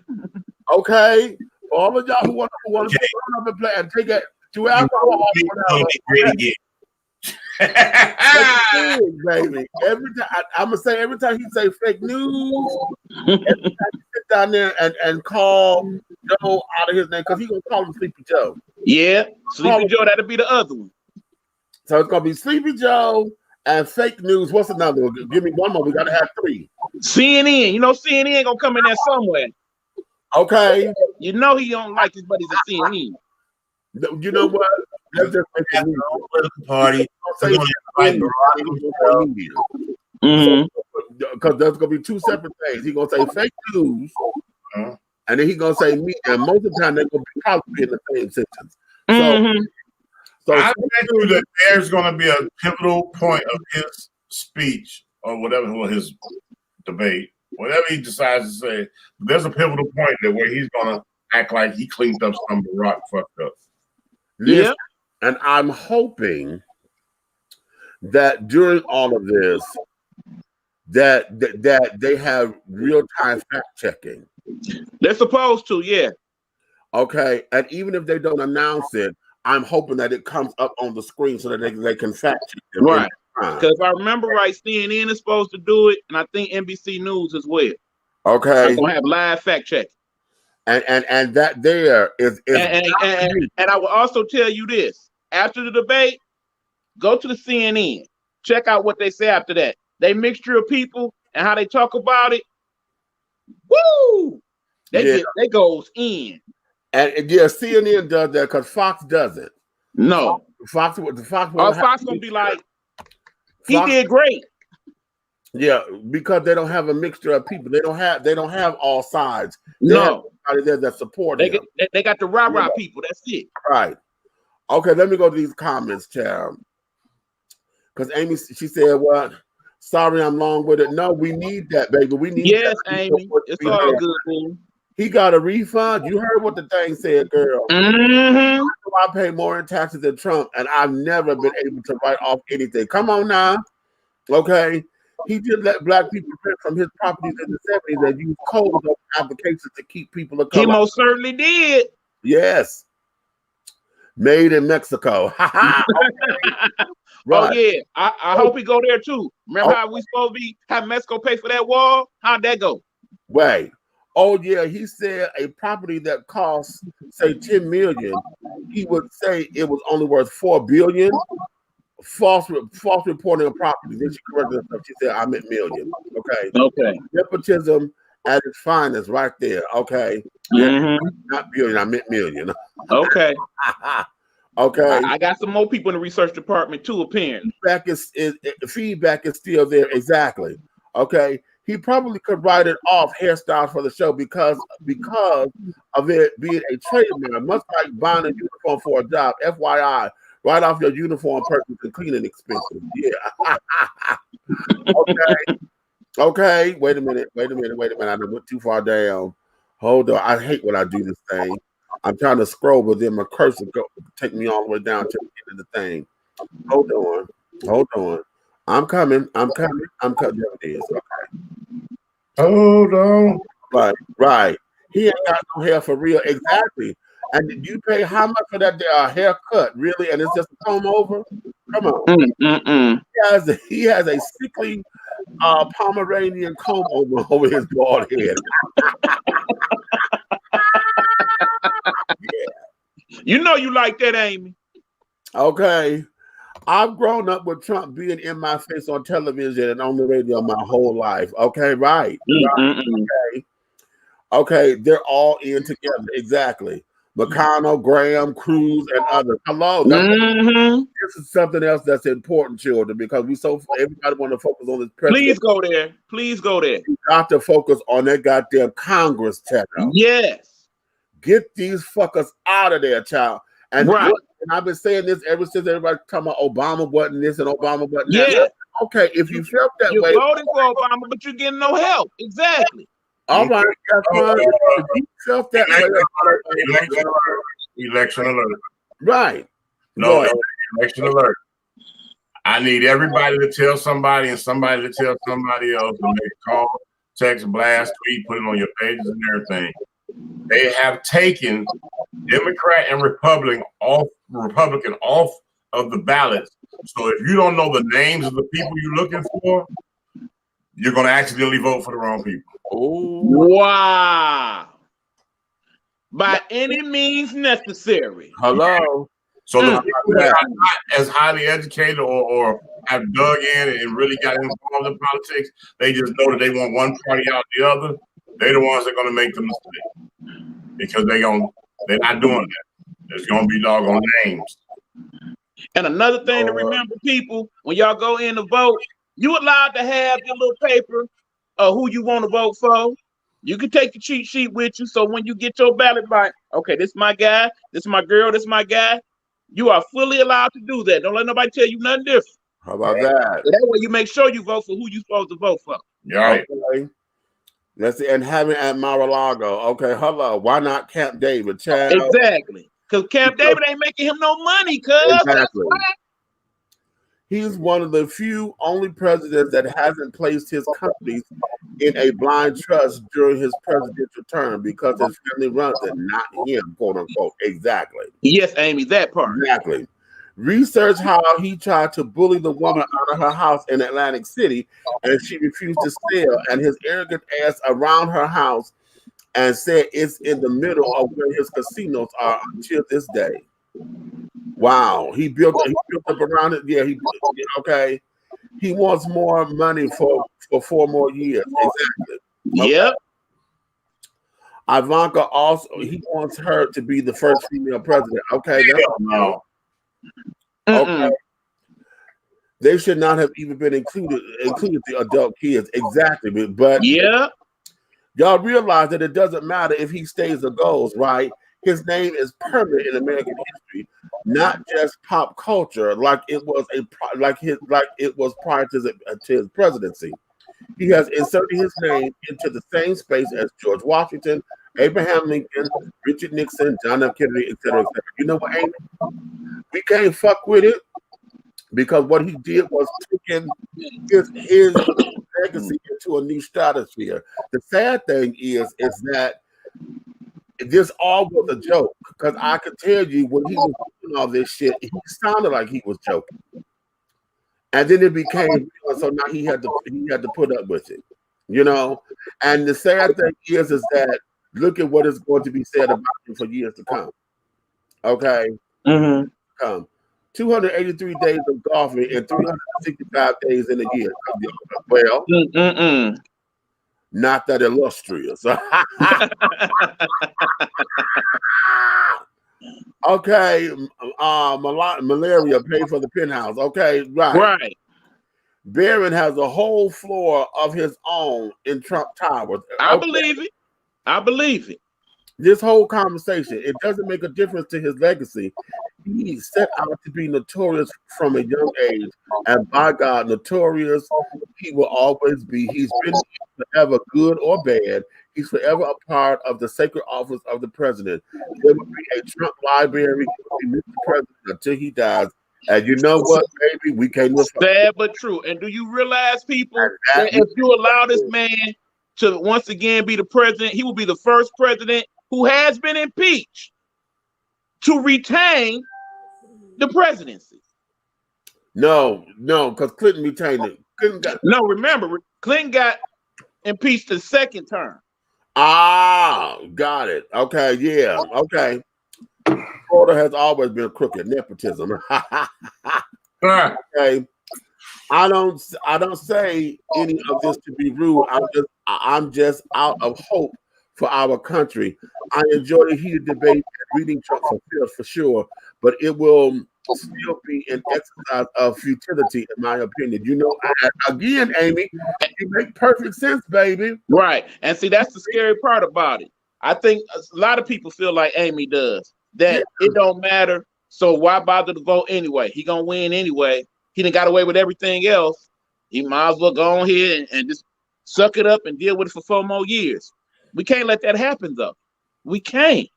Okay, all of y'all who want to run up and play and take it to alcohol. Great again. Baby. Every time I'm gonna say, every time he say fake news, every time he sit down there and call Joe out of his name, because he gonna call him Sleepy Joe. Yeah, Sleepy Joe, that'll be the other one. So it's gonna be Sleepy Joe and fake news. What's another one? Give me one more. We gotta have three. CNN, you know CNN gonna come in there somewhere. Okay. You know he don't like his buddies at CNN. You know what? Let's just make a political party. Because there's gonna be two separate things. He's gonna say fake news, and then he's gonna say me, and most of the time they're gonna be probably in the same sentence. So I bet you that there's gonna be a pivotal point of his speech or whatever, or his debate, whatever he decides to say. There's a pivotal point there where he's gonna act like he cleaned up some rock fucked up. Yeah. And I'm hoping that during all of this, that they have real-time fact checking. They're supposed to, yeah. Okay, and even if they don't announce it, I'm hoping that it comes up on the screen so that they can fact check it. Right. Because if I remember right, CNN is supposed to do it, and I think NBC News as well. Okay. I'm gonna have live fact check. And that there is and I will also tell you this: after the debate, go to the CNN, check out what they say after that. They mixture of people and how they talk about it. Woo! They goes in. And yeah, CNN does that because Fox doesn't. No, Fox gonna be like, he did great. Yeah, because they don't have a mixture of people. They don't have all sides. No, there that support they got the rah-rah people. That's it. Right. Okay, let me go to these comments, child. Because Amy, she said, "What? Sorry, I'm long with it." No, we need that, baby. We need. Yes, Amy. It's all good, man. He got a refund. You heard what the thing said, girl. Mm-hmm. I pay more in taxes than Trump, and I've never been able to write off anything. Come on now. Okay. He did let black people rent from his properties in the 70s and use codes of applications to keep people of color. He most certainly did. Yes. Made in Mexico. Okay. Right. Oh, yeah. I hope he go there, too. Remember how we supposed to be have Mexico pay for that wall? How'd that go? Wait. Oh, yeah. He said a property that costs, say, $10 million, he would say it was only worth $4 billion. False reporting of property. Then she corrected herself. She said, I meant million. Okay. Okay. Nepotism at its finest right there. Okay. Mm-hmm. Not billion, I meant million. Okay. Okay. I got some more people in the research department too, apparently. Feedback is still there. Exactly. Okay. He probably could write it off hairstyles for the show because of it being a trademark, much like buying a uniform for a job. FYI. Right off your uniform purchase and cleaning expenses. Yeah. Okay. Wait a minute. I done went too far down. Hold on. I hate when I do this thing. I'm trying to scroll, but then my cursor take me all the way down to the end of the thing. Hold on. I'm coming. There it is. Okay. Hold on. Right. He ain't got no hair for real. Exactly. And did you pay how much for that haircut? Really? And it's just a comb over? Come on. Mm-mm. He has a sickly Pomeranian comb over his bald head. You know you like that, Amy. Okay. I've grown up with Trump being in my face on television and on the radio my whole life. Okay, right. Okay. Okay, they're all in together. Exactly. McConnell, Graham, Cruz, and others. Hello. This is something else that's important, children, because everybody want to focus on this president. Please go there. Please go there. You got to focus on that goddamn Congress, Techno. Yes. Get these fuckers out of there, child. And, right. And I've been saying this ever since everybody talking about Obama button this and Obama button that. Yeah. Okay, if you felt that you're way. You're voting for Obama, but you're getting no help. Exactly. All right. If you felt that way. Election alert. Right. No, election alert. I need everybody to tell somebody and somebody to tell somebody else to make a call, text, blast, tweet, put it on your pages and everything. They have taken Democrat and Republican off of the ballots. So if you don't know the names of the people you're looking for, you're going to accidentally vote for the wrong people. Oh, wow! By any means necessary. Hello. So the people that are not as highly educated or have dug in and really got involved in politics, they just know that they want one party out the other. They're the ones that are going to make the mistake because they're not doing that. There's going to be doggone names. And another thing to remember, people, when y'all go in to vote, you allowed to have your little paper of who you want to vote for. You can take the cheat sheet with you. So when you get your ballot, like, okay, this is my guy, this is my girl, this is my guy. You are fully allowed to do that. Don't let nobody tell you nothing different. How about that? That way you make sure you vote for who you're supposed to vote for. Right. Okay. Let's see, and having at Mar-a-Lago. Okay, hello. Why not Camp David? Child? Exactly. Because Camp David ain't making him no money, cuz. Exactly. He's one of the only presidents that hasn't placed his companies in a blind trust during his presidential term because his family runs it, not him, quote unquote. Exactly. Yes, Amy, that part. Exactly. Research how he tried to bully the woman out of her house in Atlantic City and she refused to sell, and his arrogant ass around her house and said it's in the middle of where his casinos are until this day. Wow, he built up around it. Yeah, okay. He wants more money for 4 more years. Exactly. Yep. Ivanka also, he wants her to be the first female president. Okay, no. Okay. They should not have even been included the adult kids. Exactly. But yeah, y'all realize that it doesn't matter if he stays or goes, right? His name is permanent in American history, not just pop culture, like it was prior to his presidency. He has inserted his name into the same space as George Washington, Abraham Lincoln, Richard Nixon, John F. Kennedy, etc., etc. You know what, Amy? We can't fuck with it because what he did was taking his legacy into a new stratosphere. The sad thing is that this all was a joke, because I could tell you when he was doing all this shit, he sounded like he was joking, and then it became real. So now he had to put up with it, you know. And the sad thing is that look at what is going to be said about him for years to come. Okay, 283 days of golfing and 365 days in a year. Well, not that illustrious. Okay, malaria paid for the penthouse. Okay, right. Barron has a whole floor of his own in Trump Towers. I believe it. This whole conversation, it doesn't make a difference to his legacy. He set out to be notorious from a young age, and by God, notorious he will always be. He's been forever, good or bad. He's forever a part of the sacred office of the president. There will be a Trump library. He will be Mr. President until he dies. And you know what, baby? We can't live. Sad but true. And do you realize, people, that if you allow this man to once again be the president, he will be the first president who has been impeached to retain the presidency? No, because Clinton retained it. No, remember, Clinton got impeached the second term. Ah, got it. Okay, yeah, okay. Florida has always been crooked, nepotism. Okay. I don't say any of this to be rude. I'm just out of hope for our country. I enjoy the heated debate and reading Trump for sure, but it will still be an exercise of futility, in my opinion. You know, again, Amy, you make perfect sense, baby. Right. And see, that's the scary part about it. I think a lot of people feel like Amy does, that it don't matter. So why bother to vote anyway? He gonna win anyway. He done got away with everything else. He might as well go on here and just suck it up and deal with it for 4 more years. We can't let that happen, though. We can't.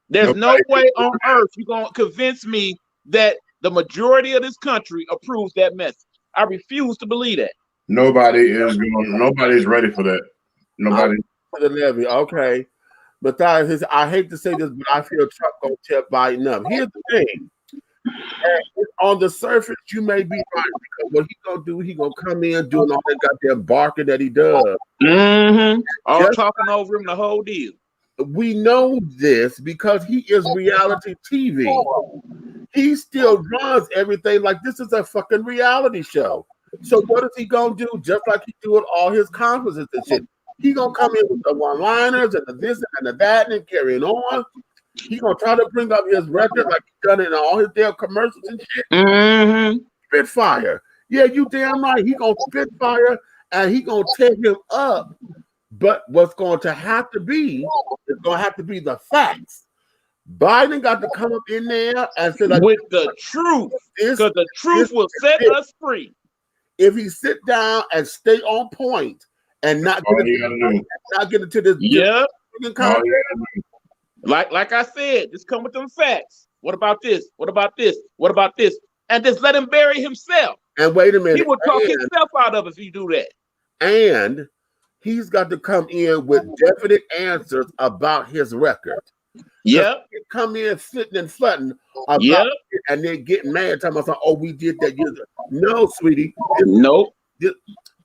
There's no way on earth you're going to convince me that the majority of this country approves that message. I refuse to believe that. Nobody's ready for that. Nobody. For the levy, okay. But I hate to say this, but I feel Trump gonna tip Biden up. Here's the thing. On the surface, you may be right, because what he gonna do, he gonna come in doing all that goddamn barking that he does. All talking over him, the whole deal. We know this because he is reality TV. He still runs everything like this is a fucking reality show. So what is he gonna do? Just like he do at all his conferences and shit. He gonna come in with the one-liners and the this and the that and carrying on. He gonna try to bring up his record like he done in all his damn commercials and shit. Spitfire. Yeah, you damn right. He gonna spitfire and he gonna tear him up. But what's going to have to be is going to have to be the facts. Biden got to come up in there and say, like, with the truth, because the truth will set us free. If he sit down and stay on point and not get into this. Like I said, just come with them facts. What about this? What about this? What about this? And just let him bury himself. And wait a minute. He will talk himself out of it if you do that. And he's got to come in with definite answers about his record. Yep. Come in sitting and flirting about it and then getting mad, talking about, oh, we did that years ago. No, sweetie. Nope.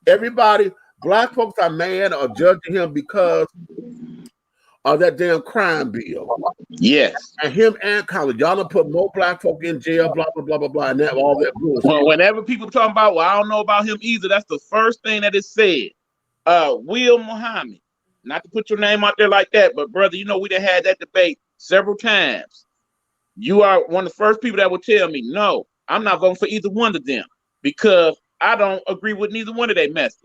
Everybody, black folks are mad or judging him because of that damn crime bill. Yes. And him and College, y'all done put more black folk in jail, blah, blah, blah, blah, blah, and that all that bullshit. Well, whenever people talking about, well, I don't know about him either, that's the first thing that is said. Will Muhammad, not to put your name out there like that, but brother, you know, we done had that debate several times. You are one of the first people that will tell me, no, I'm not voting for either one of them because I don't agree with neither one of their message.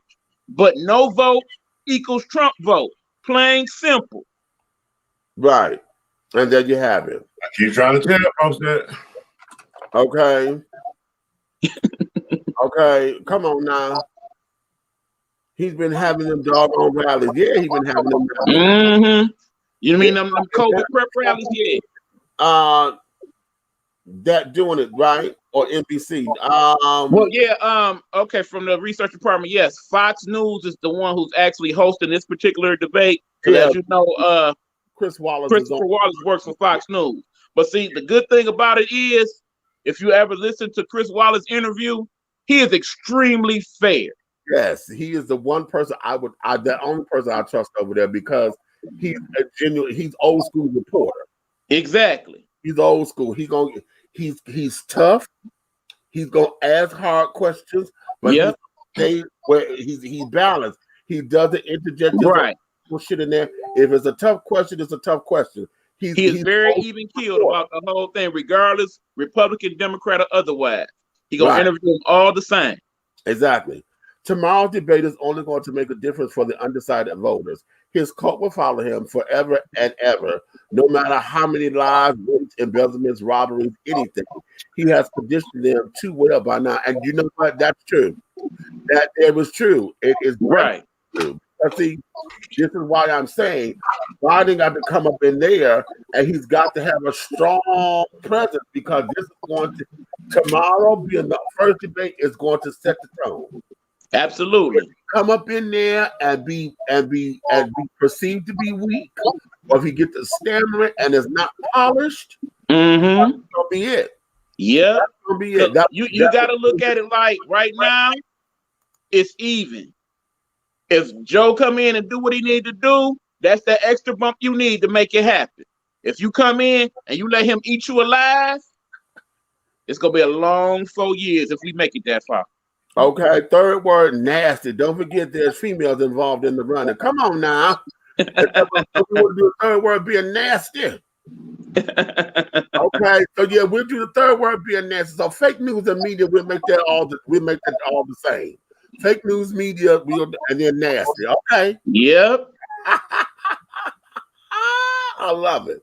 But no vote equals Trump vote. Plain simple. Right. And there you have it. I keep trying to tell folks that. Okay. Okay. Come on now. He's been having them doggone rallies. Yeah, he's been having them rallies. You mean them COVID prep rallies? Yeah. That doing it, right? Or NBC? Well, yeah. Okay, from the research department, yes. Fox News is the one who's actually hosting this particular debate. Because as you know, Christopher Wallace works for Fox News. But see, the good thing about it is, if you ever listen to Chris Wallace's interview, he is extremely fair. Yes, he is the one person the only person I trust over there because he's he's old school reporter. Exactly. He's old school. He's tough. He's gonna ask hard questions, but he's balanced. He doesn't interject shit in there. If it's a tough question, it's a tough question. He's very even keeled about the whole thing, regardless, Republican, Democrat, or otherwise. He's gonna interview them all the same. Exactly. Tomorrow's debate is only going to make a difference for the undecided voters. His cult will follow him forever and ever, no matter how many lies, votes, embezzlements, robberies, anything. He has conditioned them too well by now. And you know what? That's true. That it was true. It is right. True. See, this is why I'm saying Biden got to come up in there and he's got to have a strong presence because this is going to, tomorrow being the first debate is going to set the tone. Absolutely. Come up in there and be perceived to be weak, or if he gets to stammering and is not polished, that's gonna be it. Yeah, that's gonna be it. You got to look at it like right now. it's even. If Joe come in and do what he need to do, that's that extra bump you need to make it happen. If you come in and you let him eat you alive, it's gonna be a long 4 years if we make it that far. Okay, third word, nasty. Don't forget there's females involved in the running. Come on now. If we want to do a third word being nasty. Okay, so yeah, we'll do the third word being nasty. So fake news and media, we'll make that all the same. Fake news media, and then nasty. Okay. Yep. I love it.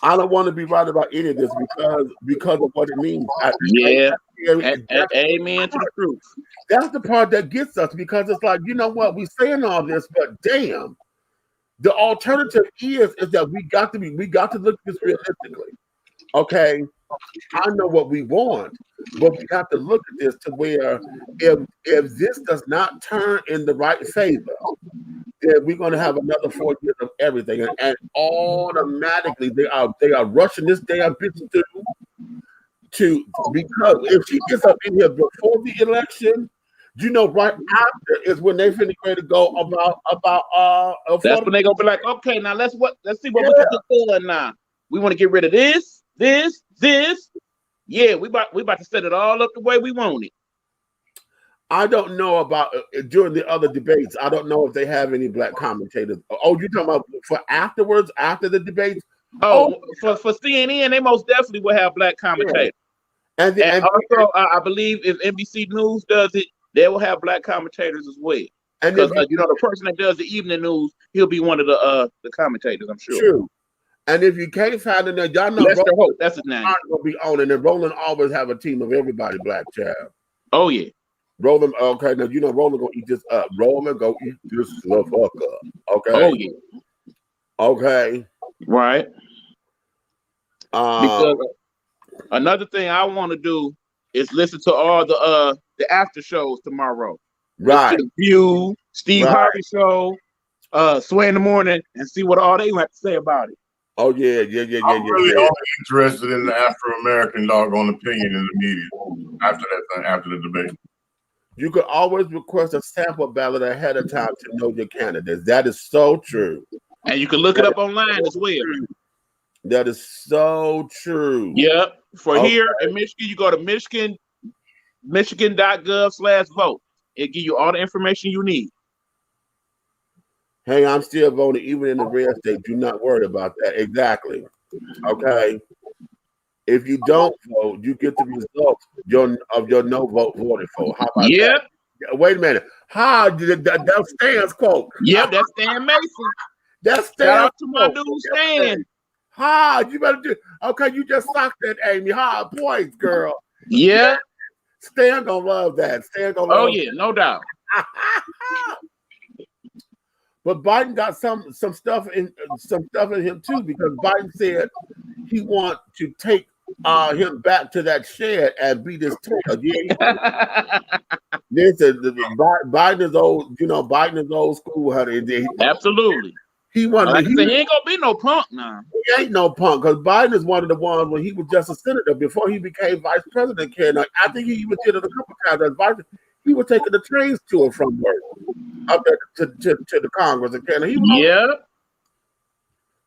I don't want to be right about any of this because of what it means. Amen to the truth. That's the part that gets us, because it's like, you know what, we're saying all this, but damn, the alternative is that we got to look at this realistically. Okay, I know what we want, but we have to look at this to where if this does not turn in the right favor, then we're going to have another 4 years of everything, and automatically they are rushing this damn bitch to because if she gets up in here before the election, you know, right after is when they finna ready to go about that's when they gonna be like, okay, now let's see what we can do now. We want to get rid of this. Yeah, we about to set it all up the way we want it. I don't know about during the other debates. I don't know if they have any black commentators. Oh, you're talking about for afterwards, after the debates? For CNN, they most definitely will have black commentators. Yeah. And also, I believe if NBC News does it, they will have black commentators as well. Because you know, the person that does the evening news, he'll be one of the commentators, I'm sure. True. And if you can't find it, y'all know Lester Holt, that's his name. Gonna be on, and then Roland always have a team of everybody black child. Oh yeah. Roland, okay, now you know Roland gonna eat this up. Roland go eat this the fuck up. Okay. Oh yeah. Okay. Right. Because another thing I want to do is listen to all the after shows tomorrow. Right. The View, Steve Harvey show, Sway in the Morning, and see what all they have to say about it. Oh yeah. I'm really only interested in the Afro-American doggone opinion in the media after the debate. You could always request a sample ballot ahead of time to know your candidates. That is so true. And you can look it up online as well. That is so true. Yep. Here in Michigan, you go to michigan.gov/vote. It'll give you all the information you need. Hey, I'm still voting even in the red state. Do not worry about that. Exactly. Okay. If you don't vote, you get the results of your no vote voted for. How about that? Wait a minute. How did that Stan's quote? Yep, that's Stan Mason. That's Stan. Shout out to my dude Stan. You better do. Okay, you just socked that, Amy. Points, girl. Yeah. Stan gonna love that. Stan gonna love yeah, no doubt. But Biden got some stuff in him too, because Biden said he wants to take him back to that shed and beat his tail. Yeah. Listen, Biden is old. You know, Biden is old school, honey. Absolutely. He wanted. He ain't gonna be no punk now. He ain't no punk, because Biden is one of the ones when he was just a senator before he became vice president. I think he even did it a couple times as vice. He was taking the trains to and from work up there to the Congress in Canada.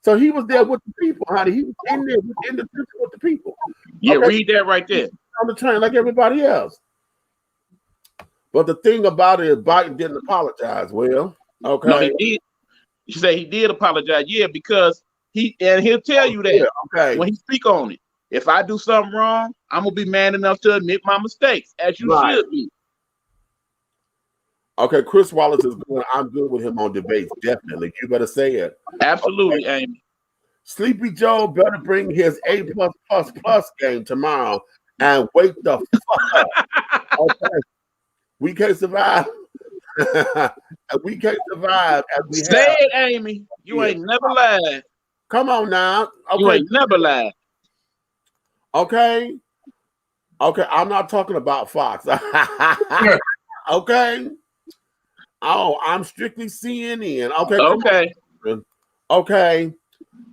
So he was there with the people, honey. He was in there in the with the people. Yeah, read that right there. On the train like everybody else. But the thing about it is Biden didn't apologize. Well, okay. No, he did. You say he did apologize. Yeah, because he'll tell you that when he speak on it. If I do something wrong, I'm gonna be man enough to admit my mistakes, as you should be. Okay, Chris Wallace is good. I'm good with him on debates, definitely. You better say it. Absolutely, Amy. Sleepy Joe better bring his A++ game tomorrow and wake the fuck up. Okay. We can't survive. We can't survive as we say it, Amy. You ain't never lied. Come on now. Okay. You ain't never lied. Okay. I'm not talking about Fox. Okay. Oh, I'm strictly CNN. Okay.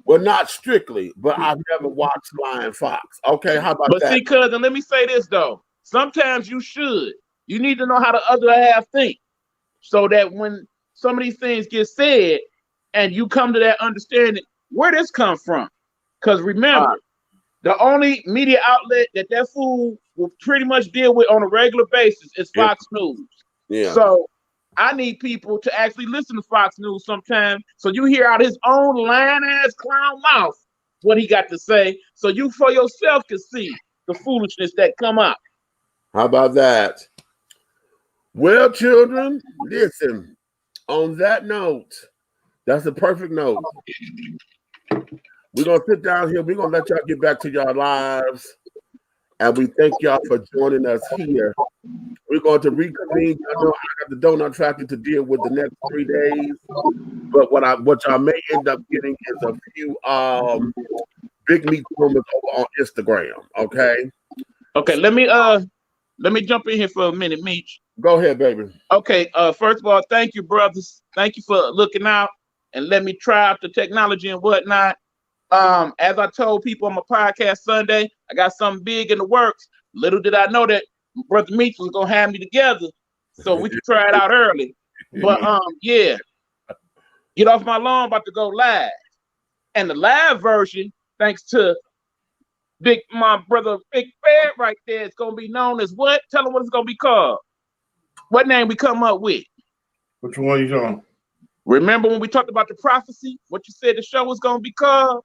Well, not strictly, but I've never watched Lion Fox. Okay, how about that? But see, cousin, let me say this though. Sometimes you should. You need to know how the other half think, so that when some of these things get said, and you come to that understanding, where this come from? Because remember, the only media outlet that fool will pretty much deal with on a regular basis is Fox News. Yeah. So I need people to actually listen to Fox News sometime, so you hear out his own lying-ass clown mouth what he got to say, so you for yourself can see the foolishness that come out. How about that? Well, children, listen, on that note, that's a perfect note. We're going to sit down here. We're going to let y'all get back to your lives. And we thank y'all for joining us here. We're going to reconvene. I know I got the donut tractor to deal with the next 3 days. But what y'all may end up getting is a few Big Meat moments over on Instagram. Okay? Okay, let me jump in here for a minute, Meech. Go ahead, baby. Okay, first of all, thank you, brothers. Thank you for looking out and let me try out the technology and whatnot. As I told people on my podcast Sunday, I got something big in the works. Little did I know that Brother Meech was gonna have me together so we could try it out early. But yeah, get off my lawn, about to go live. And the live version, thanks to my brother Big Bear right there, it's gonna be known as what? Tell them what it's gonna be called. What name we come up with? Which one you talking? Remember when we talked about the prophecy? What you said the show was gonna be called?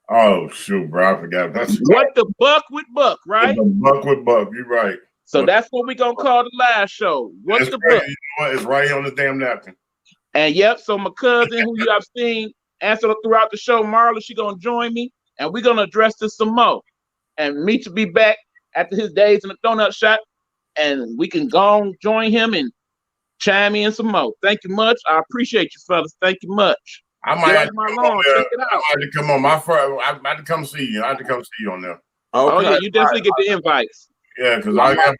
Oh shoot, bro, I forgot. What the Buck with Buck, right? The Buck with Buck. You're right. So that's what we're gonna call the live show. What's the Buck? You know what? It's right here on the damn napkin. And yep, so my cousin, who you have seen answer throughout the show, Marla, she gonna join me, and we're gonna address this some more. And Meech will be back after his days in the donut shop, and we can go and join him and chime in some more. Thank you much. I appreciate you, fellas. Thank you much. I might have to come on my first. I had to come see you. I had to come see you on there. Okay. Oh yeah, you definitely get the invites. Yeah, because I got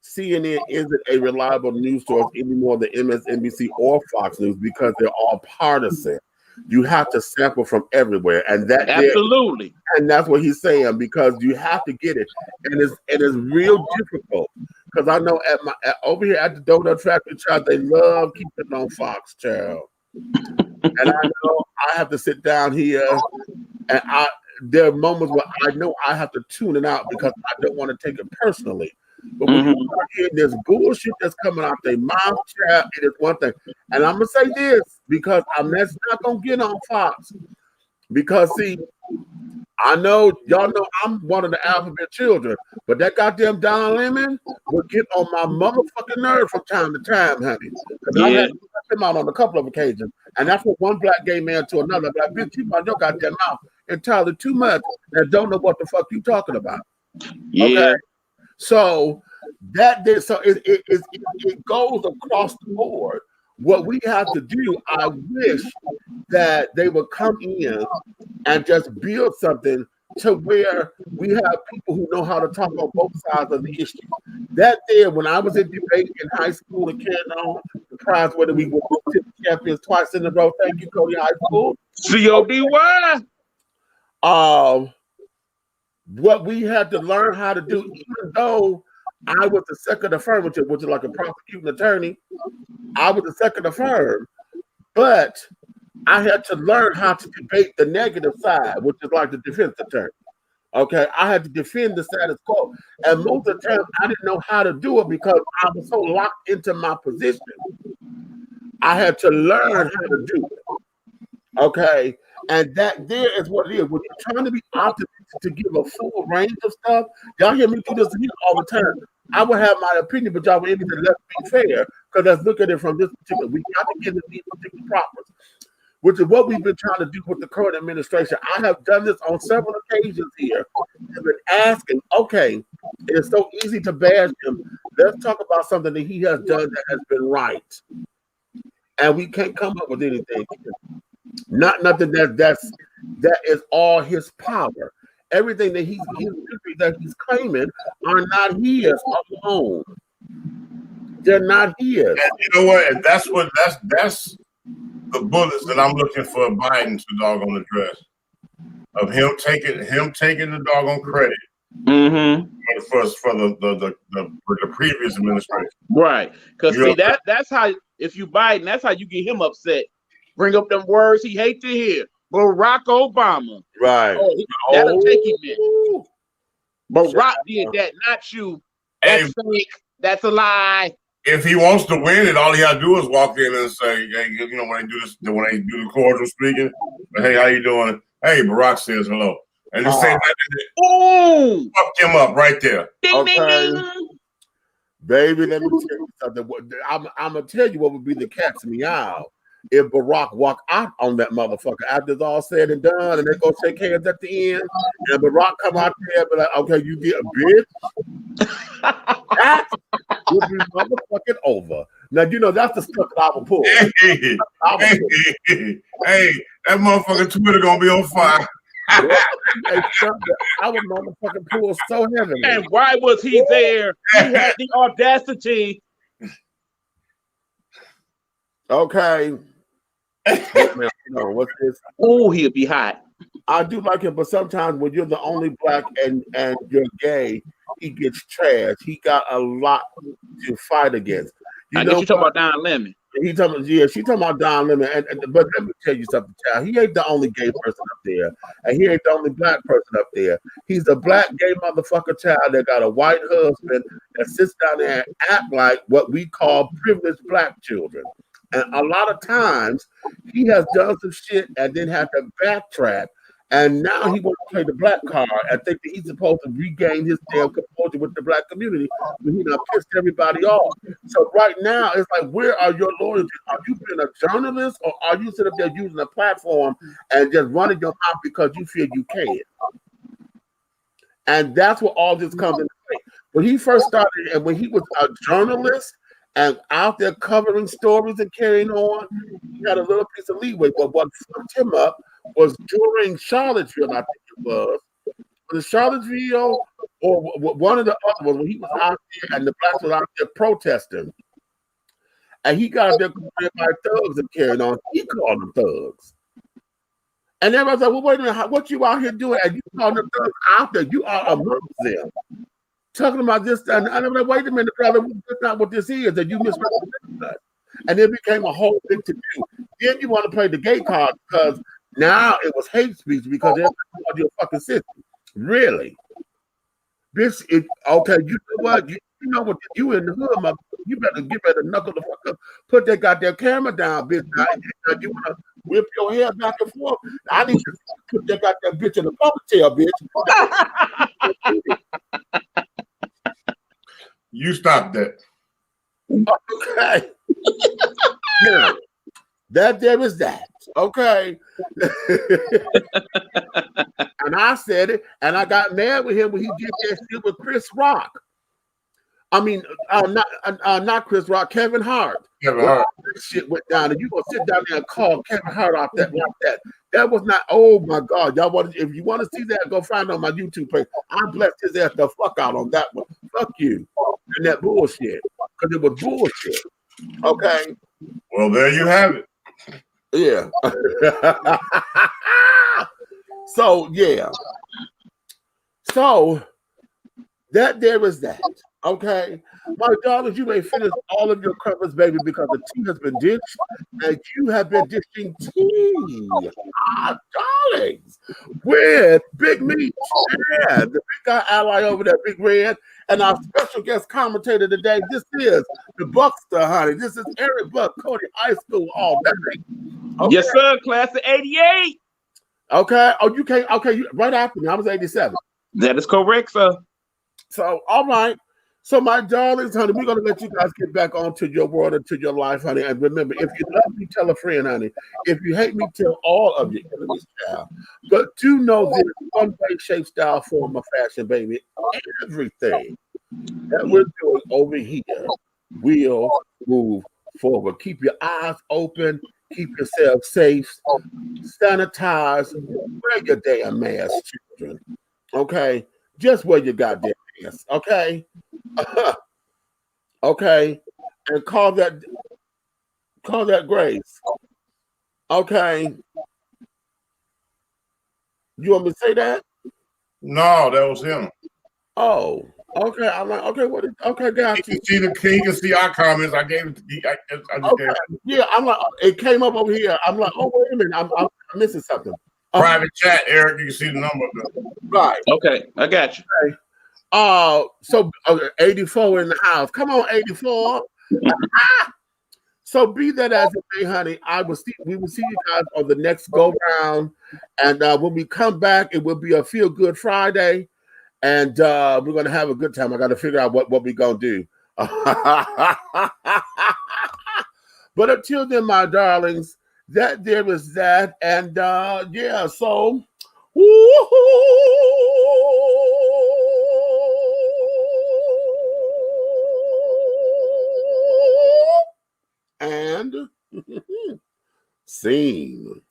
CNN isn't a reliable news source anymore than MSNBC or Fox News because they're all partisan. You have to sample from everywhere, and that absolutely, and that's what he's saying, because you have to get it, and it's real difficult. Because I know over here at the donut tractor child, they love keeping it on Fox, child. And I know I have to sit down here, and there are moments where I know I have to tune it out because I don't want to take it personally. But when you start hearing this bullshit that's coming out their mouth, child, it is one thing. And I'm gonna say this because that's not gonna get on Fox. Because see, I know y'all know I'm one of the alphabet children, but that goddamn Don Lemon will get on my motherfucking nerve from time to time, honey. Because I had to cut him out on a couple of occasions, and that's what one black gay man to another. Like, bitch, you about your goddamn mouth entirely too much and don't know what the fuck you talking about. Yeah. Okay? So it goes across the board. What we have to do, I wish that they would come in and just build something to where we have people who know how to talk on both sides of the issue. That there, when I was in debate in high school and carrying on the prize, whether we were champions twice in a row. Thank you, Cody High School. CODY. What we had to learn how to do, even though I was the second affirmative, which is like a prosecuting attorney, I was the second affirm, but I had to learn how to debate the negative side, which is like the defense attorney. Okay, I had to defend the status quo, and most of the time I didn't know how to do it because I was so locked into my position. I had to learn how to do it. Okay, and that there is what it is. When you're trying to be optimistic to give a full range of stuff, y'all hear me do this here all the time. I would have my opinion, but y'all would need to let me be fair, because let's look at it from this particular. We got to give it these particular properties, which is what we've been trying to do with the current administration. I have done this on several occasions here. I've been asking, okay, it is so easy to bash him. Let's talk about something that he has done that has been right. And we can't come up with anything. Nothing that is all his power. Everything that he's claiming are not his alone. They're not his. And you know what? And that's the bullets that I'm looking for Biden to doggone address. Of him taking the doggone credit the previous administration. Right. Because You see, know? that's how, if you Biden, that's how you get him upset. Bring up them words he hate to hear. Barack Obama. Right. Oh, that'll take him in. Barack did that, not you. That's fake. That's a lie. If he wants to win it, all he got to do is walk in and say, "Hey, you know, when they do the cordial speaking, hey, how you doing? Hey, Barack says hello," and just say that. Ooh, fuck him up right there. Ding, ding, ding. Baby, let me tell you something. I'm gonna tell you what would be the cat's meow if Barack walked out on that motherfucker after it's all said and done, and they go shake hands at the end, and Barack come out there and be like, "Okay, you get a bitch." That would be motherfucking over. Now you know that's the stuff that I would pull. Hey, that motherfucking Twitter gonna be on fire. I would motherfucking pull so heavily. And why was he there? He had the audacity. Okay. What's this? Oh, he'll be hot. I do like him, but sometimes when you're the only black and you're gay, he gets trashed. He got a lot to fight against. I guess you talking about Don Lemon. She talking about Don Lemon. But let me tell you something, child. He ain't the only gay person up there, and he ain't the only black person up there. He's a black gay motherfucker child that got a white husband that sits down there and act like what we call privileged black children. And a lot of times he has done some shit and then had to backtrack. And now he wants to play the black card and think that he's supposed to regain his damn composure with the black community when he done pissed everybody off. So right now, it's like, where are your loyalties? Are you being a journalist, or are you sitting up there using a platform and just running your mouth because you feel you can? And that's where all this comes into play. When he first started, and when he was a journalist and out there covering stories and carrying on, he had a little piece of leeway. But what fucked him up was during Charlottesville, I think it was the Charlottesville or one of the other ones, when he was out there and the blacks were out there protesting. And he got out there called by thugs and carrying on. He called them thugs. And everybody's like, well, wait a minute, what you out here doing? And you call them thugs out there. You are amongst them. Talking about this, and I'm like, wait a minute, brother, that's not what this is, that you misrepresented us. And it became a whole big to do. Then you want to play the gay card because now it was hate speech because everybody called you a fucking sister. Really? This is okay, you know what? You know what, you in the hood, mother. You better get ready to knuckle the fuck up. Put that goddamn camera down, bitch. Now you want to whip your hair back and forth. I need to put that goddamn bitch in the ponytail, bitch. You stop that. Okay. Now, that there is that. Okay. And I said it, and I got mad with him when he did that shit with Chris Rock. I mean, not Chris Rock, Kevin Hart. Kevin Hart. That shit went down, and you gonna sit down there and call Kevin Hart off that like that. That was not, oh my God. Y'all want, if you want to see that, go find it on my YouTube page. I blessed his ass the fuck out on that one. Fuck you. And that bullshit. Because it was bullshit. Okay. Well, there you have it. Yeah. So yeah. So that there is that. Okay. My daughters, you may finish all of your covers, baby, because the tea has been dished, and you have been dishing tea. Darlings, with Big Meat, yeah, the big guy ally over there, Big Red, and our special guest commentator today. This is the Buckster, honey. This is Eric Buck, Cody High School, all that. Okay. Yes, sir. Class of '88. Okay. Oh, you can't. Okay, right after me. I was 87. That is correct, sir. So, all right. So, my darlings, honey, we're going to let you guys get back onto your world and to your life, honey. And remember, if you love me, tell a friend, honey. If you hate me, tell all of your enemies, child. But do know this one way, shape, style, form of fashion, baby. Everything that we're doing over here will move forward. Keep your eyes open. Keep yourself safe. Sanitize. Wear your damn mask, children. Okay? Just wear your goddamn mask. Okay? Okay, and call that Grace. Okay, you want me to say that? No, that was him. Oh, Okay, I'm like, okay, what is, okay, got you. He can see our comments. I gave it to I just Okay. Yeah, I'm like, it came up over here. I'm like, oh, wait a minute, I'm missing something. Private chat, Eric, you can see the number. Right. Okay, I got you. Okay. So 84 in the house. Come on, 84. So be that as it may, honey, we will see you guys on the next go round. And when we come back, it will be a feel good Friday. And we're gonna have a good time. I gotta figure out what we're gonna do. But until then, my darlings, that there is that. And yeah, so and scene.